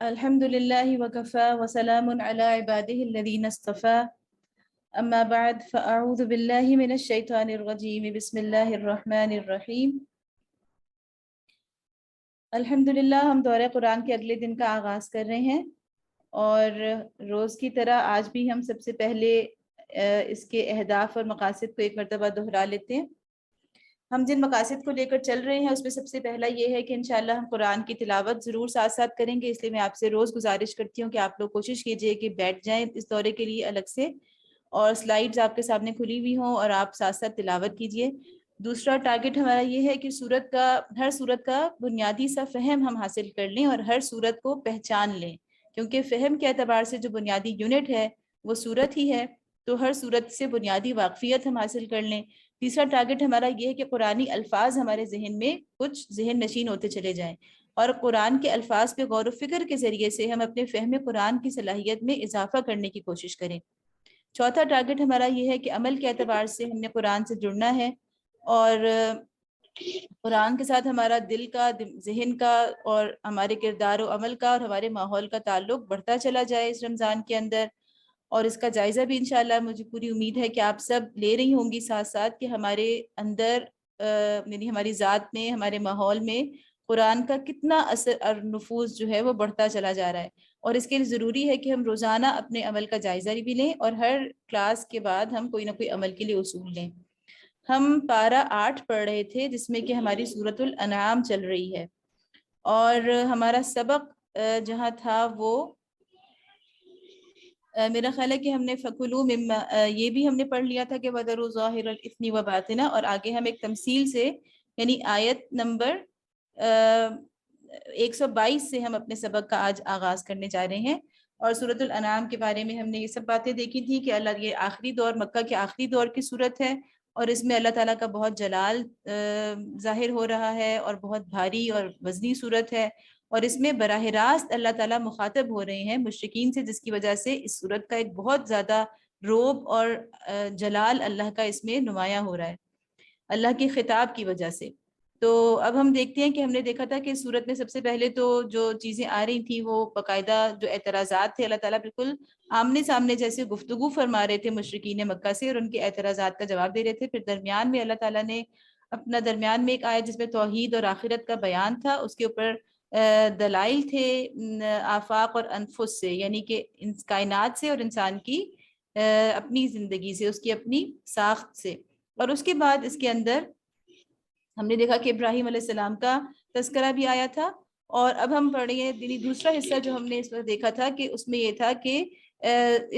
الحمد لله وكفى وسلام على عباده الذين اصطفى أما بعد فأعوذ بالله من الشيطان الرجيم بسم الله الرحمن الرحيم۔ الحمدللہ ہم دورہ قرآن کے اگلے دن کا آغاز کر رہے ہیں، اور روز کی طرح آج بھی ہم سب سے پہلے اس کے اہداف اور مقاصد کو ایک مرتبہ دہرا لیتے ہیں۔ ہم جن مقاصد کو لے کر چل رہے ہیں اس میں سب سے پہلا یہ ہے کہ انشاءاللہ ہم قرآن کی تلاوت ضرور ساتھ ساتھ کریں گے، اس لیے میں آپ سے روز گزارش کرتی ہوں کہ آپ لوگ کوشش کیجئے کہ بیٹھ جائیں اس دورے کے لیے الگ سے، اور سلائیڈز آپ کے سامنے کھلی ہوئی ہوں اور آپ ساتھ ساتھ تلاوت کیجئے۔ دوسرا ٹارگٹ ہمارا یہ ہے کہ ہر سورت کا بنیادی سا فہم ہم حاصل کر لیں اور ہر سورت کو پہچان لیں، کیونکہ فہم کے اعتبار سے جو بنیادی یونٹ ہے وہ سورت ہی ہے، تو ہر سورت سے بنیادی واقفیت ہم حاصل کر لیں۔ تیسرا ٹارگٹ ہمارا یہ ہے کہ قرآنی الفاظ ہمارے ذہن میں کچھ ذہن نشین ہوتے چلے جائیں، اور قرآن کے الفاظ پہ غور و فکر کے ذریعے سے ہم اپنے فہم قرآن کی صلاحیت میں اضافہ کرنے کی کوشش کریں۔ چوتھا ٹارگٹ ہمارا یہ ہے کہ عمل کے اعتبار سے ہم نے قرآن سے جڑنا ہے، اور قرآن کے ساتھ ہمارا دل کا، ذہن کا، اور ہمارے کردار و عمل کا اور ہمارے ماحول کا تعلق بڑھتا چلا جائے اس رمضان کے اندر۔ اور اس کا جائزہ بھی انشاءاللہ مجھے پوری امید ہے کہ آپ سب لے رہی ہوں گی ساتھ ساتھ، کہ ہمارے اندر یعنی ہماری ذات میں، ہمارے ماحول میں قرآن کا کتنا اثر اور نفوذ جو ہے وہ بڑھتا چلا جا رہا ہے۔ اور اس کے لیے ضروری ہے کہ ہم روزانہ اپنے عمل کا جائزہ بھی لیں، اور ہر کلاس کے بعد ہم کوئی نہ کوئی عمل کے لیے اصول لیں۔ ہم پارہ 8 پڑھ رہے تھے جس میں کہ ہماری سورۃ الانعام چل رہی ہے، اور ہمارا سبق جہاں تھا وہ میرا خیال ہے کہ ہم نے فَكُلُوا مِمَّا یہ بھی ہم نے پڑھ لیا تھا کہ وَذَرُوا ظَاهِرَ الْإِثْمِ وَبَاطِنَهُ، اور آگے ہم ایک تمثیل سے یعنی آیت نمبر 122 سے ہم اپنے سبق کا آج آغاز کرنے جا رہے ہیں۔ اور سورۃ الانعام کے بارے میں ہم نے یہ سب باتیں دیکھی تھی کہ اللہ یہ آخری دور، مکہ کے آخری دور کی صورت ہے، اور اس میں اللہ تعالیٰ کا بہت جلال ظاہر ہو رہا ہے، اور بہت بھاری اور وزنی صورت ہے، اور اس میں براہ راست اللہ تعالیٰ مخاطب ہو رہے ہیں مشرکین سے، جس کی وجہ سے اس صورت کا ایک بہت زیادہ رعب اور جلال اللہ کا اس میں نمایاں ہو رہا ہے اللہ کی خطاب کی وجہ سے۔ تو اب ہم دیکھتے ہیں کہ ہم نے دیکھا تھا کہ اس صورت میں سب سے پہلے تو جو چیزیں آ رہی تھیں وہ باقاعدہ جو اعتراضات تھے، اللہ تعالیٰ بالکل آمنے سامنے جیسے گفتگو فرما رہے تھے مشرکین مکہ سے، اور ان کے اعتراضات کا جواب دے رہے تھے۔ پھر درمیان میں اللہ تعالیٰ نے اپنا درمیان میں ایک آیت جس میں توحید اور آخرت کا بیان تھا، اس کے اوپر دلائل تھے آفاق اور انفس سے، یعنی کہ کائنات سے اور انسان کی اپنی زندگی سے، اس کی اپنی ساخت سے۔ اور اس کے بعد اس کے اندر ہم نے دیکھا کہ ابراہیم علیہ السلام کا تذکرہ بھی آیا تھا، اور اب ہم پڑھ رہے ہیں دوسرا حصہ جو ہم نے اس وقت دیکھا تھا کہ اس میں یہ تھا کہ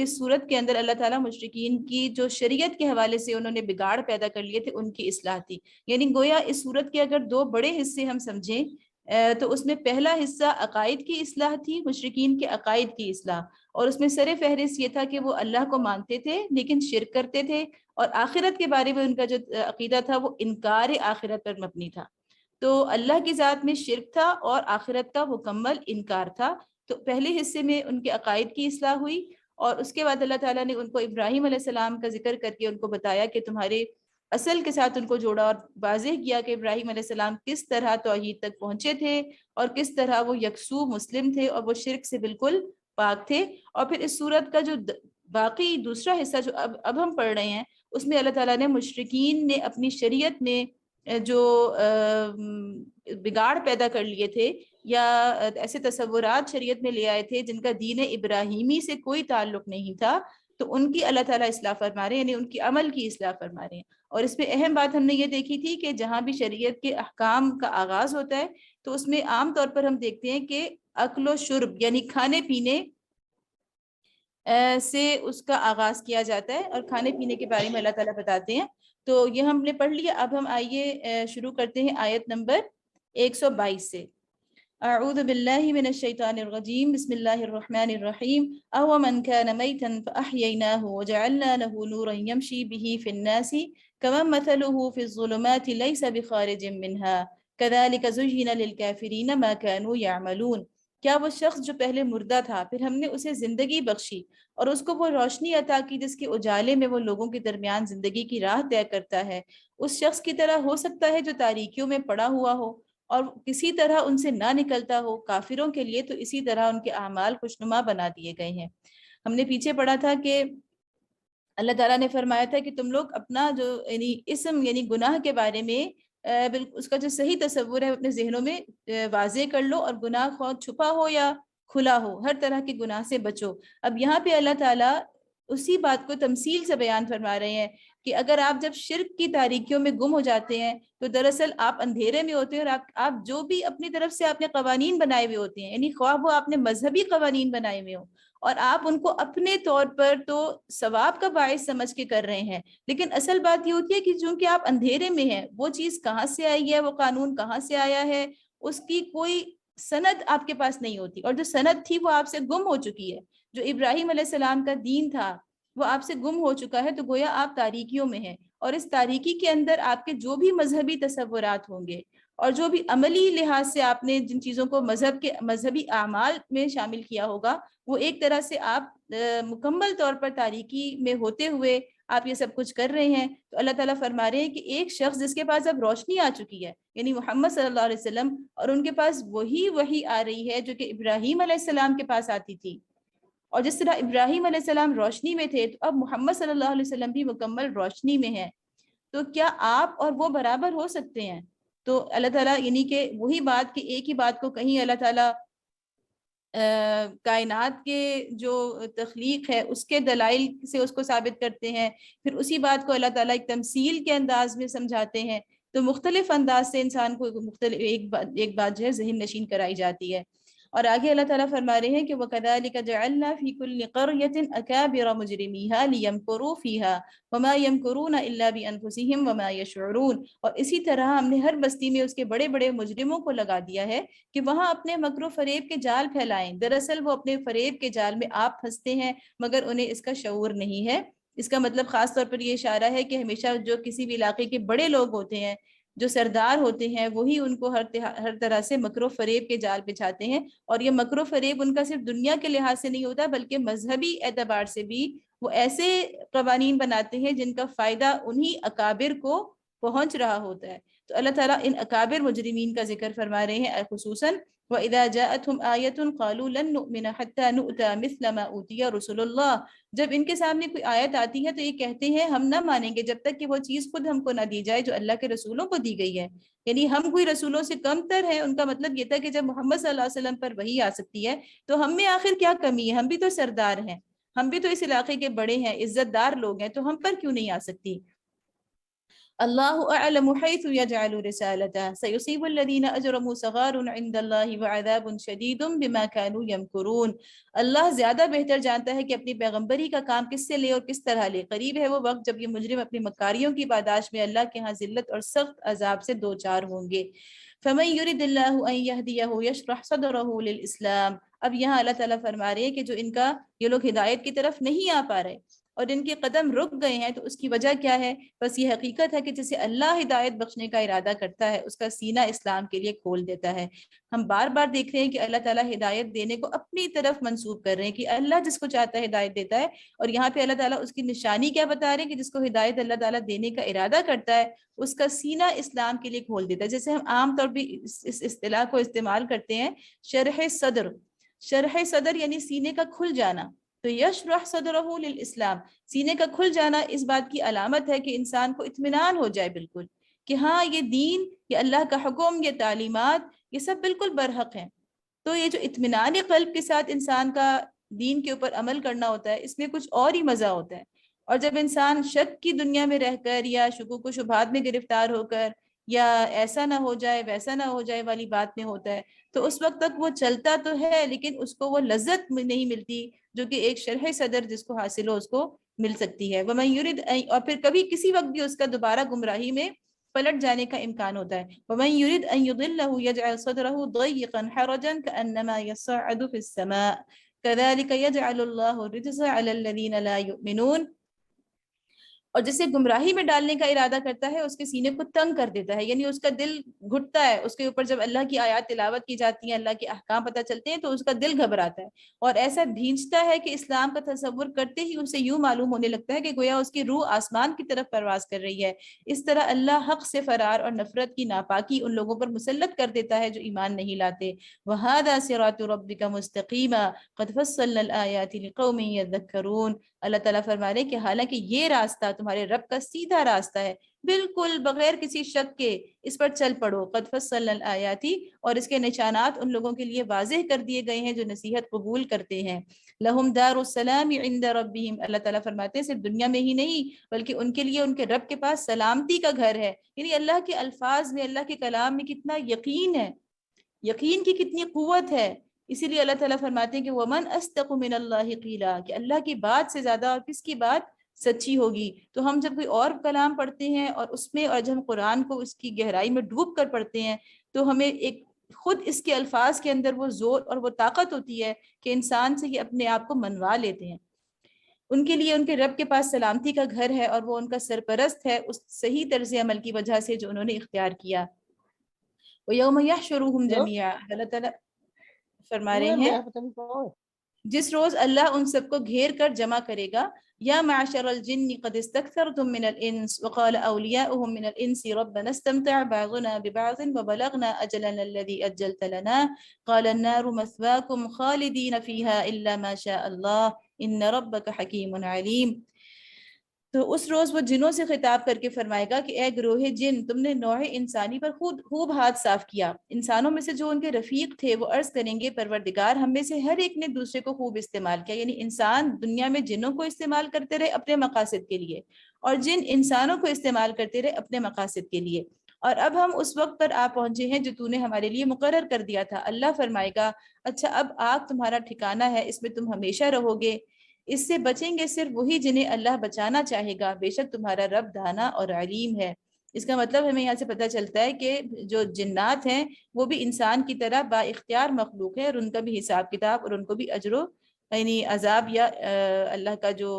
اس صورت کے اندر اللہ تعالیٰ مشرکین کی جو شریعت کے حوالے سے انہوں نے بگاڑ پیدا کر لیے تھے ان کی اصلاح تھی، یعنی گویا اس صورت کے اگر 2 بڑے حصے ہم سمجھیں تو اس میں پہلا حصہ عقائد کی اصلاح تھی، مشرکین کے عقائد کی اصلاح، اور اس میں سر فہرست یہ تھا کہ وہ اللہ کو مانتے تھے لیکن شرک کرتے تھے، اور آخرت کے بارے میں ان کا جو عقیدہ تھا وہ انکار آخرت پر مبنی تھا۔ تو اللہ کی ذات میں شرک تھا اور آخرت کا مکمل انکار تھا۔ تو پہلے حصے میں ان کے عقائد کی اصلاح ہوئی، اور اس کے بعد اللہ تعالیٰ نے ان کو ابراہیم علیہ السلام کا ذکر کر کے ان کو بتایا کہ تمہارے اصل کے ساتھ ان کو جوڑا، اور واضح کیا کہ ابراہیم علیہ السلام کس طرح توحید تک پہنچے تھے، اور کس طرح وہ یکسو مسلم تھے اور وہ شرک سے بالکل پاک تھے۔ اور پھر اس صورت کا جو باقی دوسرا حصہ جو اب ہم پڑھ رہے ہیں، اس میں اللہ تعالیٰ نے مشرکین نے اپنی شریعت میں جو بگاڑ پیدا کر لیے تھے، یا ایسے تصورات شریعت میں لے آئے تھے جن کا دین ابراہیمی سے کوئی تعلق نہیں تھا، تو ان کی اللہ تعالیٰ اصلاح فرما رہے ہیں، یعنی ان کی عمل کی اصلاح فرما رہے ہیں۔ اور اس میں اہم بات ہم نے یہ دیکھی تھی کہ جہاں بھی شریعت کے احکام کا آغاز ہوتا ہے تو اس میں عام طور پر ہم دیکھتے ہیں کہ اکل و شرب یعنی کھانے پینے سے اس کا آغاز کیا جاتا ہے، اور کھانے پینے کے بارے میں اللہ تعالیٰ بتاتے ہیں۔ تو یہ ہم نے پڑھ لیا، اب ہم آئیے شروع کرتے ہیں آیت نمبر 122 سے۔ اعوذ باللہ من الشیطان الرجیم بسم اللہ الرحمن الرحیم او من كان میتا فاحییناہ وجعلنا له نورا یمشی به فی الناس کمن مثله فی الظلمات لیس بخارج منها كذلك زین للکافرین ما كانوا یعملون۔ کیا وہ شخص جو پہلے مردہ تھا پھر ہم نے اسے زندگی بخشی اور اس کو وہ روشنی عطا کی جس کے اجالے میں وہ لوگوں کے درمیان زندگی کی راہ طے کرتا ہے، اس شخص کی طرح ہو سکتا ہے جو تاریکیوں میں پڑا ہوا ہو؟ اور کسی طرح ان سے نہ نکلتا ہو کافروں کے لیے تو اسی طرح ان کے اعمال خوشنما بنا دیے گئے ہیں۔ ہم نے پیچھے پڑھا تھا کہ اللہ تعالیٰ نے فرمایا تھا کہ تم لوگ اپنا جو یعنی اسم یعنی گناہ کے بارے میں اس کا جو صحیح تصور ہے اپنے ذہنوں میں واضح کر لو، اور گناہ خواہ چھپا ہو یا کھلا ہو ہر طرح کے گناہ سے بچو۔ اب یہاں پہ اللہ تعالیٰ اسی بات کو تمثیل سے بیان فرما رہے ہیں کہ اگر آپ جب شرک کی تاریکیوں میں گم ہو جاتے ہیں تو دراصل آپ اندھیرے میں ہوتے ہیں، اور آپ جو بھی اپنی طرف سے آپ نے قوانین بنائے ہوئے ہوتے ہیں، یعنی خواہ وہ آپ نے مذہبی قوانین بنائے ہوئے ہوں اور آپ ان کو اپنے طور پر تو ثواب کا باعث سمجھ کے کر رہے ہیں، لیکن اصل بات یہ ہوتی ہے کہ چونکہ آپ اندھیرے میں ہیں، وہ چیز کہاں سے آئی ہے، وہ قانون کہاں سے آیا ہے، اس کی کوئی سند آپ کے پاس نہیں ہوتی، اور جو سند تھی وہ آپ سے گم ہو چکی ہے۔ جو ابراہیم علیہ السلام کا دین تھا وہ آپ سے گم ہو چکا ہے، تو گویا آپ تاریکیوں میں ہیں، اور اس تاریکی کے اندر آپ کے جو بھی مذہبی تصورات ہوں گے اور جو بھی عملی لحاظ سے آپ نے جن چیزوں کو مذہبی اعمال میں شامل کیا ہوگا، وہ ایک طرح سے آپ مکمل طور پر تاریکی میں ہوتے ہوئے آپ یہ سب کچھ کر رہے ہیں۔ تو اللہ تعالیٰ فرما رہے ہیں کہ ایک شخص جس کے پاس اب روشنی آ چکی ہے، یعنی محمد صلی اللہ علیہ وسلم، اور ان کے پاس وہی آ رہی ہے جو کہ ابراہیم علیہ السلام کے پاس آتی تھی، اور جس طرح ابراہیم علیہ السلام روشنی میں تھے تو اب محمد صلی اللہ علیہ وسلم بھی مکمل روشنی میں ہے، تو کیا آپ اور وہ برابر ہو سکتے ہیں؟ تو اللہ تعالیٰ یعنی کہ وہی بات کہ ایک ہی بات کو کہیں اللہ تعالیٰ کائنات کے جو تخلیق ہے اس کے دلائل سے اس کو ثابت کرتے ہیں، پھر اسی بات کو اللہ تعالیٰ ایک تمثیل کے انداز میں سمجھاتے ہیں، تو مختلف انداز سے انسان کو مختلف ایک بات جو ہے ذہن نشین کرائی جاتی ہے۔ اور آگے اللہ تعالیٰ فرما رہے ہیں کہ وَكَذَلِكَ جَعَلْنَا فِي كُلِّ قَرْيَةٍ أَكَابِرَ مُجْرِمِيهَا لِيَمْكُرُوا فِيهَا وَمَا يَمْكُرُونَ إِلَّا بِأَنفُسِهِمْ وَمَا يَشْعُرُونَ، اور اسی طرح ہم نے ہر بستی میں اس کے بڑے بڑے مجرموں کو لگا دیا ہے کہ وہاں اپنے مکر و فریب کے جال پھیلائیں، دراصل وہ اپنے فریب کے جال میں آپ پھنستے ہیں مگر انہیں اس کا شعور نہیں ہے۔ اس کا مطلب خاص طور پر یہ اشارہ ہے کہ ہمیشہ جو کسی بھی علاقے کے بڑے لوگ ہوتے ہیں، جو سردار ہوتے ہیں، وہی ان کو ہر طرح سے مکر و فریب کے جال بچھاتے ہیں، اور یہ مکر و فریب ان کا صرف دنیا کے لحاظ سے نہیں ہوتا بلکہ مذہبی اعتبار سے بھی وہ ایسے قوانین بناتے ہیں جن کا فائدہ انہی اکابر کو پہنچ رہا ہوتا ہے۔ تو اللہ تعالیٰ ان اکابر مجرمین کا ذکر فرما رہے ہیں، خصوصاً وَإِذَا جَاءَتْهُمْ آيَةٌ قَالُوا لَن نُؤْمِنَ حَتَّى نُؤْتَى مِثْلَ مَا أُوتِيَ رُسُلُ اللَّهِ، جب ان کے سامنے کوئی آیت آتی ہے تو یہ کہتے ہیں ہم نہ مانیں گے جب تک کہ وہ چیز خود ہم کو نہ دی جائے جو اللہ کے رسولوں کو دی گئی ہے، یعنی ہم کوئی رسولوں سے کم تر ہیں۔ ان کا مطلب یہ تھا کہ جب محمد صلی اللہ علیہ وسلم پر وحی آ سکتی ہے تو ہم میں آخر کیا کمی ہے، ہم بھی تو سردار ہیں، ہم بھی تو اس علاقے کے بڑے ہیں، عزت دار لوگ ہیں، تو ہم پر کیوں نہیں آ سکتی؟ اللہ اعلم حیث یجعل رسالتہ سیصیب الذین اجرموا صغار عند اللہ وعذاب شدید بما كانوا یمکرون، اللہ زیادہ بہتر جانتا ہے کہ اپنی پیغمبری کا کام کس سے لے اور کس طرح لے، قریب ہے وہ وقت جب یہ مجرم اپنی مکاریوں کی پاداش میں اللہ کے ہاں ذلت اور سخت عذاب سے دوچار ہوں گے۔ فمن یرد اللہ ان یہدیہ یشرح صدرہ للاسلام، اب یہاں اللہ تعالیٰ فرما رہے ہیں کہ جو ان کا یہ لوگ ہدایت کی طرف نہیں آ پا رہے اور ان کے قدم رک گئے ہیں، تو اس کی وجہ کیا ہے؟ بس یہ حقیقت ہے کہ جسے اللہ ہدایت بخشنے کا ارادہ کرتا ہے اس کا سینہ اسلام کے لیے کھول دیتا ہے۔ ہم بار بار دیکھ رہے ہیں کہ اللہ تعالیٰ ہدایت دینے کو اپنی طرف منسوب کر رہے ہیں کہ اللہ جس کو چاہتا ہے ہدایت دیتا ہے، اور یہاں پہ اللہ تعالیٰ اس کی نشانی کیا بتا رہے ہیں کہ جس کو ہدایت اللہ تعالیٰ دینے کا ارادہ کرتا ہے اس کا سینہ اسلام کے لیے کھول دیتا ہے۔ جیسے ہم عام طور پہ اس اصطلاح کو استعمال کرتے ہیں، شرح صدر، شرح صدر یعنی سینے کا کھل جانا، تو یشرح صدرہ للاسلام، سینے کا کھل جانا اس بات کی علامت ہے کہ انسان کو اطمینان ہو جائے بالکل کہ ہاں یہ دین، یہ اللہ کا حکم، یہ تعلیمات، یہ سب بالکل برحق ہیں۔ تو یہ جو اطمینان قلب کے ساتھ انسان کا دین کے اوپر عمل کرنا ہوتا ہے، اس میں کچھ اور ہی مزہ ہوتا ہے۔ اور جب انسان شک کی دنیا میں رہ کر یا شکوک و شبہات میں گرفتار ہو کر یا ایسا نہ ہو جائے ویسا نہ ہو جائے والی بات میں ہوتا ہے، تو اس وقت تک وہ چلتا تو ہے لیکن اس کو وہ لذت نہیں ملتی جو کہ ایک شرح صدر جس کو حاصل ہو اس کو مل سکتی ہے۔ وَمَن يُرِدْ اور پھر کبھی کسی وقت بھی اس کا دوبارہ گمراہی میں پلٹ جانے کا امکان ہوتا ہے۔ وَمَن يُرِدْ أَن يُضِلَّهُ يَجْعَلْ صَدْرَهُ ضَيِّقًا حَرَجًا كَأَنَّمَا يَصَّعَّدُ فِي السَّمَاءِ كَذَلِكَ يَجْعَلُ اللَّهُ الرِّجْسَ عَلَى الَّذِينَ لَا يُؤْمِنُونَ، اور جسے گمراہی میں ڈالنے کا ارادہ کرتا ہے اس کے سینے کو تنگ کر دیتا ہے، یعنی اس کا دل گھٹتا ہے اس کے اوپر جب اللہ کی آیات تلاوت کی جاتی ہیں، اللہ کے احکام پتہ چلتے ہیں تو اس کا دل گھبراتا ہے اور ایسا بھینچتا ہے کہ اسلام کا تصور کرتے ہی اسے یوں معلوم ہونے لگتا ہے کہ گویا اس کی روح آسمان کی طرف پرواز کر رہی ہے۔ اس طرح اللہ حق سے فرار اور نفرت کی ناپاکی ان لوگوں پر مسلط کر دیتا ہے جو ایمان نہیں لاتے۔ وَهَذَا صِرَاطُ رَبِّكَ مُسْتَقِيمًا قَدْ فَصَّلْنَا الْآيَاتِ لِقَوْمٍ يَذَّكَّرُونَ۔ اللہ تعالیٰ فرما رہے ہیں کہ حالانکہ یہ راستہ تمہارے رب کا سیدھا راستہ ہے، بالکل بغیر کسی شک کے اس پر چل پڑو۔ قد فصلنا الآیات، اور اس کے نشانات ان لوگوں کے لیے واضح کر دیے گئے ہیں جو نصیحت قبول کرتے ہیں۔ لہم دار السلام عند ربہم، اللہ تعالیٰ فرماتے ہیں صرف دنیا میں ہی نہیں بلکہ ان کے لیے ان کے رب کے پاس سلامتی کا گھر ہے۔ یعنی اللہ کے الفاظ میں، اللہ کے کلام میں کتنا یقین ہے، یقین کی کتنی قوت ہے۔ اسی لیے اللہ تعالیٰ فرماتے ہیں کہ وَمَنْ أَصْدَقُ مِنَ اللَّهِ قِيلًا، کہ اللہ کی بات سے زیادہ اور کس کی بات سچی ہوگی۔ تو ہم جب کوئی اور کلام پڑھتے ہیں اور اس میں، اور جب ہم قرآن کو اس کی گہرائی میں ڈوب کر پڑھتے ہیں تو ہمیں ایک خود اس کے الفاظ کے اندر وہ زور اور وہ طاقت ہوتی ہے کہ انسان سے یہ اپنے آپ کو منوا لیتے ہیں۔ ان کے لیے ان کے رب کے پاس سلامتی کا گھر ہے اور وہ ان کا سرپرست ہے اس صحیح طرز عمل کی وجہ سے جو انہوں نے اختیار کیا۔ وَيَوْمَ يَحْشُرُهُمْ جَمِيعًا، اللہ تعالیٰ فرما رہے ہیں جس روز اللہ ان سب کو گھیر کر جمع کرے گا۔ یا معشر الجن قد استكثرتم من الانس وقال اولیاؤهم من الانس ربنا استمتع بعضنا ببعض وبلغنا اجلنا الذي اجلت لنا قال النار مثواكم خالدين فيها الا ما شاء الله ان ربك حكيم عليم۔ تو اس روز وہ جنوں سے خطاب کر کے فرمائے گا کہ اے گروہ جن، تم نے نوع انسانی پر خوب ہاتھ صاف کیا۔ انسانوں میں سے جو ان کے رفیق تھے وہ عرض کریں گے پروردگار ہم میں سے ہر ایک نے دوسرے کو خوب استعمال کیا، یعنی انسان دنیا میں جنوں کو استعمال کرتے رہے اپنے مقاصد کے لیے اور جن انسانوں کو استعمال کرتے رہے اپنے مقاصد کے لیے، اور اب ہم اس وقت پر آ پہنچے ہیں جو تو نے ہمارے لیے مقرر کر دیا تھا۔ اللہ فرمائے گا اچھا اب آگ تمہارا ٹھکانہ ہے، اس میں تم ہمیشہ رہو گے، اس سے بچیں گے صرف وہی جنہیں اللہ بچانا چاہے گا، بے شک تمہارا رب دانا اور علیم ہے۔ اس کا مطلب ہمیں یہاں سے پتہ چلتا ہے کہ جو جنات ہیں وہ بھی انسان کی طرح با اختیار مخلوق ہے اور ان کا بھی حساب کتاب اور ان کو بھی اجر و یعنی عذاب یا اللہ کا جو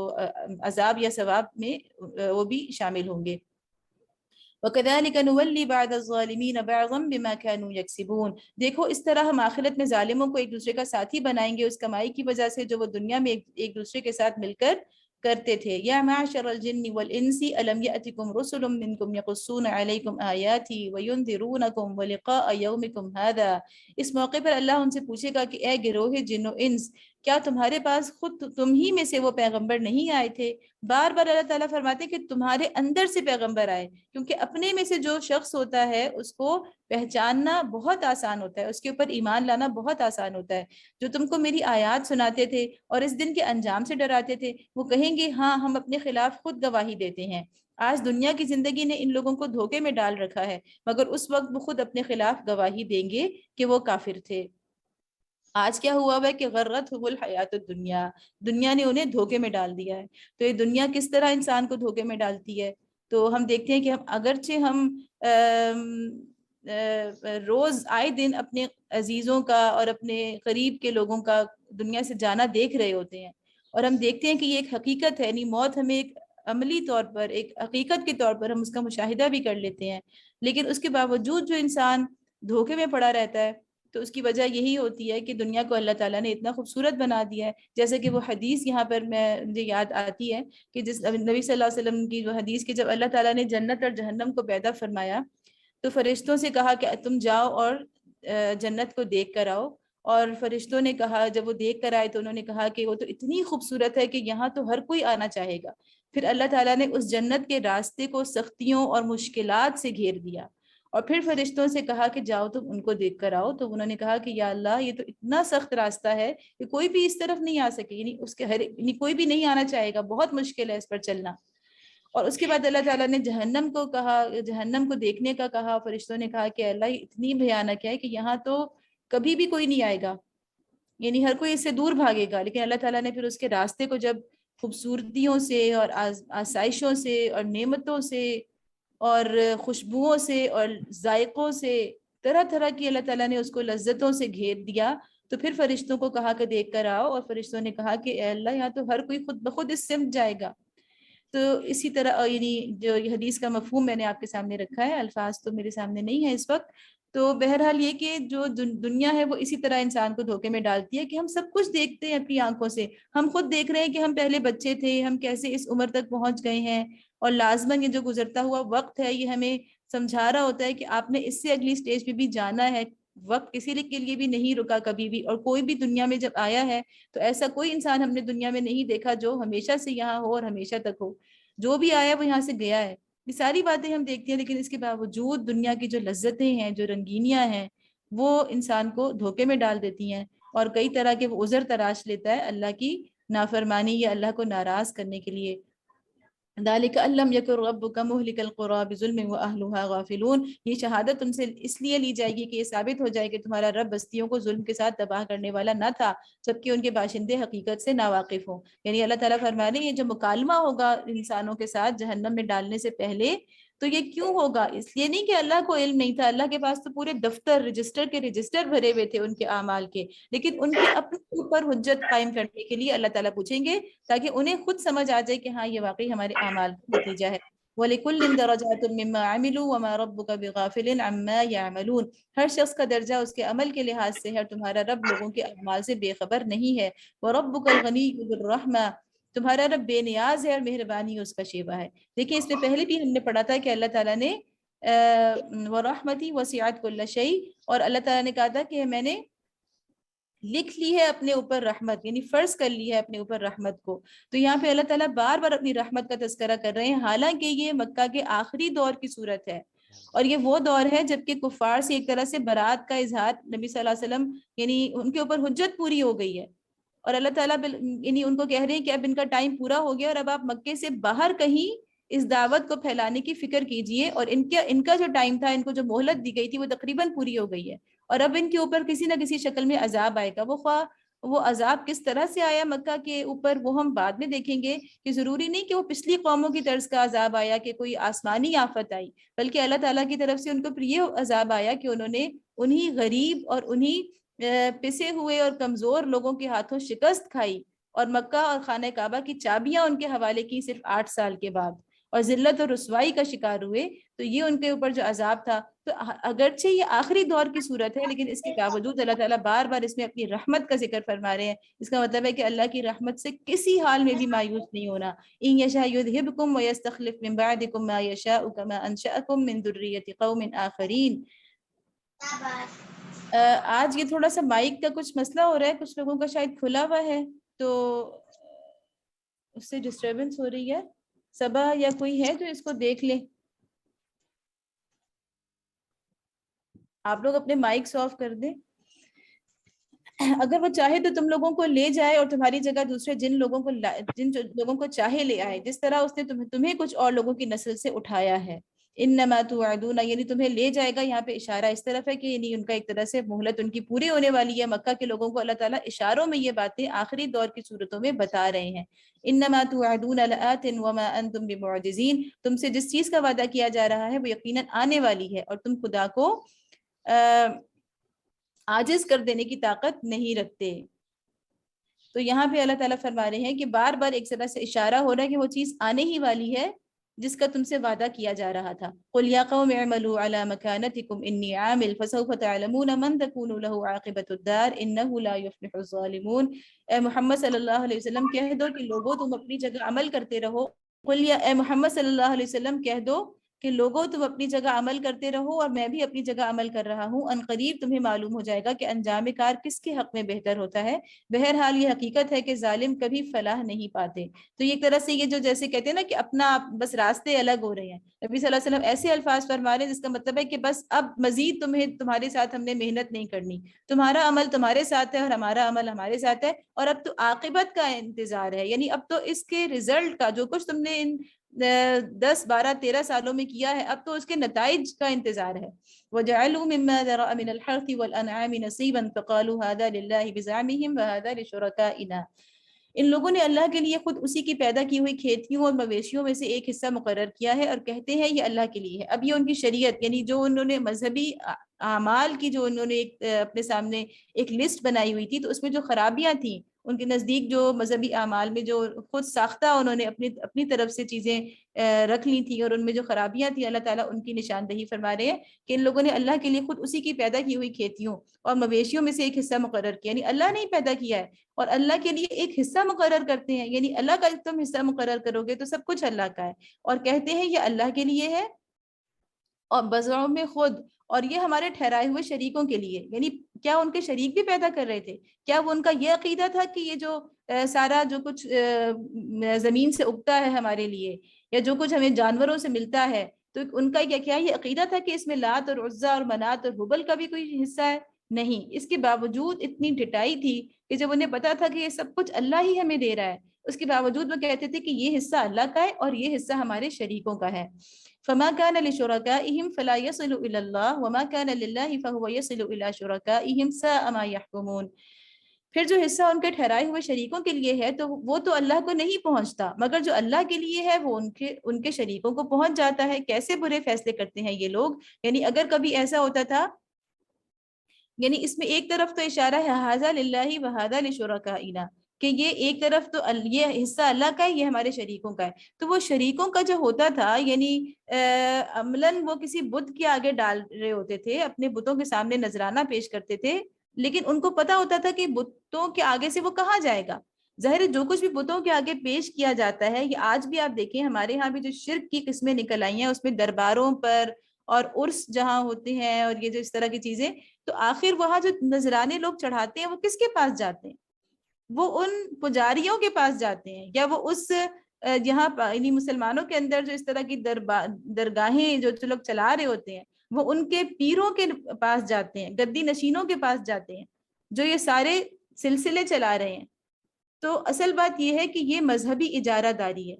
عذاب یا ثواب میں وہ بھی شامل ہوں گے۔ وَكَذَلِكَ نُوَلِّي بَعْضَ الظَّالِمِينَ بَعْضًا بِمَا كَانُوا يَكْسِبُونَ، دیکھو اس طرح ہم آخرت میں ظالموں کو ایک دوسرے کا ساتھی بنائیں گے اس کمائی کی وجہ سے جو وہ دنیا میں ایک دوسرے کے ساتھ مل کر کرتے تھے۔ یا معشر الجن والانس الم یأتکم رسل منکم یقصون علیکم آیاتی وینذرونکم ولقاء یومکم ھذا، اس موقع پر اللہ ان سے پوچھے گا کہ اے گروہ جن و انس، کیا تمہارے پاس خود تم ہی میں سے وہ پیغمبر نہیں آئے تھے؟ بار بار اللہ تعالیٰ فرماتے ہیں کہ تمہارے اندر سے پیغمبر آئے، کیونکہ اپنے میں سے جو شخص ہوتا ہے اس کو پہچاننا بہت آسان ہوتا ہے، اس کے اوپر ایمان لانا بہت آسان ہوتا ہے۔ جو تم کو میری آیات سناتے تھے اور اس دن کے انجام سے ڈراتے تھے وہ کہیں گے ہاں ہم اپنے خلاف خود گواہی دیتے ہیں۔ آج دنیا کی زندگی نے ان لوگوں کو دھوکے میں ڈال رکھا ہے، مگر اس وقت وہ خود اپنے خلاف گواہی دیں گے کہ وہ کافر تھے۔ آج کیا ہوا ہے کہ غرتہم الحیات الدنیا، دنیا نے انہیں دھوکے میں ڈال دیا ہے۔ تو یہ دنیا کس طرح انسان کو دھوکے میں ڈالتی ہے؟ تو ہم دیکھتے ہیں کہ ہم اگرچہ ہم روز آئے دن اپنے عزیزوں کا اور اپنے قریب کے لوگوں کا دنیا سے جانا دیکھ رہے ہوتے ہیں اور ہم دیکھتے ہیں کہ یہ ایک حقیقت ہے، یعنی موت ہمیں ایک عملی طور پر ایک حقیقت کے طور پر ہم اس کا مشاہدہ بھی کر لیتے ہیں، لیکن اس کے باوجود جو انسان دھوکے میں پڑا رہتا ہے تو اس کی وجہ یہی ہوتی ہے کہ دنیا کو اللہ تعالیٰ نے اتنا خوبصورت بنا دیا ہے۔ جیسے کہ وہ حدیث یہاں پر مجھے یاد آتی ہے کہ جس نبی صلی اللہ علیہ وسلم کی وہ حدیث کہ جب اللہ تعالیٰ نے جنت اور جہنم کو پیدا فرمایا تو فرشتوں سے کہا کہ تم جاؤ اور جنت کو دیکھ کر آؤ، اور فرشتوں نے کہا جب وہ دیکھ کر آئے تو انہوں نے کہا کہ وہ تو اتنی خوبصورت ہے کہ یہاں تو ہر کوئی آنا چاہے گا۔ پھر اللہ تعالیٰ نے اس جنت کے راستے کو سختیوں اور مشکلات سے گھیر دیا اور پھر فرشتوں سے کہا کہ جاؤ تم ان کو دیکھ کر آؤ، تو انہوں نے کہا کہ یا اللہ یہ تو اتنا سخت راستہ ہے کہ کوئی بھی اس طرف نہیں آ سکے، یعنی اس کے یعنی کوئی بھی نہیں آنا چاہے گا، بہت مشکل ہے اس پر چلنا۔ اور اس کے بعد اللہ تعالیٰ نے جہنم کو کہا، جہنم کو دیکھنے کا کہا، فرشتوں نے کہا کہ اللہ یہ اتنی بھیانک ہے کہ یہاں تو کبھی بھی کوئی نہیں آئے گا، یعنی ہر کوئی اس سے دور بھاگے گا۔ لیکن اللہ تعالیٰ نے پھر اس کے راستے کو جب خوبصورتیوں سے اور آسائشوں سے اور نعمتوں سے اور خوشبوؤں سے اور ذائقوں سے طرح طرح کی اللہ تعالیٰ نے اس کو لذتوں سے گھیر دیا، تو پھر فرشتوں کو کہا کہ دیکھ کر آؤ، اور فرشتوں نے کہا کہ اے اللہ یہاں تو ہر کوئی خود بخود اس سمت جائے گا۔ تو اسی طرح یعنی جو یہ حدیث کا مفہوم میں نے آپ کے سامنے رکھا ہے، الفاظ تو میرے سامنے نہیں ہے اس وقت. تو بہرحال یہ کہ جو دنیا ہے وہ اسی طرح انسان کو دھوکے میں ڈالتی ہے کہ ہم سب کچھ دیکھتے ہیں اپنی آنکھوں سے. ہم خود دیکھ رہے ہیں کہ ہم پہلے بچے تھے، ہم کیسے اس عمر تک پہنچ گئے ہیں، اور لازماً یہ جو گزرتا ہوا وقت ہے یہ ہمیں سمجھا رہا ہوتا ہے کہ آپ نے اس سے اگلی سٹیج پہ بھی جانا ہے. وقت کسی کے لیے بھی نہیں رکا کبھی بھی، اور کوئی بھی دنیا میں جب آیا ہے تو ایسا کوئی انسان ہم نے دنیا میں نہیں دیکھا جو ہمیشہ سے یہاں ہو اور ہمیشہ تک ہو. جو بھی آیا وہ یہاں سے گیا ہے. یہ ساری باتیں ہم دیکھتے ہیں، لیکن اس کے باوجود دنیا کی جو لذتیں ہیں، جو رنگینیاں ہیں، وہ انسان کو دھوکے میں ڈال دیتی ہیں، اور کئی طرح کے وہ عذر تراش لیتا ہے اللہ کی نافرمانی یا اللہ کو ناراض کرنے کے لیے. ذالک ان لم یکن ربک مہلک القری بظلم واہلها غافلون. یہ شہادت تم سے اس لیے لی جائے گی کہ یہ ثابت ہو جائے کہ تمہارا رب بستیوں کو ظلم کے ساتھ تباہ کرنے والا نہ تھا جبکہ ان کے باشندے حقیقت سے ناواقف ہوں. یعنی اللہ تعالیٰ فرما رہے ہیں یہ جو مکالمہ ہوگا انسانوں کے ساتھ جہنم میں ڈالنے سے پہلے، تو یہ کیوں ہوگا؟ اس لیے نہیں کہ اللہ کو علم نہیں تھا، اللہ کے پاس تو پورے دفتر رجسٹر کے رجسٹر بھرے ہوئے تھے ان کے اعمال کے، لیکن ان کے اپنے اوپر حجت قائم کرنے کے لیے اللہ تعالیٰ پوچھیں گے تاکہ انہیں خود سمجھ آ جائے کہ ہاں یہ واقعی ہمارے اعمال کا نتیجہ ہے. وَلِكُلٍّ دَرَجَاتٌ مِّمَّا عَمِلُوا وَمَا رَبُّكَ بِغَافِلٍ عَمَّا يَعْمَلُونَ. ہر شخص کا درجہ اس کے عمل کے لحاظ سے ہے، اور تمہارا رب لوگوں کے اعمال سے بے خبر نہیں ہے. وَرَبُّكَ الْغَنِيُّ ذُو الرَّحْمَةِ. تمہارا رب بے نیاز ہے اور مہربانی اس کا شیوا ہے. دیکھیں اس میں پہلے بھی ہم نے پڑھا تھا کہ اللہ تعالیٰ نے وَرَحْمَتِي وَسِعَتْ كُلَّ شَيْءٍ، اور اللہ تعالیٰ نے کہا تھا کہ میں نے لکھ لی ہے اپنے اوپر رحمت، یعنی فرض کر لی ہے اپنے اوپر رحمت کو. تو یہاں پہ اللہ تعالیٰ بار بار اپنی رحمت کا تذکرہ کر رہے ہیں، حالانکہ یہ مکہ کے آخری دور کی صورت ہے، اور یہ وہ دور ہے جبکہ کفار سے ایک طرح سے برات کا اظہار نبی صلی اللہ علیہ وسلم، یعنی ان کے اوپر حجت پوری ہو گئی ہے، اور اللہ تعالیٰ یعنی ان کو کہہ رہے ہیں کہ اب ان کا ٹائم پورا ہو گیا اور اب آپ مکے سے باہر کہیں اس دعوت کو پھیلانے کی فکر کیجئے، اور ان کا جو ٹائم تھا، ان کو جو مہلت دی گئی تھی وہ تقریباً پوری ہو گئی ہے، اور اب ان کے اوپر کسی نہ کسی شکل میں عذاب آئے گا. وہ عذاب کس طرح سے آیا مکہ کے اوپر وہ ہم بعد میں دیکھیں گے، کہ ضروری نہیں کہ وہ پچھلی قوموں کی طرز کا عذاب آیا کہ کوئی آسمانی آفت آئی، بلکہ اللہ تعالیٰ کی طرف سے ان کو یہ عذاب آیا کہ انہوں نے انہی غریب اور انہی پسے ہوئے اور کمزور لوگوں کے ہاتھوں شکست کھائی، اور مکہ اور خانہ کعبہ کی چابیاں ان کے حوالے کی صرف 8 سال کے بعد، اور ذلت اور رسوائی کا شکار ہوئے. تو یہ ان کے اوپر جو عذاب تھا، تو اگرچہ یہ آخری دور کی صورت ہے، لیکن اس کے باوجود اللہ تعالیٰ بار بار اس میں اپنی رحمت کا ذکر فرما رہے ہیں. اس کا مطلب ہے کہ اللہ کی رحمت سے کسی حال میں بھی مایوس نہیں ہونا. ان یشاء یذھبکم ویستخلف من بعدکم ما یشاء کما انشأکم من ذریۃ قوم آخرین. آج یہ تھوڑا سا مائک کا کچھ مسئلہ ہو رہا ہے، کچھ لوگوں کا شاید کھلا ہوا ہے تو اس سے ڈسٹربنس ہو رہی ہے. صبا یا کوئی ہے جو اس کو دیکھ لیں. آپ لوگ اپنے مائکس آف کر دیں. اگر وہ چاہے تو تم لوگوں کو لے جائے اور تمہاری جگہ دوسرے جن لوگوں کو چاہے لے آئے، جس طرح اس نے تمہیں کچھ اور لوگوں کی نسل سے اٹھایا ہے. انما توعدون، یعنی تمہیں لے جائے گا. یہاں پہ اشارہ اس طرف ہے کہ یعنی ان کا ایک طرح سے مہلت ان کی پوری ہونے والی ہے. مکہ کے لوگوں کو اللہ تعالیٰ اشاروں میں یہ باتیں آخری دور کی صورتوں میں بتا رہے ہیں. انما توعدون لآت وما انتم بمعجزین. تم سے جس چیز کا وعدہ کیا جا رہا ہے وہ یقیناً آنے والی ہے، اور تم خدا کو عاجز کر دینے کی طاقت نہیں رکھتے. تو یہاں پہ اللہ تعالیٰ فرما رہے ہیں کہ بار بار ایک طرح سے اشارہ ہو رہا ہے کہ وہ چیز آنے ہی والی ہے جس کا تم سے وعدہ کیا جا رہا تھا. قُلْ يَا قَوْمِ اعْمَلُوا عَلَى مَكَانَتِكُمْ إِنِّي عَامِلٌ فَسَوْفَ تَعْلَمُونَ مَنْ تَكُونُ لَهُ عَاقِبَةُ الدَّارِ إِنَّهُ لَا يُفْلِحُ الظَّالِمُونَ. اے محمد صلی اللہ علیہ وسلم کہہ دو کہ لوگوں تم اپنی جگہ عمل کرتے رہو. اے محمد صلی اللہ علیہ وسلم کہہ دو کہ لوگوں تم اپنی جگہ عمل کرتے رہو اور میں بھی اپنی جگہ عمل کر رہا ہوں. ان قریب تمہیں معلوم ہو جائے گا کہ انجام کار کس کے حق میں بہتر ہوتا ہے. بہرحال یہ حقیقت ہے کہ ظالم کبھی فلاح نہیں پاتے. تو یہ ایک طرح سے یہ جو جیسے کہتے ہیں نا کہ اپنا بس راستے الگ ہو رہے ہیں. نبی صلی اللہ علیہ وسلم ایسے الفاظ فرما رہے ہیں جس کا مطلب ہے کہ بس اب مزید تمہارے ساتھ ہم نے محنت نہیں کرنی. تمہارا عمل تمہارے ساتھ ہے اور ہمارا عمل ہمارے ساتھ ہے، اور اب تو عاقبت کا انتظار ہے. یعنی اب تو اس کے رزلٹ کا، جو کچھ تم نے ان 10 12 13 سالوں میں کیا ہے، اب تو اس کے نتائج کا انتظار ہے. وَجَعَلُوا مِمَّا ذَرَأَ مِنَ الْحَرْثِ وَالْأَنْعَامِ نَصِيبًا فَقَالُوا هَذَا لِلَّهِ بِزَعْمِهِمْ وَهَذَا لِشُرَكَائِنَا. ان لوگوں نے اللہ کے لیے خود اسی کی پیدا کی ہوئی کھیتیوں اور مویشیوں میں سے ایک حصہ مقرر کیا ہے اور کہتے ہیں یہ اللہ کے لیے ہے. اب یہ ان کی شریعت، یعنی جو انہوں نے مذہبی اعمال کی جو انہوں نے اپنے سامنے ایک لسٹ بنائی ہوئی تھی، تو اس میں جو خرابیاں تھیں ان کے نزدیک، جو مذہبی اعمال میں جو خود ساختہ انہوں نے اپنی طرف سے چیزیں رکھ لی تھی اور ان میں جو خرابیاں تھیں، اللہ تعالیٰ ان کی نشاندہی فرما رہے ہیں کہ ان لوگوں نے اللہ کے لیے خود اسی کی پیدا کی ہوئی کھیتیوں اور مویشیوں میں سے ایک حصہ مقرر کیا، یعنی اللہ نے ہی پیدا کیا ہے اور اللہ کے لیے ایک حصہ مقرر کرتے ہیں، یعنی اللہ کا تم حصہ مقرر کرو گے تو سب کچھ اللہ کا ہے، اور کہتے ہیں یہ اللہ کے لیے ہے اور بزعوں میں خود، اور یہ ہمارے ٹھہرائے ہوئے شریکوں کے لیے، یعنی کیا ان کے شریک بھی پیدا کر رہے تھے؟ کیا وہ ان کا یہ عقیدہ تھا کہ یہ جو سارا جو کچھ زمین سے اگتا ہے ہمارے لیے، یا جو کچھ ہمیں جانوروں سے ملتا ہے، تو ان کا کیا یہ عقیدہ تھا کہ اس میں لات اور عزا اور منات اور حبل کا بھی کوئی حصہ ہے؟ نہیں، اس کے باوجود اتنی ڈٹائی تھی کہ جب انہیں پتا تھا کہ یہ سب کچھ اللہ ہی ہمیں دے رہا ہے، اس کے باوجود وہ کہتے تھے کہ یہ حصہ اللہ کا ہے اور یہ حصہ ہمارے شریکوں کا ہے۔ فما كان لشركائهم فلا يصل الى الله وما كان لله فهو يصل الى شركائهم ساء ما يحكمون۔ پھر جو حصہ ان کے ٹھہرائے ہوئے شریکوں کے لیے ہے تو وہ تو اللہ کو نہیں پہنچتا، مگر جو اللہ کے لیے ہے وہ ان کے شریکوں کو پہنچ جاتا ہے۔ کیسے برے فیصلے کرتے ہیں یہ لوگ، یعنی اگر کبھی ایسا ہوتا تھا، یعنی اس میں ایک طرف تو اشارہ ہے ھذا للہ وھذا لشرکائنا، کہ یہ ایک طرف تو یہ حصہ اللہ کا ہے، یہ ہمارے شریکوں کا ہے، تو وہ شریکوں کا جو ہوتا تھا، یعنی عملاً وہ کسی بت کے آگے ڈال رہے ہوتے تھے، اپنے بتوں کے سامنے نذرانہ پیش کرتے تھے، لیکن ان کو پتا ہوتا تھا کہ بتوں کے آگے سے وہ کہاں جائے گا۔ ظاہر جو کچھ بھی بتوں کے آگے پیش کیا جاتا ہے، یہ آج بھی آپ دیکھیں ہمارے ہاں بھی جو شرک کی قسمیں نکل آئی ہیں، اس میں درباروں پر اور عرس جہاں ہوتے ہیں اور یہ جو اس طرح کی چیزیں، تو آخر وہاں جو نذرانے لوگ چڑھاتے ہیں وہ کس کے پاس جاتے ہیں؟ وہ ان پجاریوں کے پاس جاتے ہیں، یا وہ اس یہاں یعنی مسلمانوں کے اندر جو اس طرح کی درگاہیں جو لوگ چلا رہے ہوتے ہیں، وہ ان کے پیروں کے پاس جاتے ہیں، گدی نشینوں کے پاس جاتے ہیں جو یہ سارے سلسلے چلا رہے ہیں۔ تو اصل بات یہ ہے کہ یہ مذہبی اجارہ داری ہے،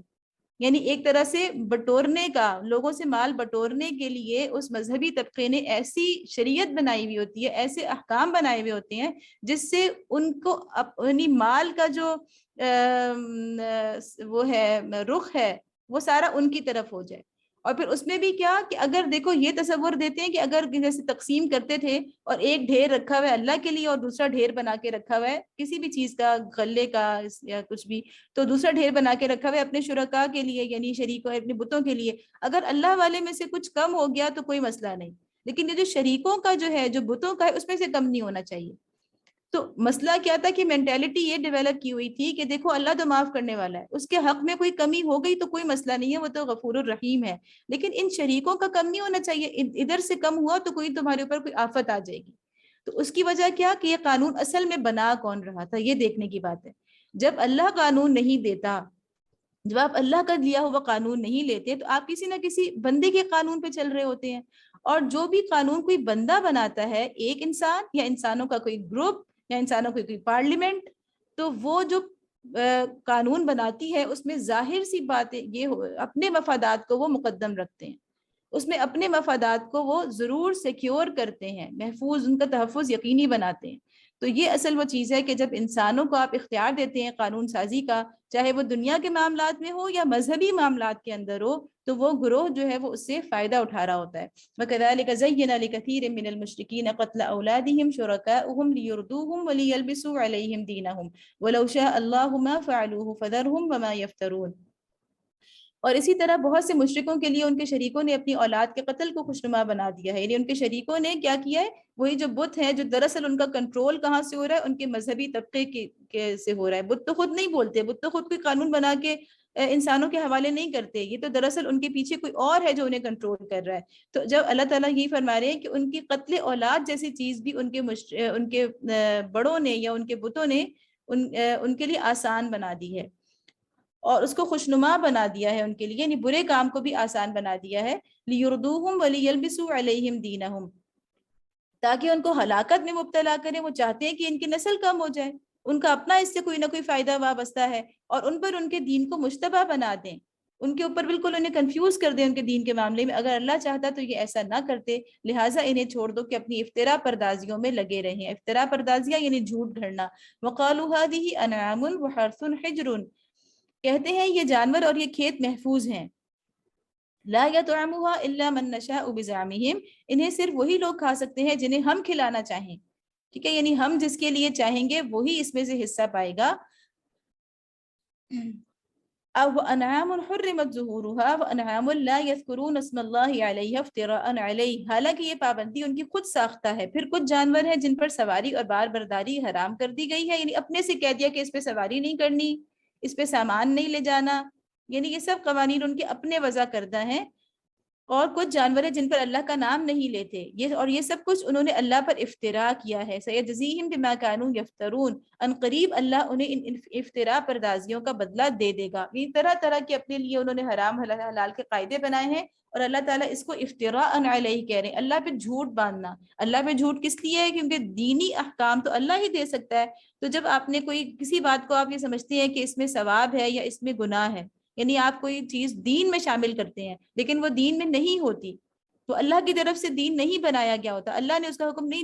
یعنی ایک طرح سے بٹورنے کا، لوگوں سے مال بٹورنے کے لیے اس مذہبی طبقے نے ایسی شریعت بنائی ہوئی ہوتی ہے، ایسے احکام بنائے ہوئے ہوتے ہیں جس سے ان کو اپنی مال کا جو وہ ہے رخ ہے وہ سارا ان کی طرف ہو جائے۔ اور پھر اس میں بھی کیا کہ اگر دیکھو یہ تصور دیتے ہیں کہ اگر جیسے تقسیم کرتے تھے اور ایک ڈھیر رکھا ہوا ہے اللہ کے لیے اور دوسرا ڈھیر بنا کے رکھا ہوا ہے کسی بھی چیز کا، غلے کا یا کچھ بھی، تو دوسرا ڈھیر بنا کے رکھا ہوا ہے اپنے شرکاء کے لیے، یعنی شریکوں اپنے بتوں کے لیے، اگر اللہ والے میں سے کچھ کم ہو گیا تو کوئی مسئلہ نہیں، لیکن یہ جو شریکوں کا جو ہے، جو بتوں کا ہے، اس میں سے کم نہیں ہونا چاہیے۔ تو مسئلہ کیا تھا کہ مینٹیلٹی یہ ڈیولپ کی ہوئی تھی کہ دیکھو اللہ تو معاف کرنے والا ہے، اس کے حق میں کوئی کمی ہو گئی تو کوئی مسئلہ نہیں ہے، وہ تو غفور الرحیم ہے، لیکن ان شریکوں کا کم نہیں ہونا چاہیے، ادھر سے کم ہوا تو کوئی تمہارے اوپر کوئی آفت آ جائے گی۔ تو اس کی وجہ کیا کہ یہ قانون اصل میں بنا کون رہا تھا، یہ دیکھنے کی بات ہے۔ جب اللہ قانون نہیں دیتا، جب آپ اللہ کا دیا ہوا قانون نہیں لیتے تو آپ کسی نہ کسی بندے کے قانون پہ چل رہے ہوتے ہیں، اور جو بھی قانون کوئی بندہ بناتا ہے، ایک انسان یا انسانوں کا کوئی گروپ یا انسانوں کی کوئی پارلیمنٹ، تو وہ جو قانون بناتی ہے اس میں ظاہر سی بات یہ اپنے مفادات کو وہ مقدم رکھتے ہیں، اس میں اپنے مفادات کو وہ ضرور سیکیور کرتے ہیں، محفوظ، ان کا تحفظ یقینی بناتے ہیں۔ تو یہ اصل وہ چیز ہے کہ جب انسانوں کو آپ اختیار دیتے ہیں قانون سازی کا، چاہے وہ دنیا کے معاملات میں ہو یا مذہبی معاملات کے اندر ہو، تو وہ گروہ جو ہے وہ اس سے فائدہ اٹھا رہا ہوتا ہے۔ وَكَذَلِكَ زَيَّنَ لِكَثِيرٍ مِّنَ الْمُشْرِكِينَ قَتْلَ أَوْلَادِهِمْ شُرَكَاؤُهُمْ لِيُرْدُوهُمْ وَلِيَلْبِسُوا عَلَيْهِمْ دِينَهُمْ وَلَوْ شَاءَ اللَّهُ مَا فَعَلُوهُ فَذَرْهُمْ وَمَا يَفْتَرُونَ۔ اور اسی طرح بہت سے مشرکوں کے لیے ان کے شریکوں نے اپنی اولاد کے قتل کو خوشنما بنا دیا ہے، یعنی ان کے شریکوں نے کیا کیا ہے، وہی جو بت ہیں، جو دراصل ان کا کنٹرول کہاں سے ہو رہا ہے، ان کے مذہبی طبقے کے سے ہو رہا ہے۔ بت تو خود نہیں بولتے، بت تو خود کوئی قانون بنا کے انسانوں کے حوالے نہیں کرتے، یہ تو دراصل ان کے پیچھے کوئی اور ہے جو انہیں کنٹرول کر رہا ہے۔ تو جب اللہ تعالیٰ یہی فرما رہے ہیں کہ ان کی قتل اولاد جیسی چیز بھی ان کے بڑوں نے یا ان کے بتوں نے ان کے لیے آسان بنا دی ہے اور اس کو خوشنما بنا دیا ہے ان کے لیے، یعنی برے کام کو بھی آسان بنا دیا ہے۔ لِيُرْدُوهُمْ وَلِيَلْبِسُوا عَلَيْهِمْ دِينَهُمْ، تاکہ ان کو ہلاکت میں مبتلا کریں۔ وہ چاہتے ہیں کہ ان کی نسل کم ہو جائے، ان کا اپنا اس سے کوئی نہ کوئی فائدہ وابستہ ہے، اور ان پر ان کے دین کو مشتبہ بنا دیں، ان کے اوپر بالکل انہیں کنفیوز کر دیں ان کے دین کے معاملے میں۔ اگر اللہ چاہتا تو یہ ایسا نہ کرتے، لہٰذا انہیں چھوڑ دو کہ اپنی افتراء پردازیوں میں لگے رہیں۔ افتراء پردازیاں یعنی جھوٹ گھڑنا۔ وَقَالُوا هَٰذِهِ أَنْعَامٌ وَحَرْثٌ حِجْرٌ، کہتے ہیں یہ جانور اور یہ کھیت محفوظ ہیں، لا یطعمها الا من نشاء بزعمهم، انہیں صرف وہی لوگ کھا سکتے ہیں جنہیں ہم کھلانا چاہیں، ٹھیک ہے، یعنی ہم جس کے لیے چاہیں گے وہی اس میں سے حصہ پائے گا. او انعام حرمت ظہورها وانعام لا يذكرون اسم الله عليها افتراء عليه، حالانکہ یہ پابندی ان کی خود ساختہ ہے. پھر کچھ جانور ہیں جن پر سواری اور بار برداری حرام کر دی گئی ہے، یعنی اپنے سے کہہ دیا کہ اس پہ سواری نہیں کرنی، اس پہ سامان نہیں لے جانا، یعنی یہ سب قوانین ان کے اپنے وضع کردہ ہیں. اور کچھ جانور ہیں جن پر اللہ کا نام نہیں لیتے، یہ سب کچھ انہوں نے اللہ پر افطرا کیا ہے. سیجزیہم بما کانوا یفترون، ان قریب اللہ انہیں ان افطرا پردازیوں کا بدلہ دے دے گا. یہ طرح طرح کے اپنے لیے انہوں نے حرام حلال کے قاعدے بنائے ہیں، اور اللہ تعالیٰ اس کو افطراء علیہ کہہ رہے ہیں، اللہ پہ جھوٹ باندھنا. اللہ پہ جھوٹ کس لیے ہے؟ کیونکہ دینی احکام تو اللہ ہی دے سکتا ہے. تو جب آپ نے کوئی کسی بات کو آپ یہ سمجھتے ہیں کہ اس میں ثواب ہے یا اس میں گناہ ہے، یعنی آپ کوئی چیز دین میں شامل کرتے ہیں لیکن وہ دین میں نہیں ہوتی، تو اللہ کی طرف سے دین نہیں بنایا گیا ہوتا، اللہ نے اس کا حکم نہیں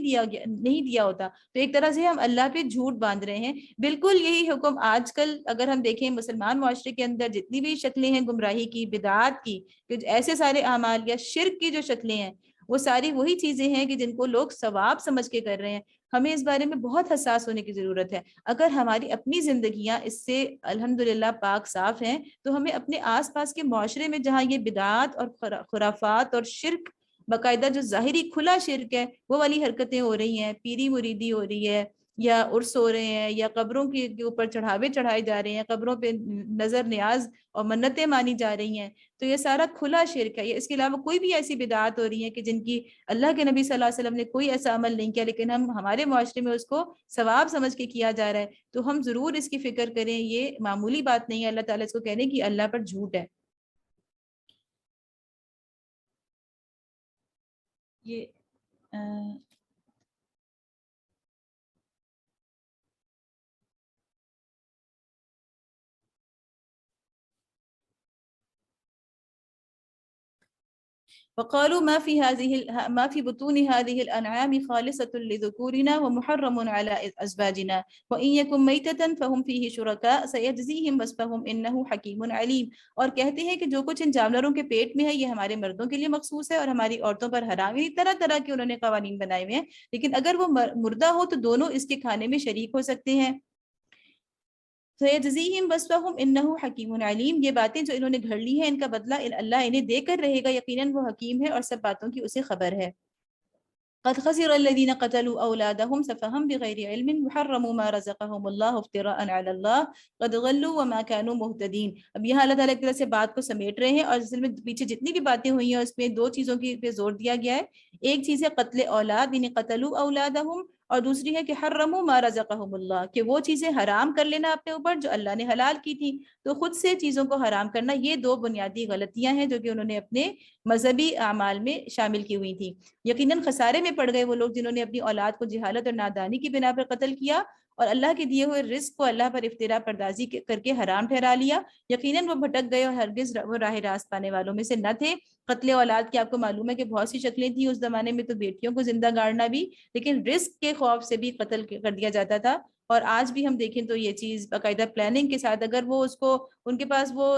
دیا ہوتا، تو ایک طرح سے ہم اللہ پہ جھوٹ باندھ رہے ہیں. بالکل یہی حکم آج کل اگر ہم دیکھیں مسلمان معاشرے کے اندر جتنی بھی شکلیں ہیں گمراہی کی، بدعات کی، ایسے سارے اعمال یا شرک کی جو شکلیں ہیں، وہ ساری وہی چیزیں ہیں کہ جن کو لوگ ثواب سمجھ کے کر رہے ہیں. ہمیں اس بارے میں بہت حساس ہونے کی ضرورت ہے. اگر ہماری اپنی زندگیاں اس سے الحمدللہ پاک صاف ہیں، تو ہمیں اپنے آس پاس کے معاشرے میں جہاں یہ بدعات اور خرافات اور شرک، باقاعدہ جو ظاہری کھلا شرک ہے وہ والی حرکتیں ہو رہی ہیں، پیری مریدی ہو رہی ہے، یا عرس ہو رہے ہیں، یا قبروں کے اوپر چڑھاوے چڑھائے جا رہے ہیں، قبروں پہ نظر نیاز اور منتیں مانی جا رہی ہیں، تو یہ سارا کھلا شرک ہے. اس کے علاوہ کوئی بھی ایسی بدعات ہو رہی ہیں کہ جن کی اللہ کے نبی صلی اللہ علیہ وسلم نے کوئی ایسا عمل نہیں کیا لیکن ہمارے معاشرے میں اس کو ثواب سمجھ کے کیا جا رہا ہے. تو ہم ضرور اس کی فکر کریں، یہ معمولی بات نہیں ہے اللہ تعالیٰ اس کو کہنے کی اللہ پر جھوٹ ہے. یہ وقالوا ما في بطون هذه الأنعام خالصة لذكورنا ومحرم على أزواجنا وإن يكن ميتة فهم فيه شركاء سيجزيهم وصفهم إنه حكيم عليم. اور کہتے ہیں کہ جو کچھ ان جانوروں کے پیٹ میں ہے یہ ہمارے مردوں کے لیے مخصوص ہے اور ہماری عورتوں پر حرام ہے. طرح طرح کے انہوں نے قوانین بنائے ہوئے ہیں، لیکن اگر وہ مردہ ہو تو دونوں اس کے کھانے میں شریک ہو سکتے ہیں. سَيَجْزِيهِمْ وَصْفَهُمْ إِنَّهُ حَكِيمٌ عَلِيمٌ، یہ باتیں جو انہوں نے گھڑ لی ہیں ان کا بدلہ اللہ انہیں دے کر رہے گا، یقیناً وہ حکیم ہے اور سب باتوں کی اسے خبر ہے. قد خسر الذين قتلوا أولادهم سفها بغير علم وحرموا ما رزقهم الله افتراء على الله قد ضلوا وما كانوا مهتدين. اب یہاں اللہ تعالیٰ ایک طرح سے بات کو سمیٹ رہے ہیں، اور اصل میں پیچھے جتنی بھی باتیں ہوئی ہیں اس میں دو چیزوں کی پہ زور دیا گیا ہے. ایک چیز ہے قتل اولاد، یعنی قتلوا اولادهم، اور دوسری ہے کہ حرموا ما رزقهم اللہ، کہ وہ چیزیں حرام کر لینا اپنے اوپر جو اللہ نے حلال کی تھی. تو خود سے چیزوں کو حرام کرنا، یہ دو بنیادی غلطیاں ہیں جو کہ انہوں نے اپنے مذہبی اعمال میں شامل کی ہوئی تھی. یقیناً خسارے میں پڑ گئے وہ لوگ جنہوں نے اپنی اولاد کو جہالت اور نادانی کی بنا پر قتل کیا اور اللہ کے دیے ہوئے رزق کو اللہ پر افطرا پردازی کر کے حرام ٹھہرا لیا. یقیناً وہ بھٹک گئے اور ہرگز وہ راہ راست پانے والوں میں سے نہ تھے. قتل اولاد کی آپ کو معلوم ہے کہ بہت سی شکلیں تھیں اس زمانے میں، تو بیٹیوں کو زندہ گاڑنا بھی، لیکن رزق کے خوف سے بھی قتل کر دیا جاتا تھا. اور آج بھی ہم دیکھیں تو یہ چیز باقاعدہ پلاننگ کے ساتھ، اگر وہ اس کو ان کے پاس وہ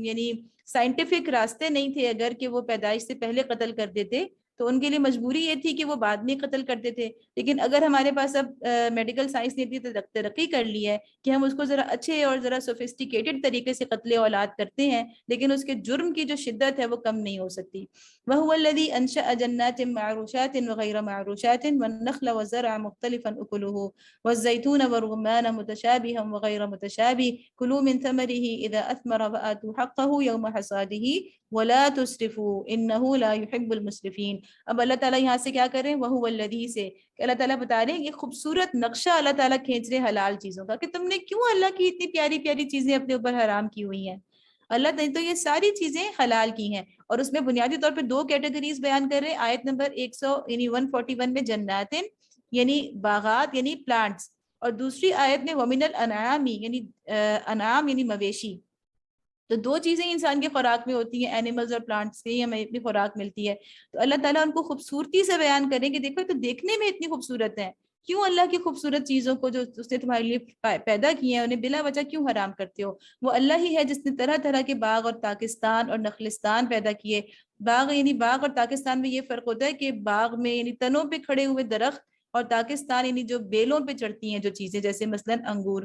یعنی سائنٹیفک راستے نہیں تھے اگر کہ وہ پیدائش سے پہلے قتل کر دیتے، تو ان کے لیے مجبوری یہ تھی کہ وہ بعد میں قتل کرتے تھے. لیکن اگر ہمارے پاس اب میڈیکل سائنس نے اتنی ترقی کر لی ہے کہ ہم اس کو ذرا اچھے اور ذرا سوفسٹیکیٹڈ طریقے سے قتل اولاد کرتے ہیں، لیکن اس کے جرم کی جو شدت ہے وہ کم نہیں ہو سکتی. وَهُوَ الَّذِي أَنشَأَ جَنَّاتٍ مَعْرُوشَاتٍ وَغَيْرَ مَعْرُوشَاتٍ وَالنَّخْلَ وَالزَّرْعَ مُخْتَلِفًا أُكُلُهُ وَالزَّيْتُونَ وَالرُّمَّانَ مُتَشَابِهًا وَغَيْرَ مُتَشَابِهٍ كُلُوا مِن ثَمَرِهِ إِذَا أَثْمَرَ وَآتُوا حَقَّهُ يَوْمَ حَصَادِهِ وَلَا تُسْرِفُوا إِنَّهُ لَا يُحِبُّ الْمُسْرِفِينَ. اب اللہ تعالیٰ یہاں سے کیا کر رہے ہیں؟ وَهُوَ الَّذِي سے، کہ اللہ تعالیٰ بتا رہے ہیں یہ خوبصورت نقشہ اللہ تعالیٰ کھینچ رہے حلال چیزوں کا، کہ تم نے کیوں اللہ کی اتنی پیاری پیاری چیزیں اپنے اوپر حرام کی ہوئی ہیں. اللہ نے تو یہ ساری چیزیں حلال کی ہیں، اور اس میں بنیادی طور پہ دو کیٹیگریز بیان کر رہے ہیں. آیت نمبر 100 یعنی 141 میں جناتن یعنی باغات یعنی پلانٹس، اور دوسری آیت میں ومن الانعام یعنی انعام یعنی مویشی. تو دو چیزیں انسان کی خوراک میں ہوتی ہیں، اینیملز اور پلانٹس سے ہی ہمیں اتنی خوراک ملتی ہے. تو اللہ تعالیٰ ان کو خوبصورتی سے بیان کریں کہ دیکھو تو دیکھنے میں اتنی خوبصورت ہے، کیوں اللہ کی خوبصورت چیزوں کو جو اس نے تمہارے لیے پیدا کی ہیں انہیں بلا وجہ کیوں حرام کرتے ہو؟ وہ اللہ ہی ہے جس نے طرح طرح کے باغ اور پاکستان اور نخلستان پیدا کیے. باغ یعنی باغ اور پاکستان میں یہ فرق ہوتا ہے کہ باغ میں یعنی تنوں پہ کھڑے ہوئے درخت، اور پاکستان یعنی جو بیلوں پہ چڑھتی ہیں جو چیزیں، جیسے مثلا انگور.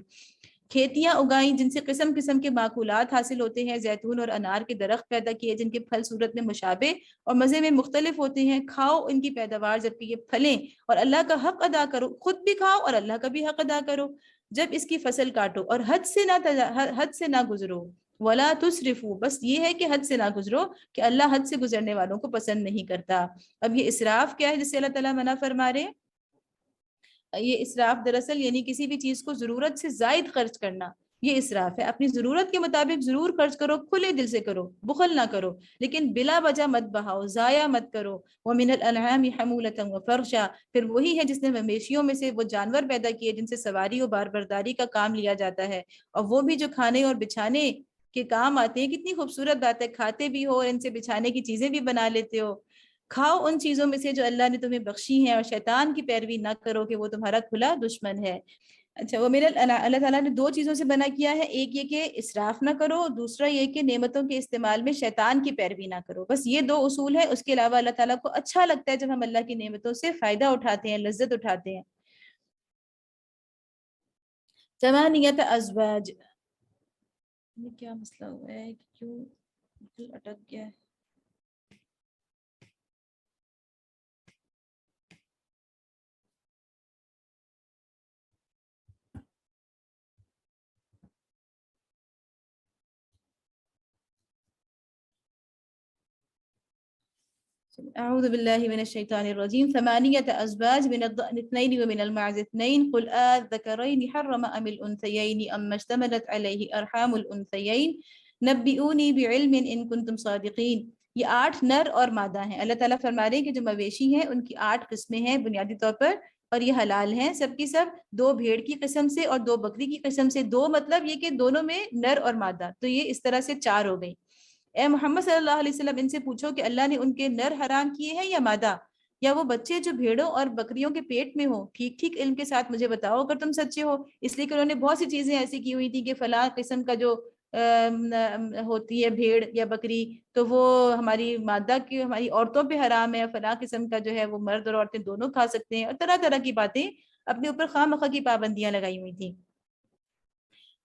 کھیتیاں اگائیں جن سے قسم قسم کے معقولات حاصل ہوتے ہیں. زیتون اور انار کے درخت پیدا کیے جن کے پھل صورت میں مشابہ اور مزے میں مختلف ہوتے ہیں. کھاؤ ان کی پیداوار جبکہ یہ پھلیں، اور اللہ کا حق ادا کرو. خود بھی کھاؤ اور اللہ کا بھی حق ادا کرو. جب اس کی فصل کاٹو اور حد سے نہ گزرو. ولا تسرفو، بس یہ ہے کہ حد سے نہ گزرو، کہ اللہ حد سے گزرنے والوں کو پسند نہیں کرتا. اب یہ اسراف کیا ہے جس سے اللہ تعالیٰ منع فرما رہے ہیں؟ یہ اسراف دراصل یعنی کسی بھی چیز کو ضرورت سے زائد خرچ کرنا، یہ اسراف ہے. اپنی ضرورت کے مطابق ضرور خرچ کرو، کھلے دل سے کرو، بخل نہ کرو، لیکن بلا وجہ مت بہاؤ، ضائع مت کرو. وَمِنَ الْأَنْعَامِ حَمُولَةً وَفَرْشًا، پھر وہی ہے جس نے مویشیوں میں سے وہ جانور پیدا کیے جن سے سواری و بار برداری کا کام لیا جاتا ہے، اور وہ بھی جو کھانے اور بچھانے کے کام آتے ہیں. کتنی خوبصورت بات ہے، کھاتے بھی ہو اور ان سے بچھانے کی چیزیں بھی بنا لیتے ہو. کھاؤ ان چیزوں میں سے جو اللہ نے تمہیں بخشی ہیں، اور شیطان کی پیروی نہ کرو کہ وہ تمہارا کھلا دشمن ہے. اچھا، وہ میرا اللہ تعالیٰ نے دو چیزوں سے منع کیا ہے، ایک یہ کہ اسراف نہ کرو، دوسرا یہ کہ نعمتوں کے استعمال میں شیطان کی پیروی نہ کرو. بس یہ دو اصول ہیں. اس کے علاوہ اللہ تعالیٰ کو اچھا لگتا ہے جب ہم اللہ کی نعمتوں سے فائدہ اٹھاتے ہیں، لذت اٹھاتے ہیں. ثمانیت ازواج، یہ کیا مسئلہ ہوا ہے کہ کیوں اٹک گیا ہے؟ أعوذ بالله من الشيطان الرجيم. ثمانية أزواج من الضأن اثنين ومن المعز اثنين قل آذكرين حرم أم الأنثيين أما اشتملت عليه أرحام الأنثيين نبئوني بعلم إن كنتم صادقين. یہ 8 نر اور مادہ ہیں. اللہ تعالیٰ فرما رہے ہیں کہ جو مویشی ہیں ان کی 8 قسمیں ہیں بنیادی طور پر، اور یہ حلال ہیں سب کی سب، 2 بھیڑ کی قسم سے اور 2 بکری کی قسم سے. 2 مطلب یہ کہ دونوں میں نر اور مادہ، تو یہ اس طرح سے 4 ہو گئی. اے محمد صلی اللہ علیہ وسلم ان سے پوچھو کہ اللہ نے ان کے نر حرام کیے ہیں یا مادہ، یا وہ بچے جو بھیڑوں اور بکریوں کے پیٹ میں ہو. ٹھیک ٹھیک علم کے ساتھ مجھے بتاؤ اگر تم سچے ہو. اس لیے کہ انہوں نے بہت سی چیزیں ایسی کی ہوئی تھی کہ فلاں قسم کا جو ہوتی ہے بھیڑ یا بکری تو وہ ہماری مادہ کی ہماری عورتوں پہ حرام ہے، فلاں قسم کا جو ہے وہ مرد اور عورتیں دونوں کھا سکتے ہیں، اور طرح طرح کی باتیں اپنے اوپر خواہ مخواہ کی پابندیاں لگائی ہوئی تھیں.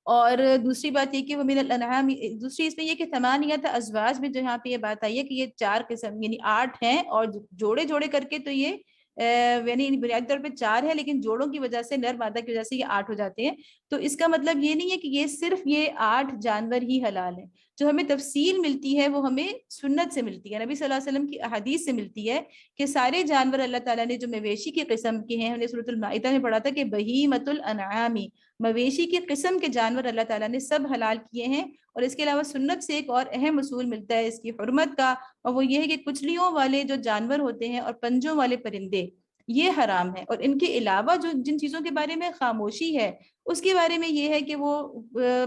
اور دوسری بات یہ کہ وہ من الانعام، دوسری اس میں یہ کہ ثمانیت ازواج میں جو یہاں پہ یہ بات آئی ہے کہ یہ 4 قسم یعنی 8 ہیں، اور جوڑے جوڑے کر کے تو یہ یعنی بنیادی طور پہ 4 ہے، لیکن جوڑوں کی وجہ سے نر مادہ کی وجہ سے یہ 8 ہو جاتے ہیں. تو اس کا مطلب یہ نہیں ہے کہ یہ صرف یہ 8 جانور ہی حلال ہیں. جو ہمیں تفصیل ملتی ہے وہ ہمیں سنت سے ملتی ہے، نبی صلی اللہ علیہ وسلم کی احادیث سے ملتی ہے کہ سارے جانور اللہ تعالیٰ نے جو مویشی کی قسم کے ہیں، ہم نے سورۃ المائدہ میں پڑھا تھا کہ بہیمۃ الانعام، مویشی کی قسم کے جانور اللہ تعالیٰ نے سب حلال کیے ہیں. اور اس کے علاوہ سنت سے ایک اور اہم اصول ملتا ہے اس کی حرمت کا، اور وہ یہ ہے کہ کچلیوں والے جو جانور ہوتے ہیں اور پنجوں والے پرندے یہ حرام ہے. اور ان کے علاوہ جو جن چیزوں کے بارے میں خاموشی ہے اس کے بارے میں یہ ہے کہ وہ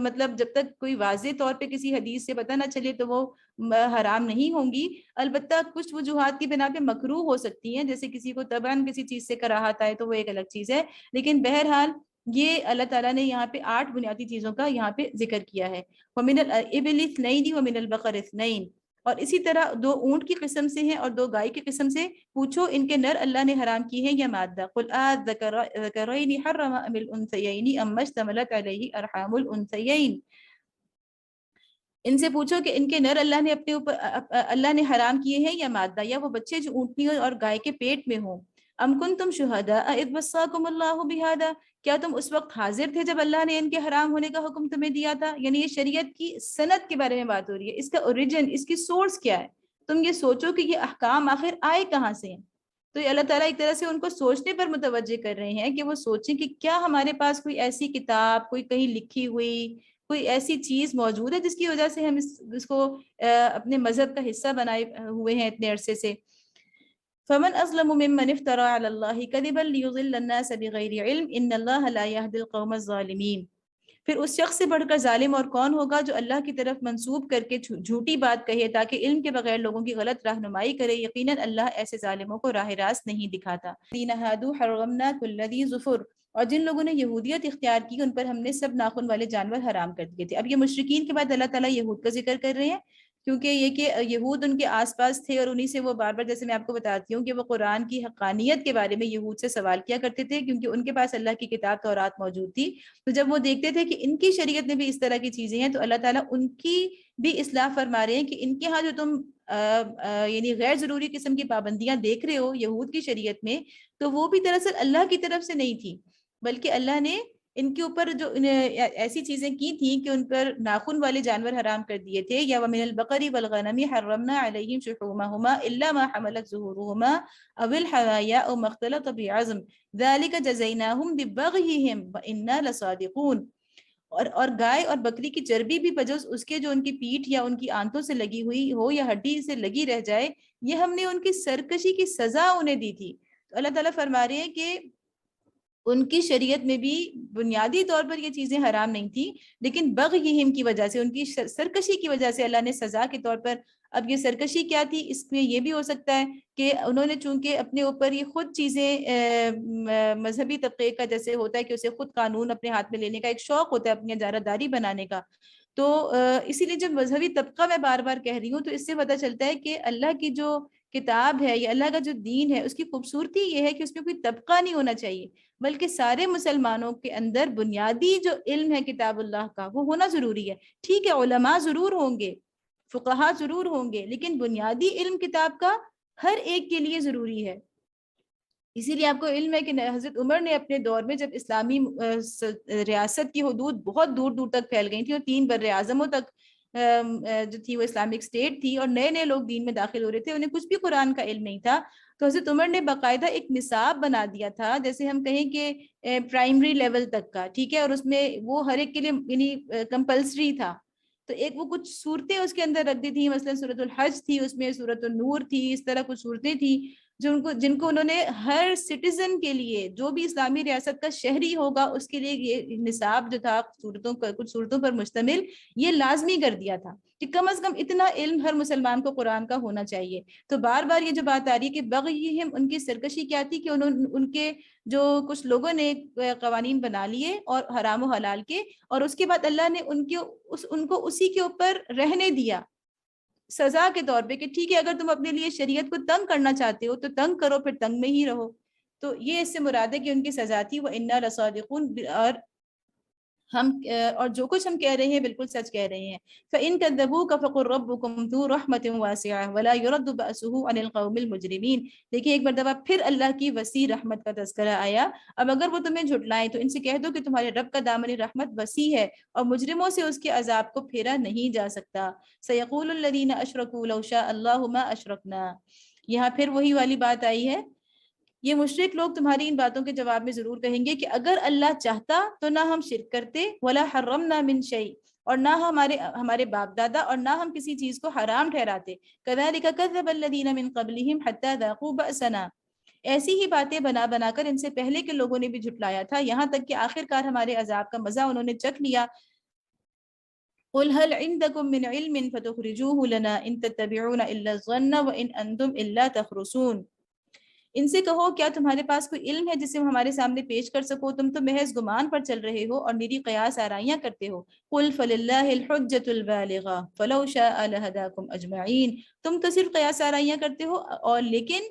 مطلب جب تک کوئی واضح طور پہ کسی حدیث سے پتہ نہ چلے تو وہ حرام نہیں ہوں گی. البتہ کچھ وجوہات کی بنا پہ مکروہ ہو سکتی ہیں، جیسے کسی کو طبعاً کسی چیز سے کراہت آئے تو وہ ایک الگ چیز ہے. لیکن بہرحال یہ اللہ تعالیٰ نے یہاں پہ 8 بنیادی چیزوں کا یہاں پہ ذکر کیا ہے. وَمِنَ الْإِبِلِ اثْنَيْنِ وَمِنَ الْبَقَرِ اثْنَيْنِ، اور اسی طرح 2 اونٹ کی قسم سے ہیں اور 2 گائے کی قسم سے. پوچھو ان کے نر اللہ نے حرام کی ہیں یا مادہ. قُلْ آذَكَرَيْنِ حَرَّمَ أَمِ الْأُنْثَيَيْنِ أَمَّا اشْتَمَلَتْ عَلَيْهِ أَرْحَامُ الْأُنْثَيَيْنِ. ان سے پوچھو کہ ان کے نر اللہ نے اپنے اوپر اللہ نے حرام کیے ہیں یا مادہ، یا وہ بچے جو اونٹنی اور گائے کے پیٹ میں ہوں. ام کنتم شہداء اذ وصاکم اللہ بہذا، کیا تم اس وقت حاضر تھے جب اللہ نے ان کے حرام ہونے کا حکم تمہیں دیا تھا؟ یعنی یہ شریعت کی سند کے بارے میں بات ہو رہی ہے، اس کا اوریجن، اس کی سورس کیا ہے. تم یہ سوچو کہ یہ احکام آخر آئے کہاں سے ہیں. تو یہ اللہ تعالیٰ ایک طرح سے ان کو سوچنے پر متوجہ کر رہے ہیں کہ وہ سوچیں کہ کیا ہمارے پاس کوئی ایسی کتاب، کوئی کہیں لکھی ہوئی کوئی ایسی چیز موجود ہے جس کی وجہ سے ہم اس کو اپنے مذہب کا حصہ بنائے ہوئے ہیں اتنے عرصے سے. فمن اظلم ممن افترى على الله كذبا ليضل الناس بغير علم ان الله لا يهدي القوم الظالمين. پھر اس شخص سے بڑھ کر ظالم اور کون ہوگا جو اللہ کی طرف منسوب کر کے جھوٹی بات کہے تاکہ علم کے بغیر لوگوں کی غلط رہنمائی کرے، یقیناً اللہ ایسے ظالموں کو راہ راست نہیں دکھاتا۔ الذین ھادوا حرمنا کل ذی ظفر، اور جن لوگوں نے یہودیت اختیار کی ان پر ہم نے سب ناخن والے جانور حرام کر دیے تھے۔ اب یہ مشرکین کے بعد اللہ تعالیٰ یہود کا ذکر کر رہے ہیں، کیونکہ یہ کہ یہود ان کے آس پاس تھے اور انہی سے وہ بار بار، جیسے میں آپ کو بتاتی ہوں کہ وہ قرآن کی حقانیت کے بارے میں یہود سے سوال کیا کرتے تھے، کیونکہ ان کے پاس اللہ کی کتاب تورات موجود تھی۔ تو جب وہ دیکھتے تھے کہ ان کی شریعت میں بھی اس طرح کی چیزیں ہیں، تو اللہ تعالیٰ ان کی بھی اصلاح فرما رہے ہیں کہ ان کے ہاں جو تم یعنی غیر ضروری قسم کی پابندیاں دیکھ رہے ہو یہود کی شریعت میں، تو وہ بھی دراصل اللہ کی طرف سے نہیں تھی، بلکہ اللہ نے ان کے اوپر جو ایسی چیزیں کی تھیں کہ ان پر ناخن والے جانور حرام کر دیے تھے۔ یا وَمِنَ الْبَقَرِ وَالْغَنَمِ حَرَّمْنَا عَلَيْهِمْ شُحُومَهُمَا إِلَّا مَا حَمَلَتْ ظُهُورُهُمَا أَوِ الْحَوَايَا أَوْ مَا اخْتَلَطَ بِعَظْمٍ ذَلِكَ جَزَيْنَاهُمْ بِبَغْيِهِمْ وَإِنَّا لَصَادِقُونَ۔ اور گائے اور بکری کی چربی بھی بجز اس کے جو ان کی پیٹھ یا ان کی آنتوں سے لگی ہوئی ہو یا ہڈی سے لگی رہ جائے، یہ ہم نے ان کی سرکشی کی سزا انہیں دی تھی۔ تو اللہ تعالیٰ فرما رہے ہیں کہ ان کی شریعت میں بھی بنیادی طور پر یہ چیزیں حرام نہیں تھی، لیکن بغیہم کی وجہ سے، ان کی سرکشی کی وجہ سے اللہ نے سزا کے طور پر، اب یہ سرکشی کیا تھی، اس میں یہ بھی ہو سکتا ہے کہ انہوں نے چونکہ اپنے اوپر یہ خود چیزیں مذہبی طبقے کا جیسے ہوتا ہے کہ اسے خود قانون اپنے ہاتھ میں لینے کا ایک شوق ہوتا ہے، اپنی اجارہ داری بنانے کا، تو اسی لیے جب مذہبی طبقہ میں بار بار کہہ رہی ہوں تو اس سے پتہ چلتا ہے کہ اللہ کی جو کتاب ہے یا اللہ کا جو دین ہے اس کی خوبصورتی یہ ہے کہ اس میں کوئی طبقہ نہیں ہونا چاہیے، بلکہ سارے مسلمانوں کے اندر بنیادی جو علم ہے کتاب اللہ کا وہ ہونا ضروری ہے۔ ٹھیک ہے علماء ضرور ہوں گے، فقہاء ضرور ہوں گے، لیکن بنیادی علم کتاب کا ہر ایک کے لیے ضروری ہے۔ اسی لیے آپ کو علم ہے کہ حضرت عمر نے اپنے دور میں جب اسلامی ریاست کی حدود بہت دور دور تک پھیل گئی تھی اور 3 بر اعظموں تک جو تھی وہ اسلامک اسٹیٹ تھی اور نئے نئے لوگ دین میں داخل ہو رہے تھے، انہیں کچھ بھی قرآن کا علم نہیں تھا، تو حضرت عمر نے باقاعدہ ایک نصاب بنا دیا تھا، جیسے ہم کہیں کہ پرائمری لیول تک کا، ٹھیک ہے، اور اس میں وہ ہر ایک کے لیے یعنی کمپلسری تھا، تو ایک وہ کچھ صورتیں اس کے اندر رکھ دی تھی، مثلا سورۃ الحج تھی، اس میں سورۃ النور تھی، اس طرح کچھ صورتیں تھیں جن کو انہوں نے ہر سٹیزن کے لیے جو بھی اسلامی ریاست کا شہری ہوگا اس کے لیے یہ نصاب جو تھا کچھ صورتوں پر مشتمل، یہ لازمی کر دیا تھا کہ کم از کم اتنا علم ہر مسلمان کو قرآن کا ہونا چاہیے۔ تو بار بار یہ جو بات آ رہی ہے کہ بغیہم، ان کی سرکشی کیا تھی کہ ان کے جو کچھ لوگوں نے قوانین بنا لیے اور حرام و حلال کے، اور اس کے بعد اللہ نے ان کو اسی کے اوپر رہنے دیا سزا کے طور پہ کہ ٹھیک ہے اگر تم اپنے لیے شریعت کو تنگ کرنا چاہتے ہو تو تنگ کرو، پھر تنگ میں ہی رہو۔ تو یہ اس سے مراد ہے کہ ان کی سزا تھی وَإِنَّا لَصَادِقُونَ، اور جو کچھ ہم کہہ رہے ہیں بالکل سچ کہہ رہے ہیں۔ فَإِن كَذَّبُوكَ فَقُلْ رَبُّكُمْ ذُو رَحْمَةٍ وَاسِعَةٍ وَلَا يُرَدُّ بَأْسُهُ عَنِ الْقَوْمِ الْمُجْرِمِينَ۔ دیکھیں ایک مرتبہ پھر اللہ کی وسیع رحمت کا تذکرہ آیا۔ اب اگر وہ تمہیں جھٹلائیں تو ان سے کہہ دو کہ تمہارے رب کا دامن رحمت وسیع ہے اور مجرموں سے اس کے عذاب کو پھیرا نہیں جا سکتا۔ سَيَقُولُ الَّذِينَ أَشْرَكُوا لَوْ شَاءَ اللَّهُ مَا أَشْرَكْنَا۔ یہاں پھر وہی والی بات آئی ہے، یہ مشرک لوگ تمہاری ان باتوں کے جواب میں ضرور کہیں گے کہ اگر اللہ چاہتا تو نہ ہم شرک کرتے، ولا حرمنا من شیء، اور نہ ہمارے باپ دادا اور نہ ہم کسی چیز کو حرام ٹھہراتے۔ کذالک کذب الذین من قبلہم حتی ذاقوا بأسنا، ایسی ہی باتیں بنا بنا کر ان سے پہلے کے لوگوں نے بھی جھٹلایا تھا، یہاں تک کہ آخر کار ہمارے عذاب کا مزہ انہوں نے چکھ لیا۔ قل هل عندكم من علم فتخرجوه لنا ان تتبعون الا الظن وان انتم الا تخرصون۔ ان سے کہو کیا تمہارے پاس کوئی علم ہے جسے ہمارے سامنے پیش کر سکو، تم تو محض گمان پر چل رہے ہو اور میری قیاس آرائیاں کرتے ہو۔ قل فللہ الحجۃ البالغہ فلو شاء لہداکم اجمعین، تم تو صرف قیاس آرائیاں کرتے ہو، اور لیکن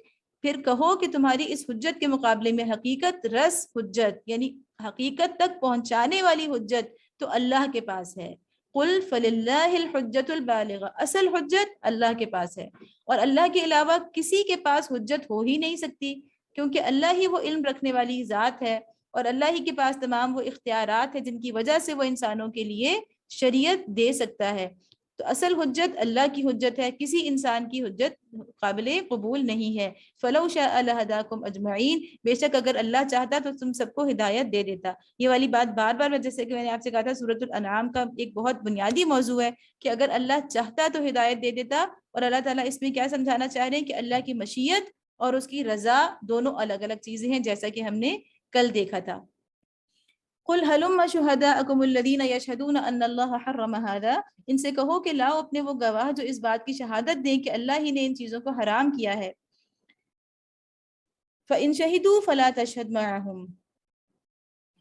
پھر کہو کہ تمہاری اس حجت کے مقابلے میں حقیقت رس حجت یعنی حقیقت تک پہنچانے والی حجت تو اللہ کے پاس ہے۔ قل فللہ الحجۃ البالغہ، اصل حجت اللہ کے پاس ہے، اور اللہ کے علاوہ کسی کے پاس حجت ہو ہی نہیں سکتی، کیونکہ اللہ ہی وہ علم رکھنے والی ذات ہے اور اللہ ہی کے پاس تمام وہ اختیارات ہیں جن کی وجہ سے وہ انسانوں کے لیے شریعت دے سکتا ہے۔ تو اصل حجت اللہ کی حجت ہے، کسی انسان کی حجت قابل قبول نہیں ہے۔ فلو شاء لہداکم اجمعین، بے شک اگر اللہ چاہتا تو تم سب کو ہدایت دے دیتا۔ یہ والی بات بار بار جیسے کہ میں نے آپ سے کہا تھا سورۃ الانعام کا ایک بہت بنیادی موضوع ہے کہ اگر اللہ چاہتا تو ہدایت دے دیتا، اور اللہ تعالیٰ اس میں کیا سمجھانا چاہ رہے ہیں کہ اللہ کی مشیت اور اس کی رضا دونوں الگ الگ چیزیں ہیں، جیسا کہ ہم نے کل دیکھا تھا۔ قل هلم شهداءكم الذين يشهدون ان الله حرم هذا، ان سے کہو کہ لاؤ اپنے وہ گواہ جو اس بات کی شہادت دیں کہ اللہ ہی نے ان چیزوں کو حرام کیا ہے. فإن شهدوا فلا تشهد معهم،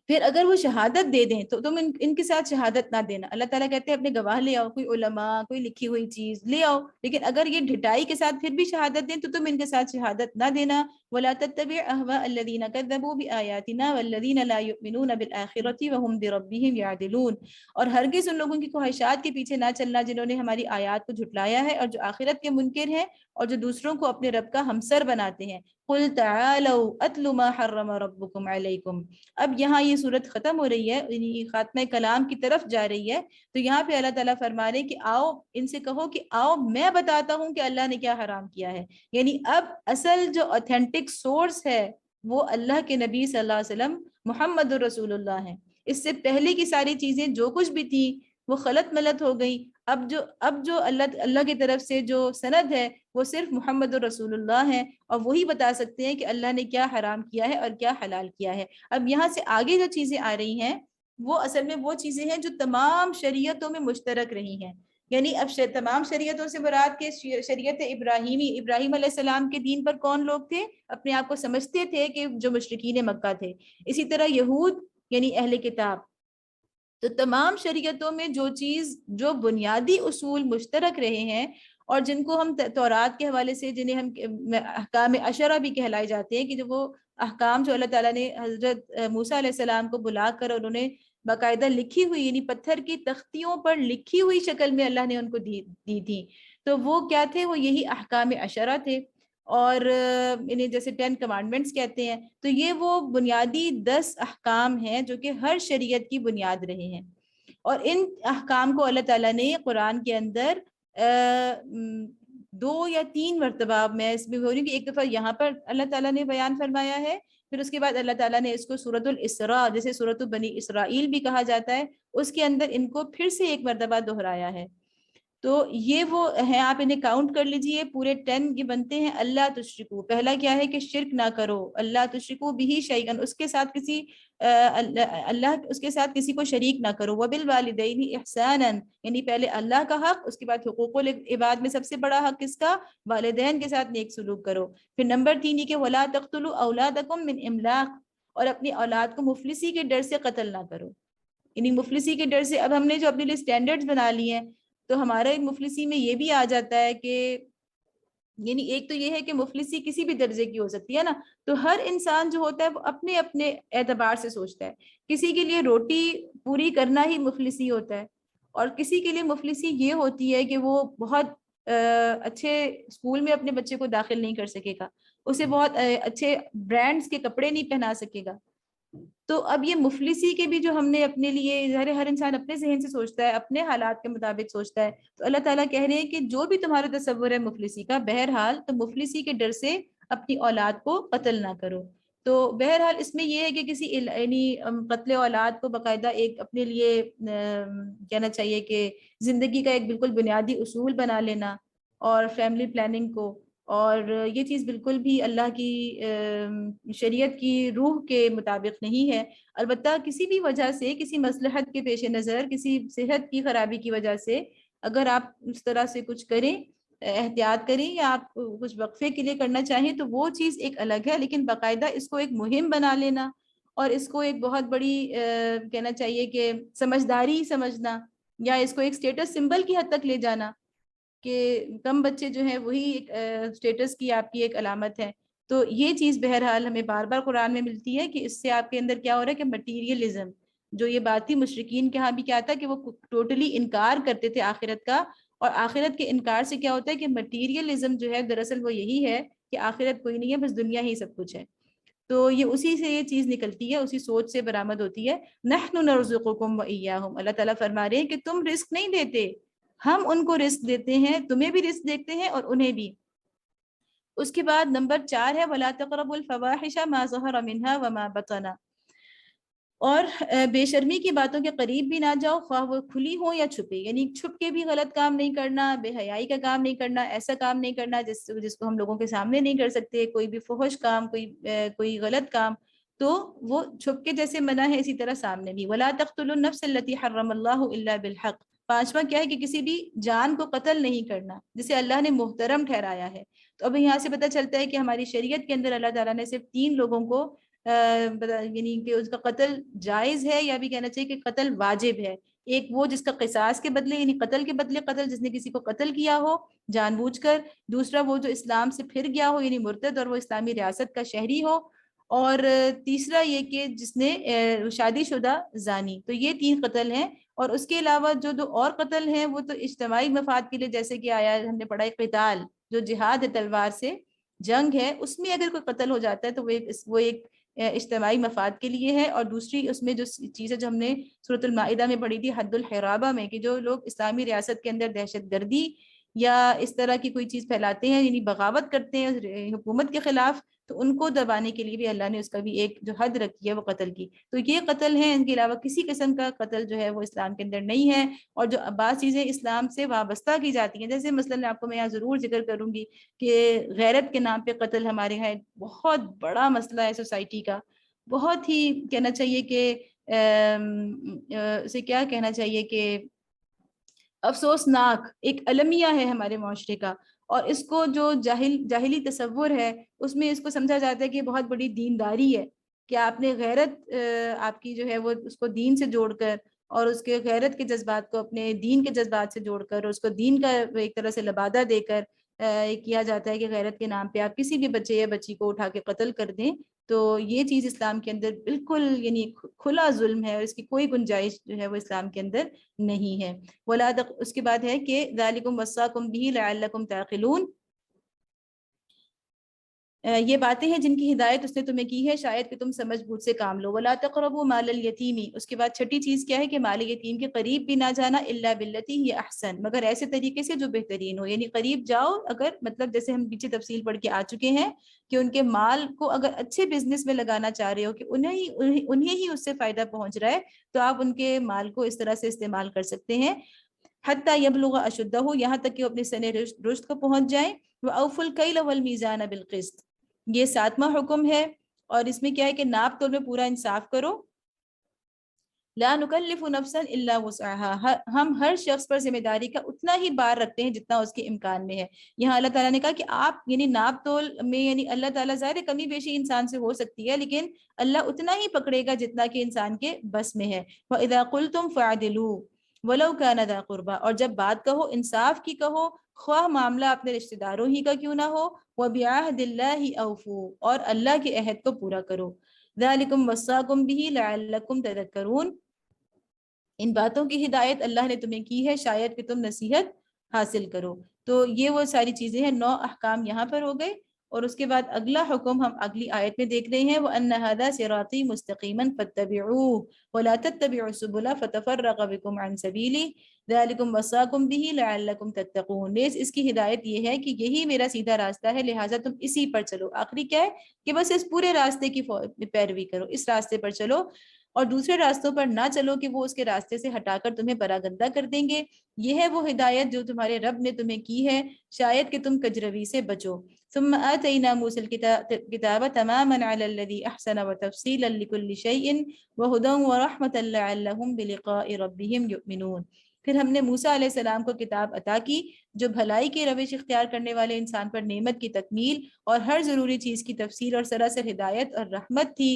پھر اگر وہ شہادت دے دیں تو تم ان کے ساتھ شہادت نہ دینا. اللہ تعالیٰ کہتے ہیں اپنے گواہ لے آؤ، کوئی علماء، کوئی لکھی ہوئی چیز لے آؤ، لیکن اگر یہ ڈھٹائی کے ساتھ پھر بھی شہادت دیں تو تم ان کے ساتھ شہادت نہ دینا. ولا تتبع اهواء الذين كذبوا بآياتنا والذين لا يؤمنون بالآخرة وهم بربهم يعدلون، اور ہرگز ان لوگوں کی خواہشات کے پیچھے نہ چلنا جنہوں نے ہماری آیات کو جھٹلایا ہے اور جو آخرت کے منکر ہیں اور جو دوسروں کو اپنے رب کا ہمسر بناتے ہیں. قل تعالوا اتل ما حرم ربكم عليكم. اب یہاں یہ صورت ختم ہو رہی ہے، یعنی خاتمہ کلام کی طرف جا رہی ہے، تو یہاں پہ اللہ تعالیٰ فرما رہے ہیں کہ آؤ، ان سے کہو کہ آؤ میں بتاتا ہوں کہ اللہ نے کیا حرام کیا ہے. یعنی اب اصل جو اوتھینٹک سورس ہے وہ اللہ کے نبی صلی اللہ علیہ وسلم محمد رسول اللہ ہیں. اس سے پہلے کی ساری چیزیں جو کچھ بھی تھی وہ خلط ملط ہو گئی. اب جو اللہ کی طرف سے جو سند ہے وہ صرف محمد رسول اللہ ہیں، اور وہی بتا سکتے ہیں کہ اللہ نے کیا حرام کیا ہے اور کیا حلال کیا ہے. اب یہاں سے آگے جو چیزیں آ رہی ہیں وہ اصل میں وہ چیزیں ہیں جو تمام شریعتوں میں مشترک رہی ہیں. یعنی اب تمام شریعتوں سے مراد کے شریعت ابراہیمی، ابراہیم علیہ السلام کے دین پر کون لوگ تھے؟ اپنے آپ کو سمجھتے تھے کہ جو مشرکین مکہ تھے. اسی طرح یہود یعنی اہل کتاب. تو تمام شریعتوں میں جو چیز، جو بنیادی اصول مشترک رہے ہیں اور جن کو ہم تورات کے حوالے سے، جنہیں ہم احکام عشرہ بھی کہلائے جاتے ہیں، کہ جو وہ احکام جو اللہ تعالیٰ نے حضرت موسیٰ علیہ السلام کو بلا کر انہوں نے باقاعدہ لکھی ہوئی، یعنی پتھر کی تختیوں پر لکھی ہوئی شکل میں اللہ نے ان کو دی تھی، تو وہ کیا تھے؟ وہ یہی احکام عشرہ تھے، اور انہیں جیسے 10 کمانڈمنٹس کہتے ہیں. تو یہ وہ بنیادی 10 احکام ہیں جو کہ ہر شریعت کی بنیاد رہے ہیں، اور ان احکام کو اللہ تعالیٰ نے قرآن کے اندر 2 یا 3 مرتبہ، میں اس میں بول رہی ہوں کہ ایک دفعہ یہاں پر اللہ تعالیٰ نے بیان فرمایا ہے، پھر اس کے بعد اللہ تعالیٰ نے اس کو سورۃ الاسراء، جیسے سورۃ بنی اسرائیل بھی کہا جاتا ہے، اس کے اندر ان کو پھر سے ایک مرتبہ دہرایا ہے. تو یہ وہ ہیں، آپ انہیں کاؤنٹ کر لیجئے، پورے 10 یہ بنتے ہیں. اللہ تشرکو، پہلا کیا ہے کہ شرک نہ کرو. اللہ تشرکو بہ شیئا، اس کے ساتھ کسی اللہ اس کے ساتھ کسی کو شریک نہ کرو. وبالوالدین احسانا، یعنی پہلے اللہ کا حق، اس کے بعد حقوق العباد میں سب سے بڑا حق کس کا؟ والدین کے ساتھ نیک سلوک کرو. پھر نمبر 3 یہ کہ ولا تقتلوا اولادکم من املاق، اور اپنی اولاد کو مفلسی کے ڈر سے قتل نہ کرو. یعنی مفلسی کے ڈر سے، اب ہم نے جو اپنے لیے سٹینڈرڈز بنا لیے ہیں، تو ہمارے مفلسی میں یہ بھی آ جاتا ہے کہ، یعنی ایک تو یہ ہے کہ مفلسی کسی بھی درجے کی ہو سکتی ہے نا، تو ہر انسان جو ہوتا ہے وہ اپنے اپنے اعتبار سے سوچتا ہے. کسی کے لیے روٹی پوری کرنا ہی مفلسی ہوتا ہے، اور کسی کے لیے مفلسی یہ ہوتی ہے کہ وہ بہت اچھے اسکول میں اپنے بچے کو داخل نہیں کر سکے گا، اسے بہت اچھے برانڈز کے کپڑے نہیں پہنا سکے گا. تو اب یہ مفلسی کے بھی جو ہم نے اپنے لیے، ہر انسان اپنے ذہن سے سوچتا ہے، اپنے حالات کے مطابق سوچتا ہے. تو اللہ تعالیٰ کہہ رہے ہیں کہ جو بھی تمہارا تصور ہے مفلسی کا، بہرحال تو مفلسی کے ڈر سے اپنی اولاد کو قتل نہ کرو. تو بہرحال اس میں یہ ہے کہ کسی یعنی قتل اولاد کو باقاعدہ ایک اپنے لیے کہنا چاہیے کہ زندگی کا ایک بالکل بنیادی اصول بنا لینا، اور فیملی پلاننگ کو، اور یہ چیز بالکل بھی اللہ کی شریعت کی روح کے مطابق نہیں ہے. البتہ کسی بھی وجہ سے، کسی مصلحت کے پیش نظر، کسی صحت کی خرابی کی وجہ سے اگر آپ اس طرح سے کچھ کریں، احتیاط کریں، یا آپ کچھ وقفے کے لیے کرنا چاہیں، تو وہ چیز ایک الگ ہے. لیکن باقاعدہ اس کو ایک مہم بنا لینا، اور اس کو ایک بہت بڑی کہنا چاہیے کہ سمجھداری سمجھنا، یا اس کو ایک سٹیٹس سمبل کی حد تک لے جانا کہ کم بچے جو ہیں وہی ایک سٹیٹس کی آپ کی ایک علامت ہے. تو یہ چیز بہرحال ہمیں بار بار قرآن میں ملتی ہے کہ اس سے آپ کے اندر کیا ہو رہا ہے کہ مٹیریلزم، جو یہ بات تھی مشرکین کے ہاں بھی کیا تھا کہ وہ ٹوٹلی انکار کرتے تھے آخرت کا، اور آخرت کے انکار سے کیا ہوتا ہے کہ مٹیریلزم جو ہے دراصل وہ یہی ہے کہ آخرت کوئی نہیں ہے، بس دنیا ہی سب کچھ ہے. تو یہ اسی سے یہ چیز نکلتی ہے، اسی سوچ سے برآمد ہوتی ہے. نحن نرزقکم وإیاہم، اللہ تعالیٰ فرما رہے ہیں کہ تم رزق نہیں دیتے، ہم ان کو رزق دیتے ہیں، تمہیں بھی رزق دیتے ہیں اور انہیں بھی. اس کے بعد نمبر 4 ہے وَلَا تَقْرَبُوا الْفَوَاحِشَ مَا ظَهَرَ مِنْهَا وَمَا بَطَنَ، اور بے شرمی کی باتوں کے قریب بھی نہ جاؤ، خواہ وہ کھلی ہوں یا چھپے. یعنی چھپ کے بھی غلط کام نہیں کرنا، بے حیائی کا کام نہیں کرنا، ایسا کام نہیں کرنا جس کو ہم لوگوں کے سامنے نہیں کر سکتے، کوئی بھی فحش کام، کوئی غلط کام. تو وہ چھپ کے جیسے منع ہے اسی طرح سامنے بھی. وَلَا تَقْتُلُوا النَّفْسَ الَّتِي حَرَّمَ اللَّهُ إِلَّا بِالْحَقِّ. پانچواں کیا ہے کہ کسی بھی جان کو قتل نہیں کرنا جسے اللہ نے محترم ٹھہرایا ہے. تو اب یہاں سے پتہ چلتا ہے کہ ہماری شریعت کے اندر اللہ تعالیٰ نے صرف 3 لوگوں کو یعنی کہ اس کا قتل جائز ہے یا بھی کہنا چاہیے کہ قتل واجب ہے. ایک وہ جس کا قصاص کے بدلے یعنی قتل کے بدلے قتل, جس نے کسی کو قتل کیا ہو جان بوجھ کر. دوسرا وہ جو اسلام سے پھر گیا ہو یعنی مرتد اور وہ اسلامی ریاست کا شہری ہو. اور تیسرا یہ کہ جس نے شادی شدہ زانی. تو یہ 3 قتل ہیں. اور اس کے علاوہ جو دو اور قتل ہیں وہ تو اجتماعی مفاد کے لیے, جیسے کہ آیا ہم نے پڑھا ہے قتال جو جہاد ہے تلوار سے جنگ ہے, اس میں اگر کوئی قتل ہو جاتا ہے تو وہ ایک اجتماعی مفاد کے لیے ہے. اور دوسری اس میں جو چیز ہے جو ہم نے سورۃ المائدہ میں پڑھی تھی حد الحرابہ میں, کہ جو لوگ اسلامی ریاست کے اندر دہشت گردی یا اس طرح کی کوئی چیز پھیلاتے ہیں یعنی بغاوت کرتے ہیں حکومت کے خلاف, تو ان کو دبانے کے لیے بھی اللہ نے اس کا بھی ایک جو حد رکھی ہے وہ قتل کی. تو یہ قتل ہیں, ان کے علاوہ کسی قسم کا قتل جو ہے وہ اسلام کے اندر نہیں ہے. اور جو بعض چیزیں اسلام سے وابستہ کی جاتی ہیں, جیسے مثلاً آپ کو میں یہاں ضرور ذکر کروں گی کہ غیرت کے نام پہ قتل ہمارے یہاں ایک بہت بڑا مسئلہ ہے سوسائٹی کا. بہت ہی کہنا چاہیے کہ اسے کیا کہنا چاہیے کہ افسوسناک ایک المیہ ہے ہمارے معاشرے کا. اور اس کو جو جاہلی تصور ہے اس میں اس کو سمجھا جاتا ہے کہ بہت بڑی دینداری ہے کہ آپ نے غیرت آپ کی جو ہے وہ اس کو دین سے جوڑ کر اور اس کے غیرت کے جذبات کو اپنے دین کے جذبات سے جوڑ کر اور اس کو دین کا ایک طرح سے لبادہ دے کر کیا جاتا ہے کہ غیرت کے نام پہ آپ کسی بھی بچے یا بچی کو اٹھا کے قتل کر دیں. تو یہ چیز اسلام کے اندر بالکل یعنی کھلا ظلم ہے اور اس کی کوئی گنجائش جو ہے وہ اسلام کے اندر نہیں ہے. اس کے بعد ہے کہ ذالکم وصاکم بہ لعلکم تعقلون. یہ باتیں ہیں جن کی ہدایت اس نے تمہیں کی ہے شاید کہ تم سمجھ بوجھ سے کام لو. ولا تقربوا مال الیتیم. اس کے بعد چھٹی چیز کیا ہے کہ مال یتیم کے قریب بھی نہ جانا الا باللتی ہی احسن, مگر ایسے طریقے سے جو بہترین ہو. یعنی قریب جاؤ اگر مطلب جیسے ہم پیچھے تفصیل پڑھ کے آ چکے ہیں کہ ان کے مال کو اگر اچھے بزنس میں لگانا چاہ رہے ہو کہ انہیں ہی اس سے فائدہ پہنچ رہا ہے تو آپ ان کے مال کو اس طرح سے استعمال کر سکتے ہیں. حتی یبلغ اشدہ, یہاں تک کہ وہ اپنے سن رشد کو پہنچ جائیں. وأوفوا الکیل والمیزان بالقسط. یہ 7واں حکم ہے اور اس میں کیا ہے کہ ناپ تول میں پورا انصاف کرو. لا نکلف نفسا الا وسعها, ہم ہر شخص پر ذمہ داری کا اتنا ہی بار رکھتے ہیں جتنا اس کے امکان میں ہے. یہاں اللہ تعالیٰ نے کہا کہ آپ یعنی ناپ تول میں یعنی اللہ تعالیٰ ظاہر کمی بیشی انسان سے ہو سکتی ہے لیکن اللہ اتنا ہی پکڑے گا جتنا کہ انسان کے بس میں ہے. وَإِذَا قُلْتُمْ فَعْدِلُوا وَلَوْ كَانَ ذَا قُرْبَى, اور جب بات کہو انصاف کی کہو خواہ معاملہ اپنے رشتہ داروں ہی کا کیوں نہ ہو. وَبِعَهْدِ اللَّهِ أَوْفُوا, اور اللہ کے عہد کو پورا کرو. ذَلِكُمْ وَصَّاكُمْ بِهِ لَعَلَّكُمْ تَذَكَّرُونَ. ان باتوں کی ہدایت اللہ نے تمہیں کی ہے شاید کہ تم نصیحت حاصل کرو. تو یہ وہ ساری چیزیں ہیں, 9 احکام یہاں پر ہو گئے. اور اس کے بعد اگلا حکم ہم اگلی آیت میں دیکھ رہے ہیں, وَأَنَّ هَذَا صِرَاطِي مُسْتَقِيمًا فَاتَّبِعُوهُ وَلَا تَتَّبِعُوا السُّبُلَ فَتَفَرَّقَ بِكُمْ عَنْ سَبِيلِهِ ذَلِكُمْ وَصَّاكُمْ بِهِ لَعَلَّكُمْ تَتَّقُونَ. اس کی ہدایت یہ ہے کہ یہی میرا سیدھا راستہ ہے لہٰذا تم اسی پر چلو. آخری کیا ہے کہ بس اس پورے راستے کی پیروی کرو, اس راستے پر چلو اور دوسرے راستوں پر نہ چلو کہ وہ اس کے راستے سے ہٹا کر تمہیں پراگندہ کر دیں گے. یہ ہے وہ ہدایت جو تمہارے رب نے تمہیں کی ہے شاید کہ تم کجروی سے بچو. ثم آتینا موسیٰ الکتاب تماما علی الذی احسن وتفصیلا لکل شیء وہدی ورحمۃ لعلہم بلقاء ربہم یؤمنون. پھر ہم نے موسیٰ علیہ السلام کو کتاب عطا کی جو بھلائی کی روش اختیار کرنے والے انسان پر نعمت کی تکمیل اور ہر ضروری چیز کی تفصیل اور سراسر ہدایت اور رحمت تھی.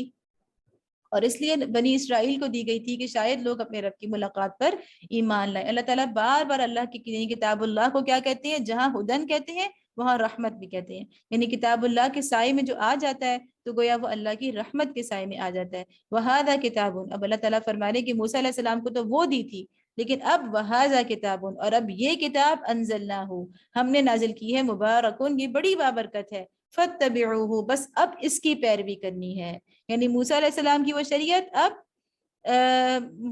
اور اس لیے بنی اسرائیل کو دی گئی تھی کہ شاید لوگ اپنے رب کی ملاقات پر ایمان لائیں. اللہ تعالیٰ بار بار اللہ کی کتاب اللہ کو کیا کہتے ہیں, جہاں ہدن کہتے ہیں وہاں رحمت بھی کہتے ہیں. یعنی کتاب اللہ کے سائے میں جو آ جاتا ہے تو گویا وہ اللہ کی رحمت کے سائے میں آ جاتا ہے. وَهَذَا کتاب, اب اللہ تعالیٰ فرما رہے کہ موسیٰ علیہ السلام کو تو وہ دی تھی لیکن اب وَهَذَا کتاب, اور اب یہ کتاب انزلناہ ہم نے نازل کی ہے, مبارکن یہ بڑی بابرکت ہے, فَاتَّبِعُوهُ بس اب اس کی پیروی کرنی ہے. یعنی موسیٰ علیہ السلام کی وہ شریعت اب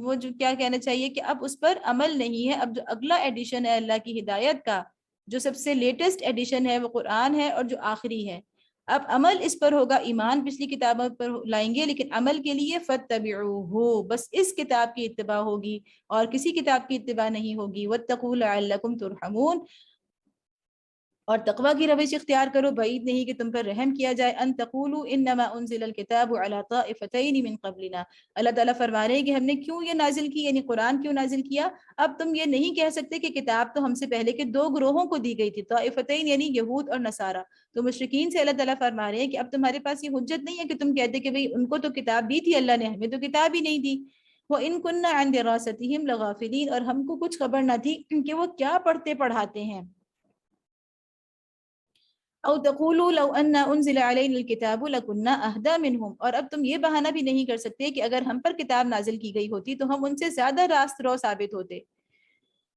وہ جو کیا کہنا چاہیے کہ اب اس پر عمل نہیں ہے. اب جو اگلا ایڈیشن ہے اللہ کی ہدایت کا, جو سب سے لیٹسٹ ایڈیشن ہے وہ قرآن ہے اور جو آخری ہے. اب عمل اس پر ہوگا, ایمان پچھلی کتابوں پر لائیں گے لیکن عمل کے لیے فَاتَّبِعُوهُ بس اس کتاب کی اتباع ہوگی اور کسی کتاب کی اتباع نہیں ہوگی. وَاتَّقُوا لَعَلَّكُمْ تُرْحَمُونَ, اور تقوی کی روش اختیار کرو، بعید نہیں کہ تم پر رحم کیا جائے. ان تقولوا انما انزل الكتاب على طائفتين من قبلنا. اللہ تعالیٰ فرما رہے ہیں کہ ہم نے کیوں یہ نازل کی، یعنی قرآن کیوں نازل کیا. اب تم یہ نہیں کہہ سکتے کہ کتاب تو ہم سے پہلے کے دو گروہوں کو دی گئی تھی، طائفتین یعنی یہود اور نصارہ. تو مشرکین سے اللہ تعالیٰ فرما رہے ہیں کہ اب تمہارے پاس یہ حجت نہیں ہے کہ تم کہتے کہ بھئی ان کو تو کتاب دی تھی اللہ نے، ہمیں تو کتاب ہی نہیں دی. وَإِن كُنَّا عَنْ دِرَاسَتِهِمْ لَغَافِلِينَ، اور ہم کو کچھ خبر نہ تھی کہ وہ کیا پڑھتے پڑھاتے ہیں. او تقولوا لو ان انزل علينا الكتاب لكنا اهدى منهم، اور اب تم یہ بہانہ بھی نہیں کر سکتے کہ اگر ہم پر کتاب نازل کی گئی ہوتی تو ہم ان سے زیادہ راست رو ثابت ہوتے.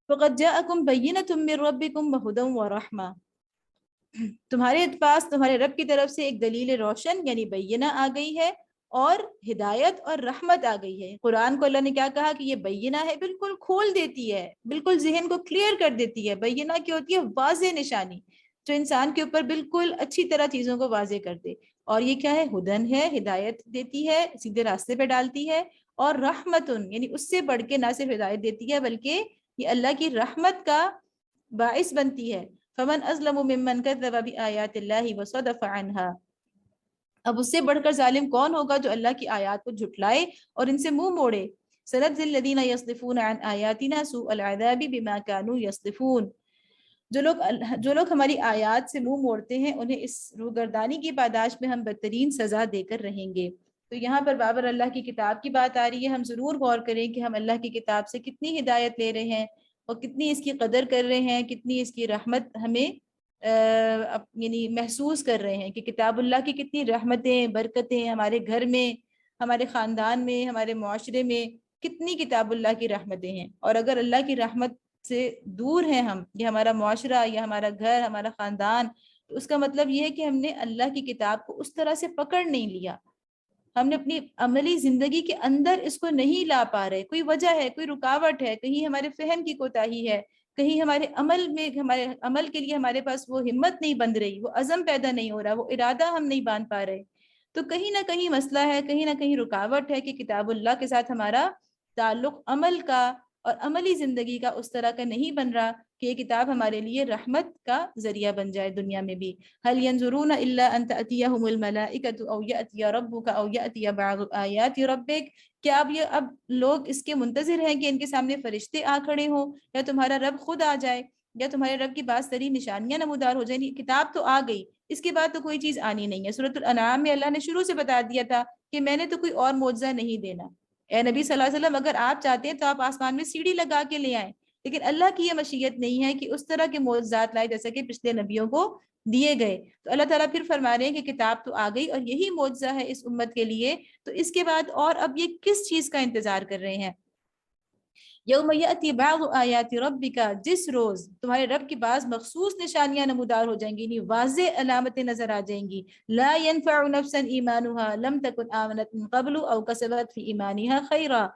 فقد جاءكم بينة من ربكم وهدى ورحمة، تمہارے پاس تمہارے رب کی طرف سے ایک دلیل روشن یعنی بینہ آ گئی ہے، اور ہدایت اور رحمت آ گئی ہے. قرآن کو اللہ نے کیا کہا کہ یہ بینہ ہے، بالکل کھول دیتی ہے، بالکل ذہن کو کلیئر کر دیتی ہے. بینہ کی ہوتی ہے واضح نشانی جو انسان کے اوپر بالکل اچھی طرح چیزوں کو واضح کر دے. اور یہ کیا ہے؟ ہدن ہے، ہدایت دیتی ہے، سیدھے راستے پہ ڈالتی ہے. اور رحمتن یعنی اس سے بڑھ کے نہ صرف ہدایت دیتی ہے بلکہ یہ اللہ کی رحمت کا باعث بنتی ہے. فمن ازلم ممن كذب بآیات اللہ وصدف عنها، اب اس سے بڑھ کر ظالم کون ہوگا جو اللہ کی آیات کو جھٹلائے اور ان سے منہ موڑے. سنجزی الذین یصدفون عن آیاتنا سوء العذاب بما كانوا یصدفون، جو لوگ ہماری آیات سے منہ موڑتے ہیں انہیں اس روگردانی کی پاداش میں ہم بدترین سزا دے کر رہیں گے. تو یہاں پر بابر اللہ کی کتاب کی بات آ رہی ہے. ہم ضرور غور کریں کہ ہم اللہ کی کتاب سے کتنی ہدایت لے رہے ہیں اور کتنی اس کی قدر کر رہے ہیں، کتنی اس کی رحمت ہمیں یعنی محسوس کر رہے ہیں کہ کتاب اللہ کی کتنی رحمتیں برکتیں ہمارے گھر میں، ہمارے خاندان میں، ہمارے معاشرے میں کتنی کتاب اللہ کی رحمتیں ہیں. اور اگر اللہ کی رحمت سے دور ہیں ہم، یہ ہمارا معاشرہ یا ہمارا گھر، ہمارا خاندان، تو اس کا مطلب یہ ہے کہ ہم نے اللہ کی کتاب کو اس طرح سے پکڑ نہیں لیا، ہم نے اپنی عملی زندگی کے اندر اس کو نہیں لا پا رہے. کوئی وجہ ہے، کوئی رکاوٹ ہے، کہیں ہمارے فہم کی کوتاہی ہے، کہیں ہمارے عمل میں، ہمارے عمل کے لیے ہمارے پاس وہ ہمت نہیں بند رہی، وہ عزم پیدا نہیں ہو رہا، وہ ارادہ ہم نہیں باندھ پا رہے. تو کہیں نہ کہیں مسئلہ ہے، کہیں نہ کہیں رکاوٹ ہے کہ کتاب اللہ کے ساتھ ہمارا تعلق عمل کا اور عملی زندگی کا اس طرح کا نہیں بن رہا کہ یہ کتاب ہمارے لیے رحمت کا ذریعہ بن جائے دنیا میں بھی. هل ينظرون الا ان تاتيهم الملائكه او ياتي ربك او ياتي بعض ايات ربك، کیا اب لوگ اس کے منتظر ہیں کہ ان کے سامنے فرشتے آ کھڑے ہوں، یا تمہارا رب خود آ جائے، یا تمہارے رب کی بعض ترین نشانیاں نمودار ہو جائیں. کتاب تو آ گئی، اس کے بعد تو کوئی چیز آنی نہیں ہے. سورۃ الانعام میں اللہ نے شروع سے بتا دیا تھا کہ میں نے تو کوئی اور معجزہ نہیں دینا. اے نبی صلی اللہ علیہ وسلم، اگر آپ چاہتے ہیں تو آپ آسمان میں سیڑھی لگا کے لے آئیں، لیکن اللہ کی یہ مشیت نہیں ہے کہ اس طرح کے معجزات لائے جیسا کہ پچھلے نبیوں کو دیے گئے. تو اللہ تعالیٰ پھر فرما رہے ہیں کہ کتاب تو آ گئی اور یہی معجزہ ہے اس امت کے لیے، تو اس کے بعد اور اب یہ کس چیز کا انتظار کر رہے ہیں. یوم یأتی بعض آیات ربک، جس روز تمہارے رب کی بعض مخصوص نشانیاں نمودار ہو جائیں گی، یعنی واضح علامتیں نظر آ جائیں گی. لا ينفع نفسا ایمانها لم تکن آمنت من قبل او کسبت فی ایمانها خیرا،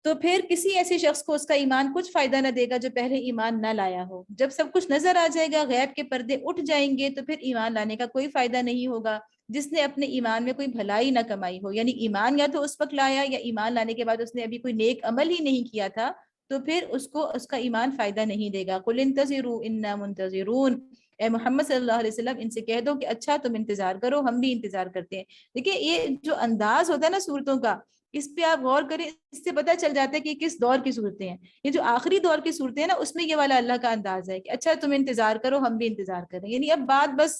تو پھر کسی ایسے شخص کو اس کا ایمان کچھ فائدہ نہ دے گا جو پہلے ایمان نہ لایا ہو. جب سب کچھ نظر آ جائے گا، غیب کے پردے اٹھ جائیں گے، تو پھر ایمان لانے کا کوئی فائدہ نہیں ہوگا جس نے اپنے ایمان میں کوئی بھلائی نہ کمائی ہو. یعنی ایمان یا تو اس وقت لایا، یا ایمان لانے کے بعد اس نے ابھی کوئی نیک عمل ہی نہیں کیا تھا، تو پھر اس کو اس کا ایمان فائدہ نہیں دے گا. قل انتظروا انا منتظرون، اے محمد صلی اللہ علیہ وسلم ان سے کہہ دو کہ اچھا تم انتظار کرو، ہم بھی انتظار کرتے ہیں. دیکھیں یہ جو انداز ہوتا ہے نا صورتوں کا، اس پہ آپ غور کریں، اس سے پتہ چل جاتا ہے کہ یہ کس دور کی صورتیں ہیں. یہ جو آخری دور کی صورتیں ہیں نا، اس میں یہ والا اللہ کا انداز ہے کہ اچھا تم انتظار کرو، ہم بھی انتظار کریں. یعنی اب بات بس